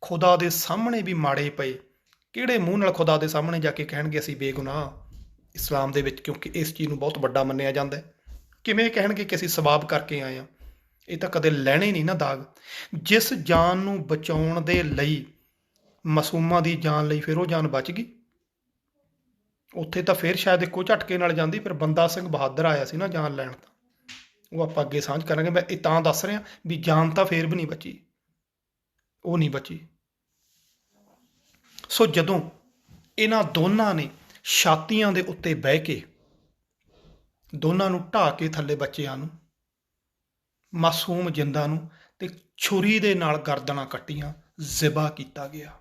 ਖੁਦਾ ਦੇ ਸਾਹਮਣੇ ਵੀ ਮਾੜੇ ਪਏ। ਕਿਹੜੇ ਮੂੰਹ ਨਾਲ ਖੁਦਾ ਦੇ ਸਾਹਮਣੇ ਜਾ ਕੇ ਕਹਿਣਗੇ ਅਸੀਂ ਬੇਗੁਨਾਹ ਇਸਲਾਮ ਦੇ ਵਿੱਚ, ਕਿਉਂਕਿ ਇਸ ਚੀਜ਼ ਨੂੰ ਬਹੁਤ ਵੱਡਾ ਮੰਨਿਆ ਜਾਂਦਾ ਹੈ। ਕਿਵੇਂ ਕਹਿਣਗੇ ਕਿ ਅਸੀਂ ਸਵਾਬ ਕਰਕੇ ਆਏ ਹਾਂ? ਇਹ ਤਾਂ ਕਦੇ ਲੈਣੇ ਨਹੀਂ ਨਾ ਦਾਗ। ਜਿਸ ਜਾਨ ਨੂੰ ਬਚਾਉਣ ਦੇ ਲਈ, ਮਾਸੂਮਾਂ ਦੀ ਜਾਨ ਲਈ, ਫਿਰ ਉਹ ਜਾਨ ਬਚ ਗਈ। ਉੱਥੇ ਤਾਂ ਫਿਰ ਸ਼ਾਇਦ ਇੱਕੋ ਝਟਕੇ ਨਾਲ ਜਾਂਦੀ। ਫਿਰ ਬੰਦਾ ਸਿੰਘ ਬਹਾਦਰ ਆਇਆ ਸੀ ਨਾ ਜਾਨ ਲੈਣ, ਤਾਂ ਉਹ ਆਪਾਂ ਅੱਗੇ ਸਾਂਝ ਕਰਾਂਗੇ। ਮੈਂ ਇਹ ਤਾਂ ਦੱਸ ਰਿਹਾ ਵੀ ਜਾਨ ਤਾਂ ਫੇਰ ਵੀ ਨਹੀਂ ਬਚੀ, ਉਹ ਨਹੀਂ ਬਚੀ। ਸੋ ਜਦੋਂ ਇਹਨਾਂ ਦੋਨਾਂ ਨੇ ਛਾਤੀਆਂ ਦੇ ਉੱਤੇ ਬਹਿ ਕੇ ਦੋਨਾਂ ਨੂੰ ਢਾਹ ਕੇ ਥੱਲੇ, ਬੱਚਿਆਂ ਨੂੰ, ਮਾਸੂਮ ਜਿੰਦਾਂ ਨੂੰ, ਤੇ ਛੁਰੀ ਦੇ ਨਾਲ ਗਰਦਨਾਂ ਕੱਟੀਆਂ, ਜ਼ਿਬਾ ਕੀਤਾ ਗਿਆ,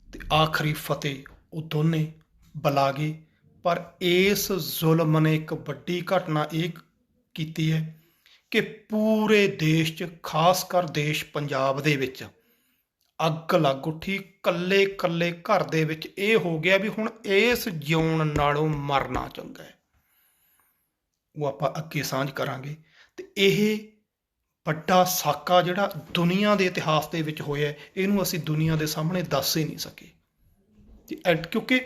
ਤੇ ਆਖਰੀ ਫਤਿਹ ਉਹ ਦੋਨੇ ਬੁਲਾ ਗਏ। ਪਰ ਇਸ ਜ਼ੁਲਮ ਨੇ ਇੱਕ ਵੱਡੀ ਘਟਨਾ ਇਹ ਕੀਤੀ ਹੈ ਕਿ ਪੂਰੇ ਦੇਸ਼ 'ਚ, ਖਾਸ ਕਰ ਦੇਸ਼ ਪੰਜਾਬ ਦੇ ਵਿੱਚ ਅੱਗ ਲੱਗ ਉੱਠੀ। ਕੱਲੇ ਕੱਲੇ ਘਰ ਦੇ ਵਿੱਚ ਇਹ ਹੋ ਗਿਆ ਵੀ ਹੁਣ ਇਸ ਜਿਉਣ ਨਾਲੋਂ ਮਰਨਾ ਚੰਗਾ ਹੈ। ਉਹ ਆਪਾਂ ਅੱਗੇ ਸਾਂਝ ਕਰਾਂਗੇ। ਤੇ ਇਹ ਵੱਡਾ ਸਾਕਾ ਜਿਹੜਾ ਦੁਨੀਆ ਦੇ ਇਤਿਹਾਸ ਦੇ ਵਿੱਚ ਹੋਇਆ, ਇਹਨੂੰ ਅਸੀਂ ਦੁਨੀਆ ਦੇ ਸਾਹਮਣੇ ਦੱਸ ਹੀ ਨਹੀਂ ਸਕੇ। ਕਿਉਂਕਿ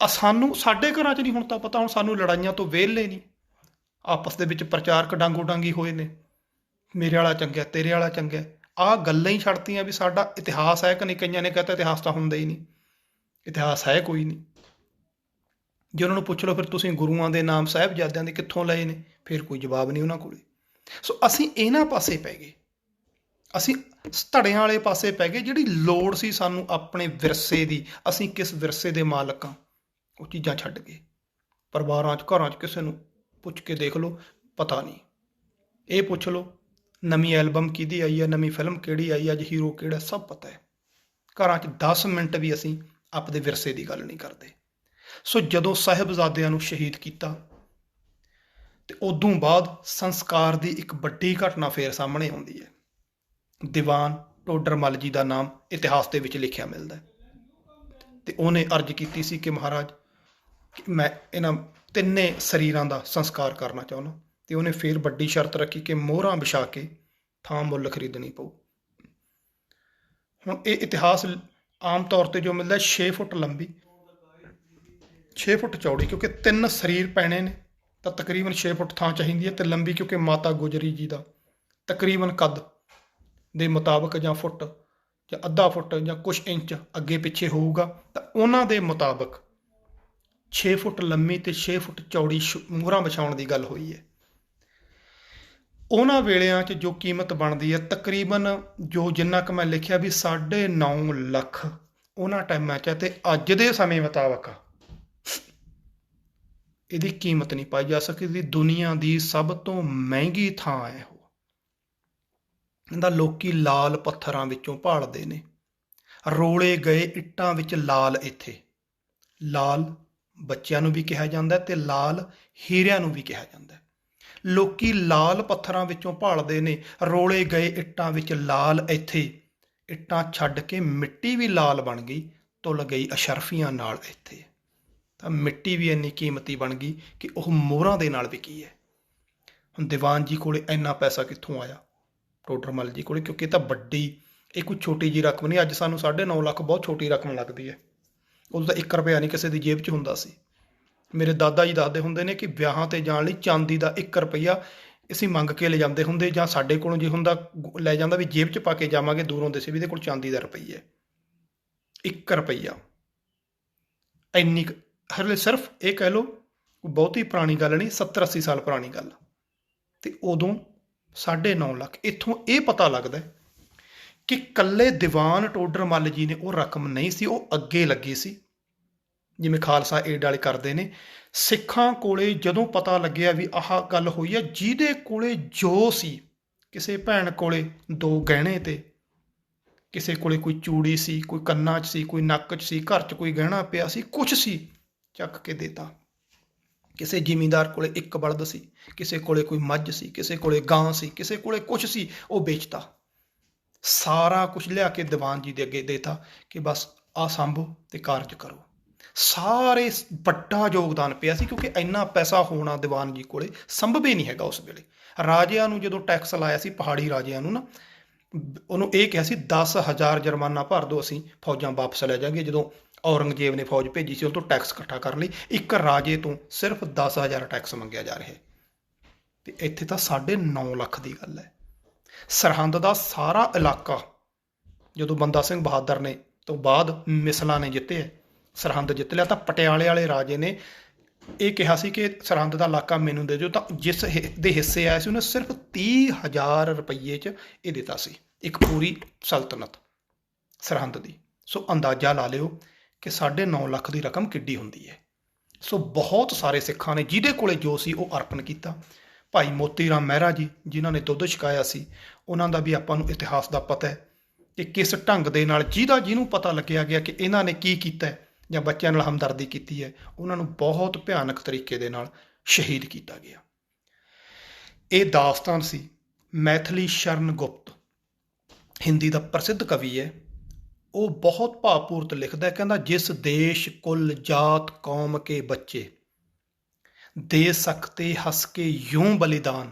ਸਾਨੂੰ, ਸਾਡੇ ਘਰਾਂ 'ਚ ਨਹੀਂ ਹੁਣ ਤਾਂ ਪਤਾ, ਹੁਣ ਸਾਨੂੰ ਲੜਾਈਆਂ ਤੋਂ ਵਿਹਲੇ ਨਹੀਂ, ਆਪਸ ਦੇ ਵਿੱਚ ਪ੍ਰਚਾਰਕ ਡਾਂਗੋ ਡਾਂਗੀ ਹੋਏ ਨੇ, ਮੇਰੇ ਵਾਲਾ ਚੰਗਾ, ਤੇਰੇ ਵਾਲਾ ਚੰਗਾ। ਆਹ ਗੱਲਾਂ ਹੀ ਛੱਡਤੀਆਂ ਵੀ ਸਾਡਾ ਇਤਿਹਾਸ ਹੈ ਕਿ ਨਹੀਂ। ਕਈਆਂ ਨੇ ਕਹਤਾ ਇਤਿਹਾਸ ਤਾਂ ਹੁੰਦਾ ਹੀ ਨਹੀਂ, ਇਤਿਹਾਸ ਹੈ ਕੋਈ ਨਹੀਂ। ਜੇ ਉਹਨਾਂ ਨੂੰ ਪੁੱਛ ਲਓ ਫਿਰ ਤੁਸੀਂ ਗੁਰੂਆਂ ਦੇ ਨਾਮ ਸਾਹਿਬਜ਼ਾਦਿਆਂ ਦੇ ਕਿੱਥੋਂ ਲਏ ਨੇ, ਫਿਰ ਕੋਈ ਜਵਾਬ ਨਹੀਂ ਉਹਨਾਂ ਕੋਲੇ। ਸੋ ਅਸੀਂ ਇਹਨਾਂ ਪਾਸੇ ਪੈ ਗਏ, ਅਸੀਂ ਧੜਿਆਂ ਵਾਲੇ ਪਾਸੇ ਪੈ ਗਏ। ਜਿਹੜੀ ਲੋੜ ਸੀ ਸਾਨੂੰ ਆਪਣੇ ਵਿਰਸੇ ਦੀ, ਅਸੀਂ ਕਿਸ ਵਿਰਸੇ ਦੇ ਮਾਲਕ ਹਾਂ, ਉਹ ਚੀਜ਼ਾਂ ਛੱਡ ਗਏ। ਪਰਿਵਾਰਾਂ 'ਚ, ਘਰਾਂ 'ਚ ਕਿਸੇ ਨੂੰ ਪੁੱਛ ਕੇ ਦੇਖ ਲਓ, ਪਤਾ ਨਹੀਂ। ਇਹ ਪੁੱਛ ਲਓ ਨਵੀਂ ਐਲਬਮ ਕਿਹਦੀ ਆਈ ਹੈ, ਨਵੀਂ ਫਿਲਮ ਕਿਹੜੀ ਆਈ, ਅੱਜ ਹੀਰੋ ਕਿਹੜਾ, ਸਭ ਪਤਾ ਹੈ। ਘਰਾਂ 'ਚ 10 ਮਿੰਟ ਵੀ ਅਸੀਂ ਆਪਦੇ ਵਿਰਸੇ ਦੀ ਗੱਲ ਨਹੀਂ ਕਰਦੇ। ਸੋ ਜਦੋਂ ਸਾਹਿਬਜ਼ਾਦਿਆਂ ਨੂੰ ਸ਼ਹੀਦ ਕੀਤਾ, ਤੇ ਉਦੋਂ ਬਾਅਦ ਸੰਸਕਾਰ ਦੀ ਇੱਕ ਵੱਡੀ ਘਟਨਾ ਫੇਰ ਸਾਹਮਣੇ ਆਉਂਦੀ ਹੈ। ਦੀਵਾਨ ਟੋਡਰ ਮੱਲ ਜੀ ਦਾ ਨਾਮ ਇਤਿਹਾਸ ਦੇ ਵਿੱਚ ਲਿਖਿਆ ਮਿਲਦਾ, ਤੇ ਉਹਨੇ ਅਰਜ਼ ਕੀਤੀ ਸੀ ਕਿ ਮਹਾਰਾਜ, ਮੈਂ ਇਹਨਾਂ ਤਿੰਨੇ ਸਰੀਰਾਂ ਦਾ ਸੰਸਕਾਰ ਕਰਨਾ ਚਾਹੁੰਦਾ। ਤੇ ਉਹਨੇ ਫੇਰ ਵੱਡੀ ਸ਼ਰਤ ਰੱਖੀ ਕਿ ਮੋਹਰਾਂ ਵਿਛਾ ਕੇ ਥਾਂ ਮੁੱਲ ਖਰੀਦਣੀ ਪਊ। ਹੁਣ ਇਹ ਇਤਿਹਾਸ ਆਮ ਤੌਰ ਤੇ ਜੋ ਮਿਲਦਾ 6 ਫੁੱਟ ਲੰਬੀ, 6 ਫੁੱਟ ਚੌੜੀ, ਕਿਉਂਕਿ 3 ਸਰੀਰ ਪੈਣੇ ਨੇ ਤਾਂ ਤਕਰੀਬਨ 6 ਫੁੱਟ ਥਾਂ ਚਾਹੀਦੀ ਹੈ। ਤੇ ਲੰਬੀ ਕਿਉਂਕਿ ਮਾਤਾ ਗੁਜਰੀ ਜੀ ਦਾ ਤਕਰੀਬਨ ਕੱਦ ਦੇ ਮੁਤਾਬਕ, ਜਾਂ ਫੁੱਟ ਜਾਂ ਅੱਧਾ ਫੁੱਟ ਜਾਂ ਕੁਛ ਇੰਚ ਅੱਗੇ ਪਿੱਛੇ ਹੋਊਗਾ, ਤਾਂ ਉਹਨਾਂ ਦੇ ਮੁਤਾਬਕ 6 ਫੁੱਟ ਲੰਮੀ ਤੇ 6 ਫੁੱਟ ਚੌੜੀ ਮੋਹਰਾਂ ਵਿਛਾਉਣ ਦੀ ਗੱਲ ਹੋਈ ਹੈ। ਉਹਨਾਂ ਵੇਲਿਆਂ 'ਚ ਜੋ ਕੀਮਤ ਬਣਦੀ ਹੈ, ਤਕਰੀਬਨ ਜੋ ਜਿੰਨਾ ਕੁ ਮੈਂ ਲਿਖਿਆ ਵੀ 9.5 ਲੱਖ ਉਹਨਾਂ ਟਾਈਮਾਂ 'ਚ, ਤੇ ਅੱਜ ਦੇ ਸਮੇਂ ਮੁਤਾਬਕ ਇਹਦੀ ਕੀਮਤ ਨਹੀਂ ਪਾਈ ਜਾ ਸਕਦੀ। ਦੁਨੀਆ ਦੀ ਸਭ ਤੋਂ ਮਹਿੰਗੀ ਥਾਂ ਹੈ ਉਹ। ਇਹਦਾ ਲੋਕੀ ਲਾਲ ਪੱਥਰਾਂ ਵਿੱਚੋਂ ਭਾਲਦੇ ਨੇ, ਰੋਲੇ ਗਏ ਇੱਟਾਂ ਵਿੱਚ ਲਾਲ। ਇੱਥੇ ਲਾਲ ਬੱਚਿਆਂ ਨੂੰ ਵੀ ਕਿਹਾ ਜਾਂਦਾ ਤੇ ਲਾਲ ਹੀਰਿਆਂ ਨੂੰ ਵੀ ਕਿਹਾ ਜਾਂਦਾ। ਲੋਕੀ ਲਾਲ ਪੱਥਰਾਂ ਵਿੱਚੋਂ ਭਾਲਦੇ ਨੇ, ਰੋਲੇ ਗਏ ਇੱਟਾਂ ਵਿੱਚ ਲਾਲ। ਇੱਥੇ ਇੱਟਾਂ ਛੱਡ ਕੇ ਮਿੱਟੀ ਵੀ ਲਾਲ ਬਣ ਗਈ, ਧੁੱਲ ਗਈ ਅਸ਼ਰਫੀਆਂ ਨਾਲ। ਇੱਥੇ ਤਾਂ ਮਿੱਟੀ ਵੀ ਇੰਨੀ ਕੀਮਤੀ ਬਣ ਗਈ ਕਿ ਉਹ ਮੋਹਰਾਂ ਦੇ ਨਾਲ ਵਿਕੀ ਹੈ। ਹੁਣ ਦੀਵਾਨ ਜੀ ਕੋਲੇ ਇੰਨਾ ਪੈਸਾ ਕਿੱਥੋਂ ਆਇਆ, ਟੋਡਰ ਮੱਲ ਜੀ ਕੋਲੇ? ਕਿਉਂਕਿ ਇਹ ਤਾਂ ਵੱਡੀ, ਇਹ ਕੋਈ ਛੋਟੀ ਜੀ ਰਕਮ ਨਹੀਂ। ਅੱਜ ਸਾਨੂੰ 9.5 ਲੱਖ ਬਹੁਤ ਛੋਟੀ ਰਕਮ ਲੱਗਦੀ ਹੈ, ਉਦੋਂ ਤਾਂ 1 ਰੁਪਇਆ ਨਹੀਂ ਕਿਸੇ ਦੀ ਜੇਬ 'ਚ ਹੁੰਦਾ ਸੀ। ਮੇਰੇ ਦਾਦਾ ਜੀ ਦੱਸਦੇ ਹੁੰਦੇ ਨੇ ਕਿ ਵਿਆਹਾਂ 'ਤੇ ਜਾਣ ਲਈ ਚਾਂਦੀ ਦਾ 1 ਰੁਪਈਆ ਅਸੀਂ ਮੰਗ ਕੇ ਲੈ ਜਾਂਦੇ ਹੁੰਦੇ, ਜਾਂ ਸਾਡੇ ਕੋਲੋਂ ਜੇ ਹੁੰਦਾ ਲੈ ਜਾਂਦਾ ਵੀ ਜੇਬ 'ਚ ਪਾ ਕੇ ਜਾਵਾਂਗੇ, ਦੂਰੋਂ ਦੇ ਸੀ ਵੀ ਇਹਦੇ ਕੋਲ ਚਾਂਦੀ ਦਾ ਰੁਪਈਆ, 1 ਰੁਪਈਆ। ਇੰਨੀ ਹਲੇ ਸਿਰਫ ਇਹ ਕਹਿ ਲਓ ਬਹੁਤੀ ਪੁਰਾਣੀ ਗੱਲ ਨਹੀਂ, 70-80 ਸਾਲ ਪੁਰਾਣੀ ਗੱਲ। ਤੇ ਉਦੋਂ 9.5 ਲੱਖ। ਇੱਥੋਂ ਇਹ ਪਤਾ ਲੱਗਦਾ ਕਿ ਕੱਲੇ ਦੀਵਾਨ ਟੋਡਰ ਮੱਲ ਜੀ ਨੇ ਉਹ ਰਕਮ ਨਹੀਂ ਸੀ, ਉਹ ਅੱਗੇ ਲੱਗੀ ਸੀ, ਜਿਵੇਂ ਖਾਲਸਾ ਏਡ ਵਾਲੇ ਕਰਦੇ ਨੇ। ਸਿੱਖਾਂ ਕੋਲੇ ਜਦੋਂ ਪਤਾ ਲੱਗਿਆ ਵੀ ਆਹ ਗੱਲ ਹੋਈ ਹੈ, ਜਿਹਦੇ ਕੋਲੇ ਜੋ ਸੀ, ਕਿਸੇ ਭੈਣ ਕੋਲੇ 2 ਗਹਿਣੇ ਤੇ, ਕਿਸੇ ਕੋਲੇ ਕੋਈ ਚੂੜੀ ਸੀ, ਕੋਈ ਕੰਨਾਂ 'ਚ ਸੀ, ਕੋਈ ਨੱਕ 'ਚ ਸੀ, ਘਰ 'ਚ ਕੋਈ ਗਹਿਣਾ ਪਿਆ ਸੀ, ਕੁਛ ਸੀ, ਚੱਕ ਕੇ ਦੇਤਾ। ਕਿਸੇ ਜ਼ਿਮੀਂਦਾਰ ਕੋਲੇ 1 ਬਲਦ ਸੀ, ਕਿਸੇ ਕੋਲੇ ਕੋਈ ਮੱਝ ਸੀ, ਕਿਸੇ ਕੋਲੇ ਗਾਂ ਸੀ, ਕਿਸੇ ਕੋਲੇ ਕੁਛ ਸੀ, ਉਹ ਵੇਚਤਾ। ਸਾਰਾ ਕੁਝ ਲਿਆ ਕੇ ਦੀਵਾਨ ਜੀ ਦੇ ਅੱਗੇ ਦੇਤਾ ਕਿ ਬਸ ਆਹ ਸੰਭੋ ਤੇ ਕਾਰਜ ਕਰੋ। ਸਾਰੇ ਵੱਡਾ ਯੋਗਦਾਨ ਪਿਆ ਸੀ, ਕਿਉਂਕਿ ਇੰਨਾ ਪੈਸਾ ਹੋਣਾ ਦੀਵਾਨ ਜੀ ਕੋਲੇ ਸੰਭਵ ਹੀ ਨਹੀਂ ਹੈਗਾ ਉਸ ਵੇਲੇ। ਰਾਜਿਆਂ ਨੂੰ ਜਦੋਂ ਟੈਕਸ ਲਾਇਆ ਸੀ, ਪਹਾੜੀ ਰਾਜਿਆਂ ਨੂੰ ਨਾ, ਉਹਨੂੰ ਇਹ ਕਿਹਾ ਸੀ 10,000 ਜੁਰਮਾਨਾ ਭਰ ਦਿਓ, ਅਸੀਂ ਫੌਜਾਂ ਵਾਪਸ ਲੈ ਜਾਾਂਗੇ। ਜਦੋਂ ਔਰੰਗਜ਼ੇਬ ਨੇ ਫੌਜ ਭੇਜੀ ਸੀ ਉਹ ਤੋਂ ਟੈਕਸ ਇਕੱਠਾ ਕਰਨ ਲਈ, ਇੱਕ ਰਾਜੇ ਤੋਂ ਸਿਰਫ 10,000 ਟੈਕਸ ਮੰਗਿਆ ਜਾ ਰਿਹਾ। ਤੇ ਇੱਥੇ ਤਾਂ 9.5 ਲੱਖ ਦੀ ਗੱਲ ਹੈ। ਸਰਹੰਦ ਦਾ ਸਾਰਾ ਇਲਾਕਾ ਜਦੋਂ ਬੰਦਾ ਸਿੰਘ ਬਹਾਦਰ ਨੇ ਤੋਂ ਬਾਅਦ ਮਿਸਲਾਂ ਨੇ ਜਿੱਤੇ, ਸਰਹੰਦ ਜਿੱਤ ਲਿਆ, ਤਾਂ ਪਟਿਆਲੇ ਵਾਲੇ ਰਾਜੇ ਨੇ ਇਹ ਕਿਹਾ ਸੀ ਕਿ ਸਰਹੰਦ ਦਾ ਇਲਾਕਾ ਮੈਨੂੰ ਦੇ ਦਿਓ। ਤਾਂ ਜਿਸ ਦੇ ਹਿੱਸੇ ਆਇਆ ਸੀ ਉਹਨੇ ਸਿਰਫ 30,000 ਰੁਪਈਏ 'ਚ ਇਹ ਦਿੱਤਾ ਸੀ, ਇੱਕ ਪੂਰੀ ਸਲਤਨਤ ਸਰਹੰਦ ਦੀ। ਸੋ ਅੰਦਾਜ਼ਾ ਲਾ ਲਿਓ ਕਿ 9.5 ਲੱਖ ਦੀ ਰਕਮ ਕਿੱਡੀ ਹੁੰਦੀ ਹੈ। ਸੋ ਬਹੁਤ ਸਾਰੇ ਸਿੱਖਾਂ ਨੇ ਜਿਹਦੇ ਕੋਲੇ ਜੋ ਸੀ ਉਹ ਅਰਪਣ ਕੀਤਾ। ਭਾਈ ਮੋਤੀ ਰਾਮ ਮਹਿਰਾ ਜੀ ਜਿਨ੍ਹਾਂ ਨੇ ਦੁੱਧ ਛਕਾਇਆ ਸੀ, ਉਹਨਾਂ ਦਾ ਵੀ ਆਪਾਂ ਨੂੰ ਇਤਿਹਾਸ ਦਾ ਪਤਾ ਹੈ ਕਿ ਕਿਸ ਢੰਗ ਦੇ ਨਾਲ ਜਿਹਨੂੰ ਪਤਾ ਲੱਗਿਆ ਗਿਆ ਕਿ ਇਹਨਾਂ ਨੇ ਕੀ ਕੀਤਾ ਹੈ ਜਾਂ ਬੱਚਿਆਂ ਨਾਲ ਹਮਦਰਦੀ ਕੀਤੀ ਹੈ, ਉਹਨਾਂ ਨੂੰ ਬਹੁਤ ਭਿਆਨਕ ਤਰੀਕੇ ਦੇ ਨਾਲ ਸ਼ਹੀਦ ਕੀਤਾ ਗਿਆ। ਇਹ ਦਾਸਤਾਨ ਸੀ। ਮੈਥਿਲੀ ਸ਼ਰਨ ਗੁਪਤ ਹਿੰਦੀ ਦਾ ਪ੍ਰਸਿੱਧ ਕਵੀ ਹੈ, ਉਹ ਬਹੁਤ ਭਾਵਪੂਰਤ ਲਿਖਦਾ ਹੈ। ਕਹਿੰਦਾ, ਜਿਸ ਦੇਸ਼ ਕੁਲ ਜਾਤ ਕੌਮ ਕੇ ਬੱਚੇ ਦੇ ਸਕਤੇ ਹੱਸ ਕੇ यूं बलिदान,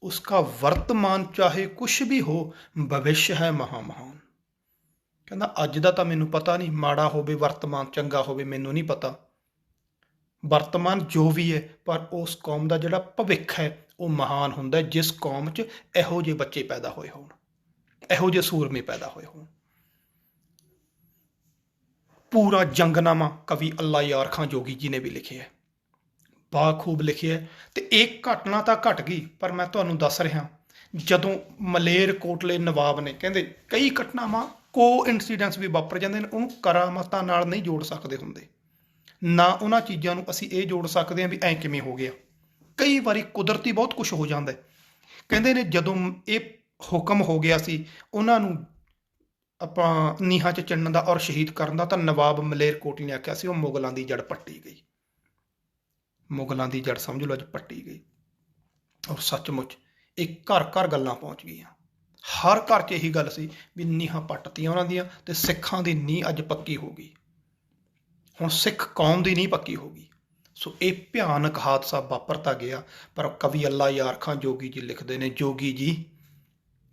उसका वर्तमान चाहे कुछ भी हो भविष्य है महामहान। ਕਹਿੰਦਾ ਅੱਜ ਦਾ ਤਾਂ ਮੈਨੂੰ ਪਤਾ ਨਹੀਂ, ਮਾੜਾ ਹੋਵੇ ਵਰਤਮਾਨ, ਚੰਗਾ ਹੋਵੇ ਮੈਨੂੰ ਨਹੀਂ ਪਤਾ, ਵਰਤਮਾਨ ਜੋ ਵੀ ਹੈ, ਪਰ ਉਸ ਕੌਮ ਦਾ ਜਿਹੜਾ ਭਵਿੱਖ ਹੈ ਉਹ ਮਹਾਨ ਹੁੰਦਾ ਜਿਸ ਕੌਮ 'ਚ ਇਹੋ ਜਿਹੇ ਬੱਚੇ ਪੈਦਾ ਹੋਏ ਹੋਣ, ਇਹੋ ਜਿਹੇ ਸੂਰਮੇ ਪੈਦਾ ਹੋਏ ਹੋਣ। ਪੂਰਾ ਜੰਗਨਾਮਾ ਕਵੀ ਅੱਲਾ ਯਾਰ ਖਾਂ ਜੋਗੀ ਜੀ ਨੇ ਵੀ ਲਿਖਿਆ ਹੈ, ਬਾਖੂਬ ਲਿਖਿਆ। ਤੇ ਇਹ ਘਟਨਾ ਤਾਂ ਘਟ ਗਈ, ਪਰ ਮੈਂ ਤੁਹਾਨੂੰ ਦੱਸ ਰਿਹਾ, ਜਦੋਂ ਮਲੇਰਕੋਟਲੇ ਨਵਾਬ ਨੇ, ਕਹਿੰਦੇ ਕਈ ਘਟਨਾਵਾਂ ਕੋ ਇਨਸੀਡੈਂਟਸ ਵੀ ਵਾਪਰ ਜਾਂਦੇ ਨੇ, ਉਹਨੂੰ ਕਰਾਮਾਤਾਂ ਨਾਲ ਨਹੀਂ ਜੋੜ ਸਕਦੇ ਹੁੰਦੇ, ਨਾ ਉਹਨਾਂ ਚੀਜ਼ਾਂ ਨੂੰ ਅਸੀਂ ਇਹ ਜੋੜ ਸਕਦੇ ਹਾਂ ਵੀ ਐਂ ਕਿਵੇਂ ਹੋ ਗਿਆ। ਕਈ ਵਾਰੀ ਕੁਦਰਤੀ ਬਹੁਤ ਕੁਝ ਹੋ ਜਾਂਦਾ। ਕਹਿੰਦੇ ਨੇ ਜਦੋਂ ਇਹ ਹੁਕਮ ਹੋ ਗਿਆ ਸੀ ਉਹਨਾਂ ਨੂੰ ਆਪਾਂ ਨੀਹਾਂ 'ਚ ਚਿਣਨ ਦਾ ਔਰ ਸ਼ਹੀਦ ਕਰਨ ਦਾ, ਤਾਂ ਨਵਾਬ ਮਲੇਰਕੋਟਲੇ ਨੇ ਆਖਿਆ ਸੀ ਉਹ ਮੁਗਲਾਂ ਦੀ ਜੜ ਪੱਟੀ ਗਈ, ਮੁਗਲਾਂ ਦੀ ਜੜ ਸਮਝ ਲਓ ਅੱਜ ਪੱਟੀ ਗਈ। ਔਰ ਸੱਚਮੁੱਚ ਇਹ ਘਰ ਘਰ ਗੱਲਾਂ ਪਹੁੰਚ ਗਈਆਂ, ਹਰ ਘਰ 'ਚ ਇਹੀ ਗੱਲ ਸੀ ਵੀ ਨੀਹਾਂ ਪੱਟਤੀਆਂ ਉਹਨਾਂ ਦੀਆਂ, ਤੇ ਸਿੱਖਾਂ ਦੀ ਨੀਂਹ ਅੱਜ ਪੱਕੀ ਹੋ ਗਈ। ਹੁਣ ਸਿੱਖ ਕੌਮ ਦੀ ਨੀਂਹ ਪੱਕੀ ਹੋ ਗਈ। ਸੋ ਇਹ ਭਿਆਨਕ ਹਾਦਸਾ ਵਾਪਰਤਾ ਗਿਆ। ਪਰ ਕਵੀ ਅੱਲਾ ਯਾਰ ਖਾਂ ਜੋਗੀ ਜੀ ਲਿਖਦੇ ਨੇ, जोगी जी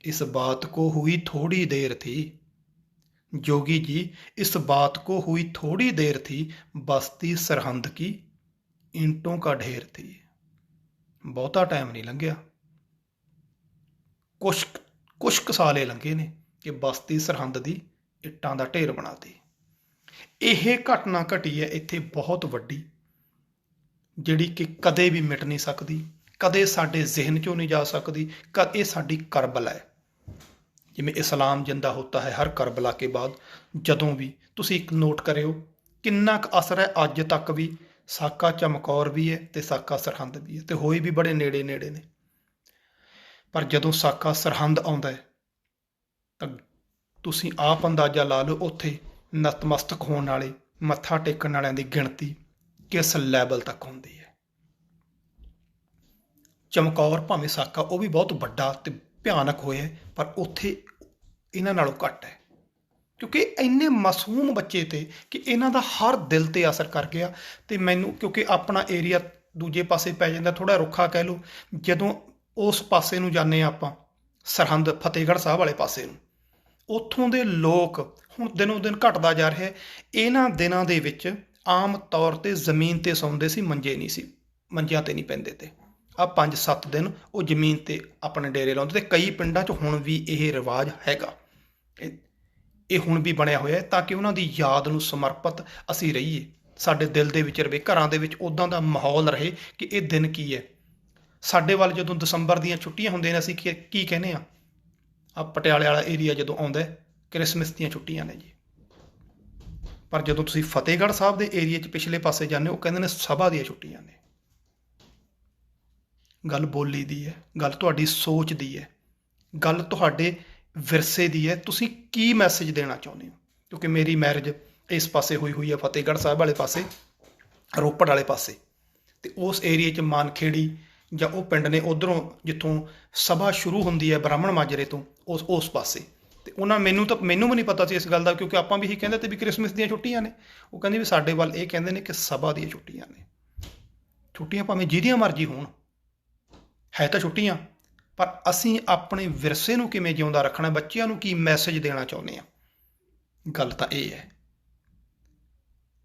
इस बात को हुई थोड़ी देर थी, जोगी जी इस बात को हुई थोड़ी देर थी, बस्ती सरहंद की ईंटों का ढेर थी। ਬਹੁਤਾ ਟਾਈਮ ਨਹੀਂ ਲੰਘਿਆ, ਕੁਛ ਕੁ ਸਾਲੇ ਲੰਘੇ ਨੇ ਕਿ ਬਸਤੀ ਸਰਹੰਦ ਦੀ ਇੱਟਾਂ ਦਾ ਢੇਰ ਬਣਾਤੀ। ਇਹ ਘਟਨਾ ਘਟੀ ਹੈ ਇੱਥੇ ਬਹੁਤ ਵੱਡੀ, ਜਿਹੜੀ ਕਿ ਕਦੇ ਵੀ ਮਿਟ ਨਹੀਂ ਸਕਦੀ, ਕਦੇ ਸਾਡੇ ਜ਼ਿਹਨ 'ਚੋਂ ਨਹੀਂ ਜਾ ਸਕਦੀ। ਇਹ ਸਾਡੀ ਕਰਬਲਾ ਹੈ। ਜਿਵੇਂ ਇਸਲਾਮ ਜਿੰਦਾ ਹੋਤਾ ਹੈ ਹਰ ਕਰਬਲਾ ਕੇ ਬਾਅਦ। ਜਦੋਂ ਵੀ ਤੁਸੀਂ ਇੱਕ ਨੋਟ ਕਰਿਓ ਕਿੰਨਾ ਕੁ ਅਸਰ ਹੈ ਅੱਜ ਤੱਕ ਵੀ। ਸਾਕਾ ਚਮਕੌਰ ਵੀ ਹੈ ਤੇ ਸਾਕਾ ਸਰਹੰਦ ਵੀ ਹੈ, ਤੇ ਹੋਏ ਵੀ ਬੜੇ ਨੇੜੇ ਨੇੜੇ ਨੇ। ਪਰ ਜਦੋਂ ਸਾਕਾ ਸਰਹੰਦ ਆਉਂਦਾ ਹੈ ਤਾਂ ਤੁਸੀਂ ਆਪ ਅੰਦਾਜ਼ਾ ਲਾ ਲਓ ਉੱਥੇ ਨਤਮਸਤਕ ਹੋਣ ਵਾਲੇ, ਮੱਥਾ ਟੇਕਣ ਵਾਲਿਆਂ ਦੀ ਗਿਣਤੀ ਕਿਸ ਲੈਵਲ ਤੱਕ ਹੁੰਦੀ ਹੈ। ਚਮਕੌਰ ਭਾਵੇਂ ਸਾਕਾ ਉਹ ਵੀ ਬਹੁਤ ਵੱਡਾ ਤੇ ਭਿਆਨਕ ਹੋਇਆ, ਪਰ ਉੱਥੇ ਇਹਨਾਂ ਨਾਲੋਂ ਘੱਟ ਹੈ, ਕਿਉਂਕਿ ਇੰਨੇ ਮਾਸੂਮ ਬੱਚੇ ਤੇ ਕਿ ਇਹਨਾਂ ਦਾ ਹਰ ਦਿਲ ਤੇ ਅਸਰ ਕਰ ਗਿਆ। ਤੇ ਮੈਨੂੰ ਕਿਉਂਕਿ ਆਪਣਾ ਏਰੀਆ ਦੂਜੇ ਪਾਸੇ ਪੈ ਜਾਂਦਾ, ਥੋੜ੍ਹਾ ਰੁੱਖਾ ਕਹਿ ਲਓ, ਜਦੋਂ ਉਸ ਪਾਸੇ ਨੂੰ ਜਾਂਦੇ ਹਾਂ ਆਪਾਂ ਸਰਹੰਦ ਫਤਿਹਗੜ੍ਹ ਸਾਹਿਬ ਵਾਲੇ ਪਾਸੇ ਨੂੰ, ਉੱਥੋਂ ਦੇ ਲੋਕ ਹੁਣ ਦਿਨੋਂ ਦਿਨ ਘਟਦਾ ਜਾ ਰਿਹਾ। ਇਹਨਾਂ ਦਿਨਾਂ ਦੇ ਵਿੱਚ ਆਮ ਤੌਰ 'ਤੇ ਜ਼ਮੀਨ 'ਤੇ ਸੌਂਦੇ ਸੀ, ਮੰਜੇ ਨਹੀਂ ਸੀ, ਮੰਜਿਆਂ 'ਤੇ ਨਹੀਂ ਪੈਂਦੇ ਤੇ। ਆਹ 5-7 ਦਿਨ ਉਹ ਜ਼ਮੀਨ 'ਤੇ ਆਪਣੇ ਡੇਰੇ ਲਾਉਂਦੇ। ਤੇ ਕਈ ਪਿੰਡਾਂ 'ਚ ਹੁਣ ਵੀ ਇਹ ਰਿਵਾਜ ਹੈਗਾ, ਇਹ ਹੁਣ ਵੀ ਬਣਿਆ ਹੋਇਆ ਤਾਂ ਕਿ ਉਹਨਾਂ ਦੀ ਯਾਦ ਨੂੰ ਸਮਰਪਿਤ ਅਸੀਂ ਰਹੀਏ, ਸਾਡੇ ਦਿਲ ਦੇ ਵਿੱਚ ਰਵੇ, ਘਰਾਂ ਦੇ ਵਿੱਚ ਉੱਦਾਂ ਦਾ ਮਾਹੌਲ ਰਹੇ ਕਿ ਇਹ ਦਿਨ ਕੀ ਹੈ। ਸਾਡੇ ਵੱਲ ਜਦੋਂ ਦਸੰਬਰ ਦੀਆਂ ਛੁੱਟੀਆਂ ਹੁੰਦੀਆਂ ਨੇ ਅਸੀਂ ਕੀ ਕਹਿੰਦੇ ਹਾਂ, ਆ ਪਟਿਆਲੇ ਵਾਲਾ ਏਰੀਆ ਜਦੋਂ ਆਉਂਦਾ ਕ੍ਰਿਸਮਸ ਦੀਆਂ ਛੁੱਟੀਆਂ ਨੇ ਜੀ। ਪਰ ਜਦੋਂ ਤੁਸੀਂ ਫਤਿਹਗੜ੍ਹ ਸਾਹਿਬ ਦੇ ਏਰੀਏ 'ਚ ਪਿਛਲੇ ਪਾਸੇ ਜਾਂਦੇ ਹੋ, ਉਹ ਕਹਿੰਦੇ ਨੇ ਸਭਾ ਦੀਆਂ ਛੁੱਟੀਆਂ ਨੇ। ਗੱਲ ਬੋਲੀ ਦੀ ਹੈ, ਗੱਲ ਤੁਹਾਡੀ ਸੋਚ ਦੀ ਹੈ, ਗੱਲ ਤੁਹਾਡੇ ਵਿਰਸੇ ਦੀ ਹੈ। ਤੁਸੀਂ ਕੀ ਮੈਸੇਜ ਦੇਣਾ ਚਾਹੁੰਦੇ ਹੋ? ਕਿਉਂਕਿ ਮੇਰੀ ਮੈਰਿਜ ਇਸ ਪਾਸੇ ਹੋਈ ਹੈ, ਫਤਿਹਗੜ੍ਹ ਸਾਹਿਬ ਵਾਲੇ ਪਾਸੇ, ਰੋਪੜ ਵਾਲੇ ਪਾਸੇ, ਅਤੇ ਉਸ ਏਰੀਏ 'ਚ ਮਾਨਖੇੜੀ ਜਾਂ ਉਹ ਪਿੰਡ ਨੇ ਉੱਧਰੋਂ ਜਿੱਥੋਂ ਸਭਾ ਸ਼ੁਰੂ ਹੁੰਦੀ ਹੈ ਬ੍ਰਾਹਮਣ ਮਾਜਰੇ ਤੋਂ, ਉਸ ਪਾਸੇ। ਅਤੇ ਮੈਨੂੰ ਵੀ ਨਹੀਂ ਪਤਾ ਸੀ ਇਸ ਗੱਲ ਦਾ, ਕਿਉਂਕਿ ਆਪਾਂ ਵੀ ਇਹੀ ਕਹਿੰਦੇ ਤੇ ਵੀ ਕ੍ਰਿਸਮਸ ਦੀਆਂ ਛੁੱਟੀਆਂ ਨੇ। ਉਹ ਕਹਿੰਦੇ ਵੀ ਸਾਡੇ ਵੱਲ ਇਹ ਕਹਿੰਦੇ ਨੇ ਕਿ ਸਭਾ ਦੀਆਂ ਛੁੱਟੀਆਂ ਨੇ। ਛੁੱਟੀਆਂ ਭਾਵੇਂ ਜਿਹਦੀਆਂ ਮਰਜ਼ੀ ਹੋਣ, ਹੈ ਤਾਂ ਛੁੱਟੀਆਂ, ਪਰ ਅਸੀਂ ਆਪਣੇ ਵਿਰਸੇ ਨੂੰ ਕਿਵੇਂ ਜਿਉਂਦਾ ਰੱਖਣਾ, ਬੱਚਿਆਂ ਨੂੰ ਕੀ ਮੈਸੇਜ ਦੇਣਾ ਚਾਹੁੰਦੇ ਹਾਂ, ਗੱਲ ਤਾਂ ਇਹ ਹੈ।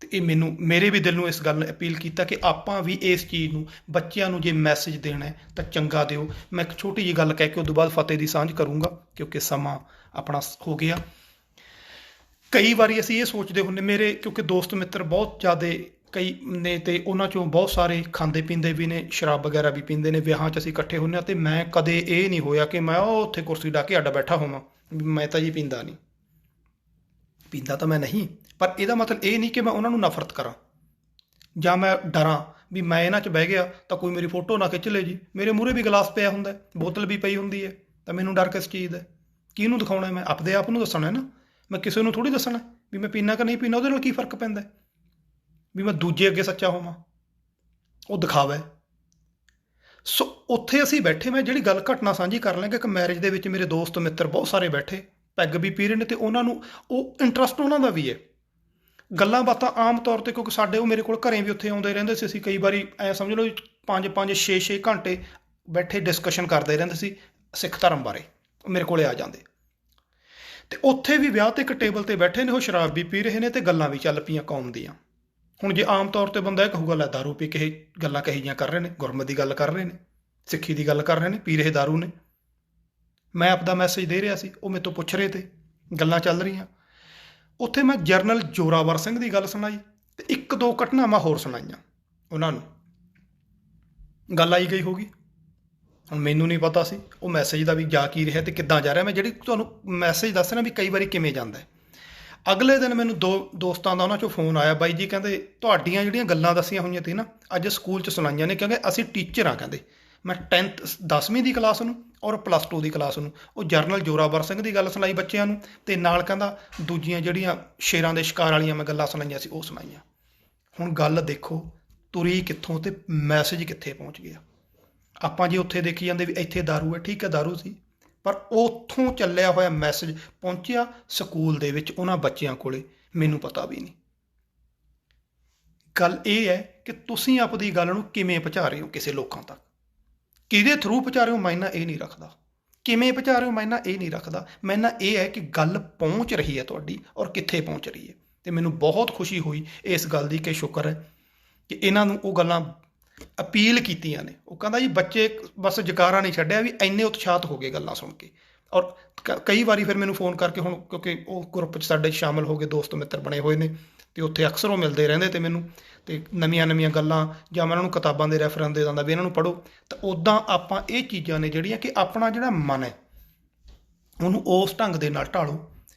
ਅਤੇ ਇਹ ਮੇਰੇ ਵੀ ਦਿਲ ਨੂੰ ਇਸ ਗੱਲ ਨੇ ਅਪੀਲ ਕੀਤਾ ਕਿ ਆਪਾਂ ਵੀ ਇਸ ਚੀਜ਼ ਨੂੰ, ਬੱਚਿਆਂ ਨੂੰ ਜੇ ਮੈਸੇਜ ਦੇਣਾ ਤਾਂ ਚੰਗਾ ਦਿਓ। ਮੈਂ ਇੱਕ ਛੋਟੀ ਜਿਹੀ ਗੱਲ ਕਹਿ ਕੇ ਉਦੋਂ ਬਾਅਦ ਫਤਿਹ ਦੀ ਸਾਂਝ ਕਰੂੰਗਾ, ਕਿਉਂਕਿ ਸਮਾਂ ਆਪਣਾ ਹੋ ਗਿਆ। ਕਈ ਵਾਰੀ ਅਸੀਂ ਇਹ ਸੋਚਦੇ ਹੁੰਦੇ, ਮੇਰੇ ਕਿਉਂਕਿ ਦੋਸਤ ਮਿੱਤਰ ਬਹੁਤ ਜ਼ਿਆਦਾ ਕਈ ਨੇ, ਅਤੇ ਉਹਨਾਂ 'ਚੋਂ ਬਹੁਤ ਸਾਰੇ ਖਾਂਦੇ ਪੀਂਦੇ ਵੀ ਨੇ, ਸ਼ਰਾਬ ਵਗੈਰਾ ਵੀ ਪੀਂਦੇ ਨੇ, ਵਿਆਹਾਂ 'ਚ ਅਸੀਂ ਇਕੱਠੇ ਹੁੰਦੇ ਹਾਂ। ਅਤੇ ਮੈਂ ਕਦੇ ਇਹ ਨਹੀਂ ਹੋਇਆ ਕਿ ਮੈਂ ਉੱਥੇ ਕੁਰਸੀ ਢਾਹ ਕੇ ਅੱਡ ਬੈਠਾ ਹੋਵਾਂ, ਮੈਂ ਤਾਂ ਜੀ ਪੀਂਦਾ ਨਹੀਂ। ਪੀਂਦਾ ਤਾਂ ਮੈਂ ਨਹੀਂ, ਪਰ ਇਹਦਾ ਮਤਲਬ ਇਹ ਨਹੀਂ ਕਿ ਮੈਂ ਉਹਨਾਂ ਨੂੰ ਨਫ਼ਰਤ ਕਰਾਂ ਜਾਂ ਮੈਂ ਡਰਾਂ ਵੀ ਮੈਂ ਇਹਨਾਂ 'ਚ ਬਹਿ ਗਿਆ ਤਾਂ ਕੋਈ ਮੇਰੀ ਫੋਟੋ ਨਾ ਖਿੱਚ ਲੇ ਜੀ। ਮੇਰੇ ਮੂਹਰੇ ਵੀ ਗਲਾਸ ਪਿਆ ਹੁੰਦਾ, ਬੋਤਲ ਵੀ ਪਈ ਹੁੰਦੀ ਹੈ, ਤਾਂ ਮੈਨੂੰ ਡਰ ਕਿਸ ਚੀਜ਼ ਦਾ? ਕਿਹਨੂੰ ਦਿਖਾਉਣਾ? ਮੈਂ ਆਪਦੇ ਆਪ ਨੂੰ ਦੱਸਣਾ ਨਾ, ਮੈਂ ਕਿਸੇ ਨੂੰ ਥੋੜ੍ਹੀ ਦੱਸਣਾ ਵੀ ਮੈਂ ਪੀਨਾ ਕਿ ਨਹੀਂ ਪੀਨਾ। ਉਹਦੇ ਨਾਲ ਕੀ ਫਰਕ ਪੈਂਦਾ ਵੀ ਮੈਂ ਦੂਜੇ ਅੱਗੇ ਸੱਚਾ ਹੋਵਾਂ? ਉਹ ਦਿਖਾਵਾ ਹੈ। ਸੋ ਉੱਥੇ ਅਸੀਂ ਬੈਠੇ, ਮੈਂ ਜਿਹੜੀ ਗੱਲ ਘਟਨਾ ਸਾਂਝੀ ਕਰ ਲਾਂਗਾ, ਕਿ ਮੈਰਿਜ ਦੇ ਵਿੱਚ ਮੇਰੇ ਦੋਸਤ ਮਿੱਤਰ ਬਹੁਤ ਸਾਰੇ ਬੈਠੇ, ਪੈਗ ਵੀ ਪੀ ਰਹੇ ਨੇ, ਅਤੇ ਉਹਨਾਂ ਨੂੰ ਉਹ ਇੰਟਰਸਟ ਉਹਨਾਂ ਦਾ ਵੀ ਹੈ। ਗੱਲਾਂ ਬਾਤਾਂ ਆਮ ਤੌਰ 'ਤੇ, ਕਿਉਂਕਿ ਸਾਡੇ ਉਹ ਮੇਰੇ ਕੋਲ ਘਰੇ ਵੀ ਉੱਥੇ ਆਉਂਦੇ ਰਹਿੰਦੇ ਸੀ। ਅਸੀਂ ਕਈ ਵਾਰੀ ਐਂ ਸਮਝ ਲਓ 5-5 6-6 ਘੰਟੇ ਬੈਠੇ ਡਿਸਕਸ਼ਨ ਕਰਦੇ ਰਹਿੰਦੇ ਸੀ ਸਿੱਖ ਧਰਮ ਬਾਰੇ, ਮੇਰੇ ਕੋਲੇ ਆ ਜਾਂਦੇ। ਅਤੇ ਉੱਥੇ ਵੀ ਵਿਆਹ 'ਤੇ ਇੱਕ ਟੇਬਲ 'ਤੇ ਬੈਠੇ ਨੇ, ਉਹ ਸ਼ਰਾਬ ਵੀ ਪੀ ਰਹੇ ਨੇ ਅਤੇ ਗੱਲਾਂ ਵੀ ਚੱਲ ਪਈਆਂ ਕੌਮ ਦੀਆਂ। ਹੁਣ ਜੇ ਆਮ ਤੌਰ 'ਤੇ ਬੰਦਾ ਇਹ ਕਹੂਗਾ, ਲੈ ਦਾਰੂ ਪੀ ਕੇ ਗੱਲਾਂ ਕਹੀ ਜਿਹੀਆਂ ਕਰ ਰਹੇ ਨੇ, ਗੁਰਮਤਿ ਦੀ ਗੱਲ ਕਰ ਰਹੇ ਨੇ, ਸਿੱਖੀ ਦੀ ਗੱਲ ਕਰ ਰਹੇ ਨੇ, ਪੀ ਰਹੇ ਦਾਰੂ ਨੇ। ਮੈਂ ਆਪਦਾ ਮੈਸੇਜ ਦੇ ਰਿਹਾ ਸੀ, ਉਹ ਮੇਰੇ ਤੋਂ ਪੁੱਛ ਰਹੇ ਤੇ, ਗੱਲਾਂ ਚੱਲ ਰਹੀਆਂ। ਉੱਥੇ ਮੈਂ ਜਰਨਲ ਜ਼ੋਰਾਵਰ ਸਿੰਘ ਦੀ ਗੱਲ ਸੁਣਾਈ, ਅਤੇ 1-2 ਘਟਨਾਵਾਂ ਹੋਰ ਸੁਣਾਈਆਂ ਉਹਨਾਂ ਨੂੰ। ਗੱਲ ਆਈ ਗਈ ਹੋਗੀ। ਹੁਣ ਮੈਨੂੰ ਨਹੀਂ ਪਤਾ ਸੀ ਉਹ ਮੈਸੇਜ ਦਾ ਵੀ ਜਾ ਕੀ ਰਿਹਾ ਅਤੇ ਕਿੱਦਾਂ ਜਾ ਰਿਹਾ। ਮੈਂ ਜਿਹੜੀ ਤੁਹਾਨੂੰ ਮੈਸੇਜ ਦੱਸ ਰਿਹਾ ਵੀ ਕਈ ਵਾਰੀ ਕਿਵੇਂ ਜਾਂਦਾ। ਅਗਲੇ ਦਿਨ ਮੈਨੂੰ 2 ਦੋਸਤਾਂ ਦਾ ਉਹਨਾਂ 'ਚੋਂ ਫੋਨ ਆਇਆ, ਬਾਈ ਜੀ ਕਹਿੰਦੇ ਤੁਹਾਡੀਆਂ ਜਿਹੜੀਆਂ ਗੱਲਾਂ ਦੱਸੀਆਂ ਹੋਈਆਂ ਸੀ ਨਾ, ਅੱਜ ਸਕੂਲ 'ਚ ਸੁਣਾਈਆਂ ਨੇ, ਕਿਉਂਕਿ ਅਸੀਂ ਟੀਚਰ ਹਾਂ। ਕਹਿੰਦੇ ਮੈਂ 10ਵੀਂ ਦੀ ਕਲਾਸ ਨੂੰ ਔਰ +2 ਦੀ ਕਲਾਸ ਨੂੰ ਉਹ ਜਰਨਲ ਜ਼ੋਰਾਵਰ ਸਿੰਘ ਦੀ ਗੱਲ ਸੁਣਾਈ ਬੱਚਿਆਂ ਨੂੰ, ਅਤੇ ਨਾਲ ਕਹਿੰਦਾ ਦੂਜੀਆਂ ਜਿਹੜੀਆਂ ਸ਼ੇਰਾਂ ਦੇ ਸ਼ਿਕਾਰ ਵਾਲੀਆਂ ਮੈਂ ਗੱਲਾਂ ਸੁਣਾਈਆਂ ਸੀ ਉਹ ਸੁਣਾਈਆਂ। ਹੁਣ ਗੱਲ ਦੇਖੋ ਤੁਰੀ ਕਿੱਥੋਂ ਅਤੇ ਮੈਸੇਜ ਕਿੱਥੇ ਪਹੁੰਚ ਗਿਆ। ਆਪਾਂ ਜੇ ਉੱਥੇ ਦੇਖੀ ਜਾਂਦੇ ਵੀ ਇੱਥੇ ਦਾਰੂ ਹੈ, ਠੀਕ ਹੈ ਦਾਰੂ ਸੀ, ਪਰ ਉੱਥੋਂ ਚੱਲਿਆ ਹੋਇਆ ਮੈਸੇਜ ਪਹੁੰਚਿਆ ਸਕੂਲ ਦੇ ਵਿੱਚ ਉਹਨਾਂ ਬੱਚਿਆਂ ਕੋਲੇ, ਮੈਨੂੰ ਪਤਾ ਵੀ ਨਹੀਂ। ਗੱਲ ਇਹ ਹੈ ਕਿ ਤੁਸੀਂ ਆਪਣੀ ਗੱਲ ਨੂੰ ਕਿਵੇਂ ਪਹੁੰਚਾ ਰਹੇ ਹੋ ਕਿਸੇ ਲੋਕਾਂ ਤੱਕ, ਕਿਹਦੇ ਥਰੂ ਪਹੁੰਚਾ ਰਹੇ ਹੋ, ਮਾਇਨਾ ਇਹ ਨਹੀਂ ਰੱਖਦਾ। ਕਿਵੇਂ ਪਹੁੰਚਾ ਰਹੇ ਹੋ, ਮਾਇਨਾ ਇਹ ਨਹੀਂ ਰੱਖਦਾ। ਮਾਇਨਾ ਇਹ ਹੈ ਕਿ ਗੱਲ ਪਹੁੰਚ ਰਹੀ ਹੈ ਤੁਹਾਡੀ, ਔਰ ਕਿੱਥੇ ਪਹੁੰਚ ਰਹੀ ਹੈ। ਅਤੇ ਮੈਨੂੰ ਬਹੁਤ ਖੁਸ਼ੀ ਹੋਈ ਇਸ ਗੱਲ ਦੀ ਕਿ ਸ਼ੁਕਰ ਹੈ ਕਿ ਇਹਨਾਂ ਨੂੰ ਉਹ ਗੱਲਾਂ ਅਪੀਲ ਕੀਤੀਆਂ ਨੇ। ਉਹ ਕਹਿੰਦਾ ਜੀ ਬੱਚੇ ਬਸ ਜਕਾਰਾ ਨਹੀਂ ਛੱਡਿਆ, ਵੀ ਇੰਨੇ ਉਤਸ਼ਾਹਤ ਹੋ ਗਏ ਗੱਲਾਂ ਸੁਣ ਕੇ। ਔਰ ਕਈ ਵਾਰੀ ਫਿਰ ਮੈਨੂੰ ਫੋਨ ਕਰਕੇ, ਹੁਣ ਕਿਉਂਕਿ ਉਹ ਗਰੁੱਪ 'ਚ ਸਾਡੇ ਸ਼ਾਮਿਲ ਹੋ ਗਏ, ਦੋਸਤ ਮਿੱਤਰ ਬਣੇ ਹੋਏ ਨੇ, ਅਤੇ ਉੱਥੇ ਅਕਸਰ ਉਹ ਮਿਲਦੇ ਰਹਿੰਦੇ ਤੇ ਮੈਨੂੰ, ਅਤੇ ਨਵੀਆਂ ਗੱਲਾਂ ਜਾਂ ਮੈਂ ਉਹਨਾਂ ਨੂੰ ਕਿਤਾਬਾਂ ਦੇ ਰੈਫਰੈਂਸ ਦੇ ਦਿੰਦਾ ਵੀ ਇਹਨਾਂ ਨੂੰ ਪੜ੍ਹੋ। ਤਾਂ ਉੱਦਾਂ ਆਪਾਂ ਇਹ ਚੀਜ਼ਾਂ ਨੇ ਜਿਹੜੀਆਂ ਕਿ ਆਪਣਾ ਜਿਹੜਾ ਮਨ ਹੈ ਉਹਨੂੰ ਉਸ ਢੰਗ ਦੇ ਨਾਲ ਢਾਲੋ,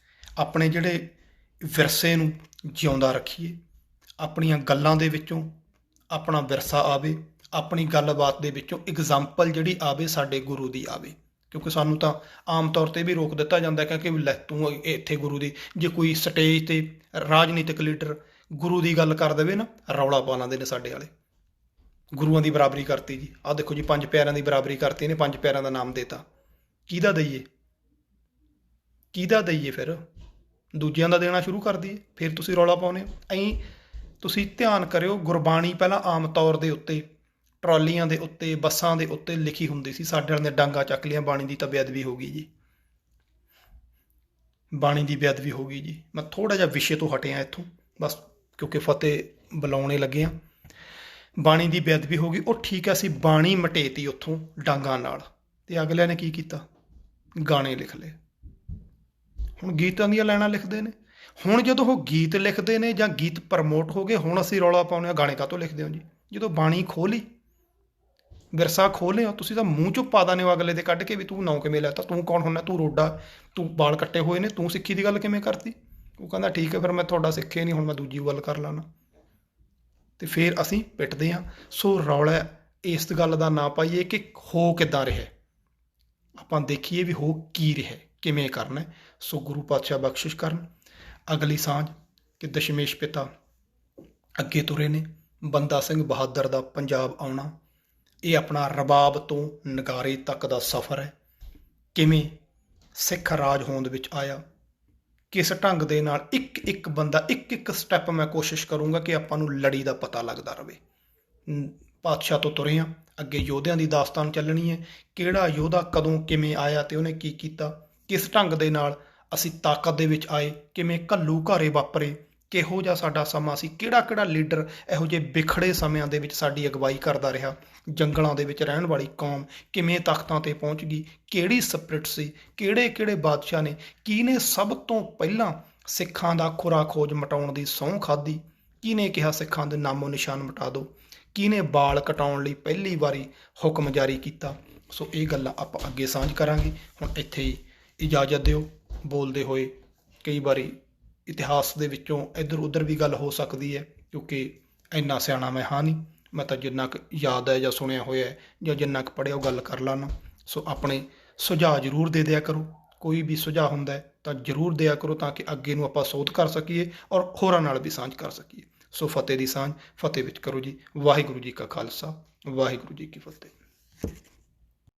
ਆਪਣੇ ਜਿਹੜੇ ਵਿਰਸੇ ਨੂੰ ਜਿਉਂਦਾ ਰੱਖੀਏ, ਆਪਣੀਆਂ ਗੱਲਾਂ ਦੇ ਵਿੱਚੋਂ ਆਪਣਾ ਵਿਰਸਾ ਆਵੇ, ਆਪਣੀ ਗੱਲਬਾਤ ਦੇ ਵਿੱਚੋਂ ਐਗਜ਼ਾਮਪਲ ਜਿਹੜੀ ਆਵੇ ਸਾਡੇ ਗੁਰੂ ਦੀ ਆਵੇ। ਕਿਉਂਕਿ ਸਾਨੂੰ ਤਾਂ ਆਮ ਤੌਰ 'ਤੇ ਵੀ ਰੋਕ ਦਿੱਤਾ ਜਾਂਦਾ, ਕਿਉਂਕਿ ਲੈ ਤੂੰ ਇੱਥੇ ਗੁਰੂ ਦੀ, ਜੇ ਕੋਈ ਸਟੇਜ 'ਤੇ ਰਾਜਨੀਤਿਕ ਲੀਡਰ ਗੁਰੂ ਦੀ ਗੱਲ ਕਰ ਦੇਵੇ ਨਾ, ਰੌਲਾ ਪਾ ਲੈਂਦੇ ਨੇ ਸਾਡੇ ਵਾਲੇ, ਗੁਰੂਆਂ ਦੀ ਬਰਾਬਰੀ ਕਰਤੀ ਜੀ, ਆਹ ਦੇਖੋ ਜੀ 5 ਪਿਆਰਿਆਂ ਦੀ ਬਰਾਬਰੀ ਕਰਤੀ ਨੇ, 5 ਪਿਆਰਿਆਂ ਦਾ ਨਾਮ ਦੇਤਾ। ਕਿਹਦਾ ਦਈਏ, ਕਿਹਦਾ ਦਈਏ? ਫਿਰ ਦੂਜਿਆਂ ਦਾ ਦੇਣਾ ਸ਼ੁਰੂ ਕਰ ਦਈਏ, ਫਿਰ ਤੁਸੀਂ ਰੌਲਾ ਪਾਉਂਦੇ ਹੋ। ਐਂ ਤੁਸੀਂ ਧਿਆਨ ਕਰਿਓ, ਗੁਰਬਾਣੀ ਪਹਿਲਾਂ ਆਮ ਤੌਰ ਦੇ ਉੱਤੇ ਟਰਾਲੀਆਂ ਦੇ ਉੱਤੇ, ਬੱਸਾਂ ਦੇ ਉੱਤੇ ਲਿਖੀ ਹੁੰਦੀ ਸੀ। ਸਾਡੇ ਵਾਲਿਆਂ ਨੇ ਡਾਂਗਾ ਚੱਕ ਲਿਆ, ਬਾਣੀ ਦੀ ਤਾਂ ਬੇਅਦਬੀ ਹੋ ਗਈ ਜੀ, ਬਾਣੀ ਦੀ ਬੇਅਦਬੀ ਹੋ ਗਈ ਜੀ। ਮੈਂ ਥੋੜ੍ਹਾ ਜਿਹਾ ਵਿਸ਼ੇ ਤੋਂ ਹਟਿਆ ਇੱਥੋਂ ਬਸ, ਕਿਉਂਕਿ ਫਤਿਹ ਬੁਲਾਉਣੇ ਲੱਗੇ ਹਾਂ। ਬਾਣੀ ਦੀ ਬੇਅਦਬੀ ਹੋ ਗਈ, ਉਹ ਠੀਕ ਹੈ, ਅਸੀਂ ਬਾਣੀ ਮਟੇਤੀ ਉੱਥੋਂ ਡਾਂਗਾਂ ਨਾਲ, ਅਤੇ ਅਗਲਿਆਂ ਨੇ ਕੀ ਕੀਤਾ, ਗਾਣੇ ਲਿਖ ਲਏ। ਹੁਣ ਗੀਤਾਂ ਦੀਆਂ ਲਾਈਨਾਂ ਲਿਖਦੇ ਨੇ। ਹੁਣ ਜਦੋਂ ਉਹ ਗੀਤ ਲਿਖਦੇ ਨੇ ਜਾਂ ਗੀਤ ਪ੍ਰਮੋਟ ਹੋ ਗਏ, ਹੁਣ ਅਸੀਂ ਰੌਲਾ ਪਾਉਂਦੇ ਹਾਂ ਗਾਣੇ ਕਾਹਤੋਂ ਲਿਖਦੇ ਹੋ ਜੀ, ਜਦੋਂ ਬਾਣੀ ਖੋਲ੍ਹੀ ਵਿਰਸਾ ਖੋਹ ਲਿਆ ਤੁਸੀਂ ਤਾਂ ਮੂੰਹ ਚੋਂ ਪਾ ਦਾਨੇ ਹੋ ਅਗਲੇ ਦੇ ਕੱਢ ਕੇ ਵੀ ਤੂੰ ਨਾਂ ਕਿਵੇਂ ਲੈਤਾ, ਤੂੰ ਕੌਣ ਹੁੰਦਾ, ਤੂੰ ਰੋਡਾ, ਤੂੰ ਵਾਲ ਕੱਟੇ ਹੋਏ ਨੇ, ਤੂੰ ਸਿੱਖੀ ਦੀ ਗੱਲ ਕਿਵੇਂ ਕਰਤੀ। ਉਹ ਕਹਿੰਦਾ ਠੀਕ ਹੈ ਫਿਰ ਮੈਂ ਤੁਹਾਡਾ ਸਿੱਖਿਆ ਨਹੀਂ, ਹੁਣ ਮੈਂ ਦੂਜੀ ਗੱਲ ਕਰ ਲੈਣਾ। ਤੇ ਫਿਰ ਅਸੀਂ ਪਿੱਟਦੇ ਹਾਂ। ਸੋ ਰੌਲਾ ਇਸ ਗੱਲ ਦਾ ਨਾ ਪਾਈਏ ਕਿ ਹੋ ਕਿੱਦਾਂ ਰਿਹਾ, ਆਪਾਂ ਦੇਖੀਏ ਵੀ ਹੋ ਕੀ ਰਿਹਾ, ਕਿਵੇਂ ਕਰਨਾ। ਸੋ ਗੁਰੂ ਪਾਤਸ਼ਾਹ ਬਖਸ਼ਿਸ਼ ਕਰਨ। ਅਗਲੀ ਸਾਂਝ ਕਿ ਦਸ਼ਮੇਸ਼ ਪਿਤਾ ਅੱਗੇ ਤੁਰੇ ਨੇ, ਬੰਦਾ ਸਿੰਘ ਬਹਾਦਰ ਦਾ ਪੰਜਾਬ ਆਉਣਾ, ਇਹ ਆਪਣਾ ਰਬਾਬ ਤੋਂ ਨਗਾਰੇ ਤੱਕ ਦਾ ਸਫ਼ਰ ਹੈ। ਕਿਵੇਂ ਸਿੱਖ ਰਾਜ ਹੋਂਦ ਵਿੱਚ ਆਇਆ, ਕਿਸ ਢੰਗ ਦੇ ਨਾਲ ਇੱਕ ਇੱਕ ਬੰਦਾ, ਇੱਕ ਇੱਕ ਸਟੈਪ ਮੈਂ ਕੋਸ਼ਿਸ਼ ਕਰੂੰਗਾ ਕਿ ਆਪਾਂ ਨੂੰ ਲੜੀ ਦਾ ਪਤਾ ਲੱਗਦਾ ਰਹੇ। ਪਾਤਸ਼ਾਹ ਤੋਂ ਤੁਰੇ ਹਾਂ, ਅੱਗੇ ਯੋਧਿਆਂ ਦੀ ਦਾਸਤਾਨ ਚੱਲਣੀ ਹੈ। ਕਿਹੜਾ ਯੋਧਾ ਕਦੋਂ ਕਿਵੇਂ ਆਇਆ ਤੇ ਉਹਨੇ ਕੀ ਕੀਤਾ, ਕਿਸ ਢੰਗ ਦੇ ਨਾਲ ਅਸੀਂ ਤਾਕਤ ਦੇ ਵਿੱਚ ਆਏ, ਕਿਵੇਂ ਘੱਲੂ ਘਾਰੇ ਵਾਪਰੇ, ਕਿਹੋ ਜਿਹਾ ਸਾਡਾ ਸਮਾਂ ਸੀ, ਕਿਹੜਾ ਕਿਹੜਾ ਲੀਡਰ ਇਹੋ ਜਿਹੇ ਵਿਖੜੇ ਸਮਿਆਂ ਦੇ ਵਿੱਚ ਸਾਡੀ ਅਗਵਾਈ ਕਰਦਾ ਰਿਹਾ। ਜੰਗਲਾਂ ਦੇ ਵਿੱਚ ਰਹਿਣ ਵਾਲੀ ਕੌਮ ਕਿਵੇਂ ਤਖਤਾਂ ਤੇ ਪਹੁੰਚ ਗਈ, ਕਿਹੜੀ ਸਪਰਿਟ ਸੀ, ਕਿਹੜੇ ਕਿਹੜੇ ਬਾਦਸ਼ਾਹ ਨੇ, ਕਿਹਨੇ ਸਭ ਤੋਂ ਪਹਿਲਾਂ ਸਿੱਖਾਂ ਦਾ ਖੁਰਾ ਖੋਜ ਮਿਟਾਉਣ ਦੀ ਸਹੁੰ ਖਾਧੀ, ਕਿਹਨੇ ਕਿਹਾ ਸਿੱਖਾਂ ਦੇ ਨਾਮੋ ਨਿਸ਼ਾਨ ਮਿਟਾ ਦਿਓ, ਕਿਹਨੇ ਵਾਲ ਕਟਾਉਣ ਲਈ ਪਹਿਲੀ ਵਾਰੀ ਹੁਕਮ ਜਾਰੀ ਕੀਤਾ। ਸੋ ਇਹ ਗੱਲਾਂ ਆਪਾਂ ਅੱਗੇ ਸਾਂਝ ਕਰਾਂਗੇ। ਹੁਣ ਇੱਥੇ ਹੀ ਇਜਾਜ਼ਤ ਦਿਓ। ਬੋਲਦੇ ਹੋਏ ਕਈ ਵਾਰੀ ਇਤਿਹਾਸ ਦੇ ਵਿੱਚੋਂ ਇੱਧਰ ਉੱਧਰ ਵੀ ਗੱਲ ਹੋ ਸਕਦੀ ਹੈ, ਕਿਉਂਕਿ ਇੰਨਾ ਸਿਆਣਾ ਮੈਂ ਹਾਂ ਨਹੀਂ। ਮੈਂ ਤਾਂ ਜਿੰਨਾ ਕੁ ਯਾਦ ਹੈ ਜਾਂ ਸੁਣਿਆ ਹੋਇਆ ਹੈ ਜਾਂ ਜਿੰਨਾ ਕੁ ਪੜ੍ਹਿਆ ਉਹ ਗੱਲ ਕਰ ਲੈਣਾ। ਸੋ ਆਪਣੇ ਸੁਝਾਅ ਜ਼ਰੂਰ ਦੇ ਦਿਆ ਕਰੋ, ਕੋਈ ਵੀ ਸੁਝਾਅ ਹੁੰਦਾ ਹੈ ਤਾਂ ਜ਼ਰੂਰ ਦਿਆ ਕਰੋ, ਤਾਂ ਕਿ ਅੱਗੇ ਨੂੰ ਆਪਾਂ ਸੋਧ ਕਰ ਸਕੀਏ ਔਰ ਹੋਰਾਂ ਨਾਲ ਵੀ ਸਾਂਝ ਕਰ ਸਕੀਏ। ਸੋ ਫਤਿਹ ਦੀ ਸਾਂਝ ਫਤਿਹ ਵਿੱਚ ਕਰੋ ਜੀ। ਵਾਹਿਗੁਰੂ ਜੀ ਕਾ ਖਾਲਸਾ, ਵਾਹਿਗੁਰੂ ਜੀ ਕੀ ਫਤਿਹ।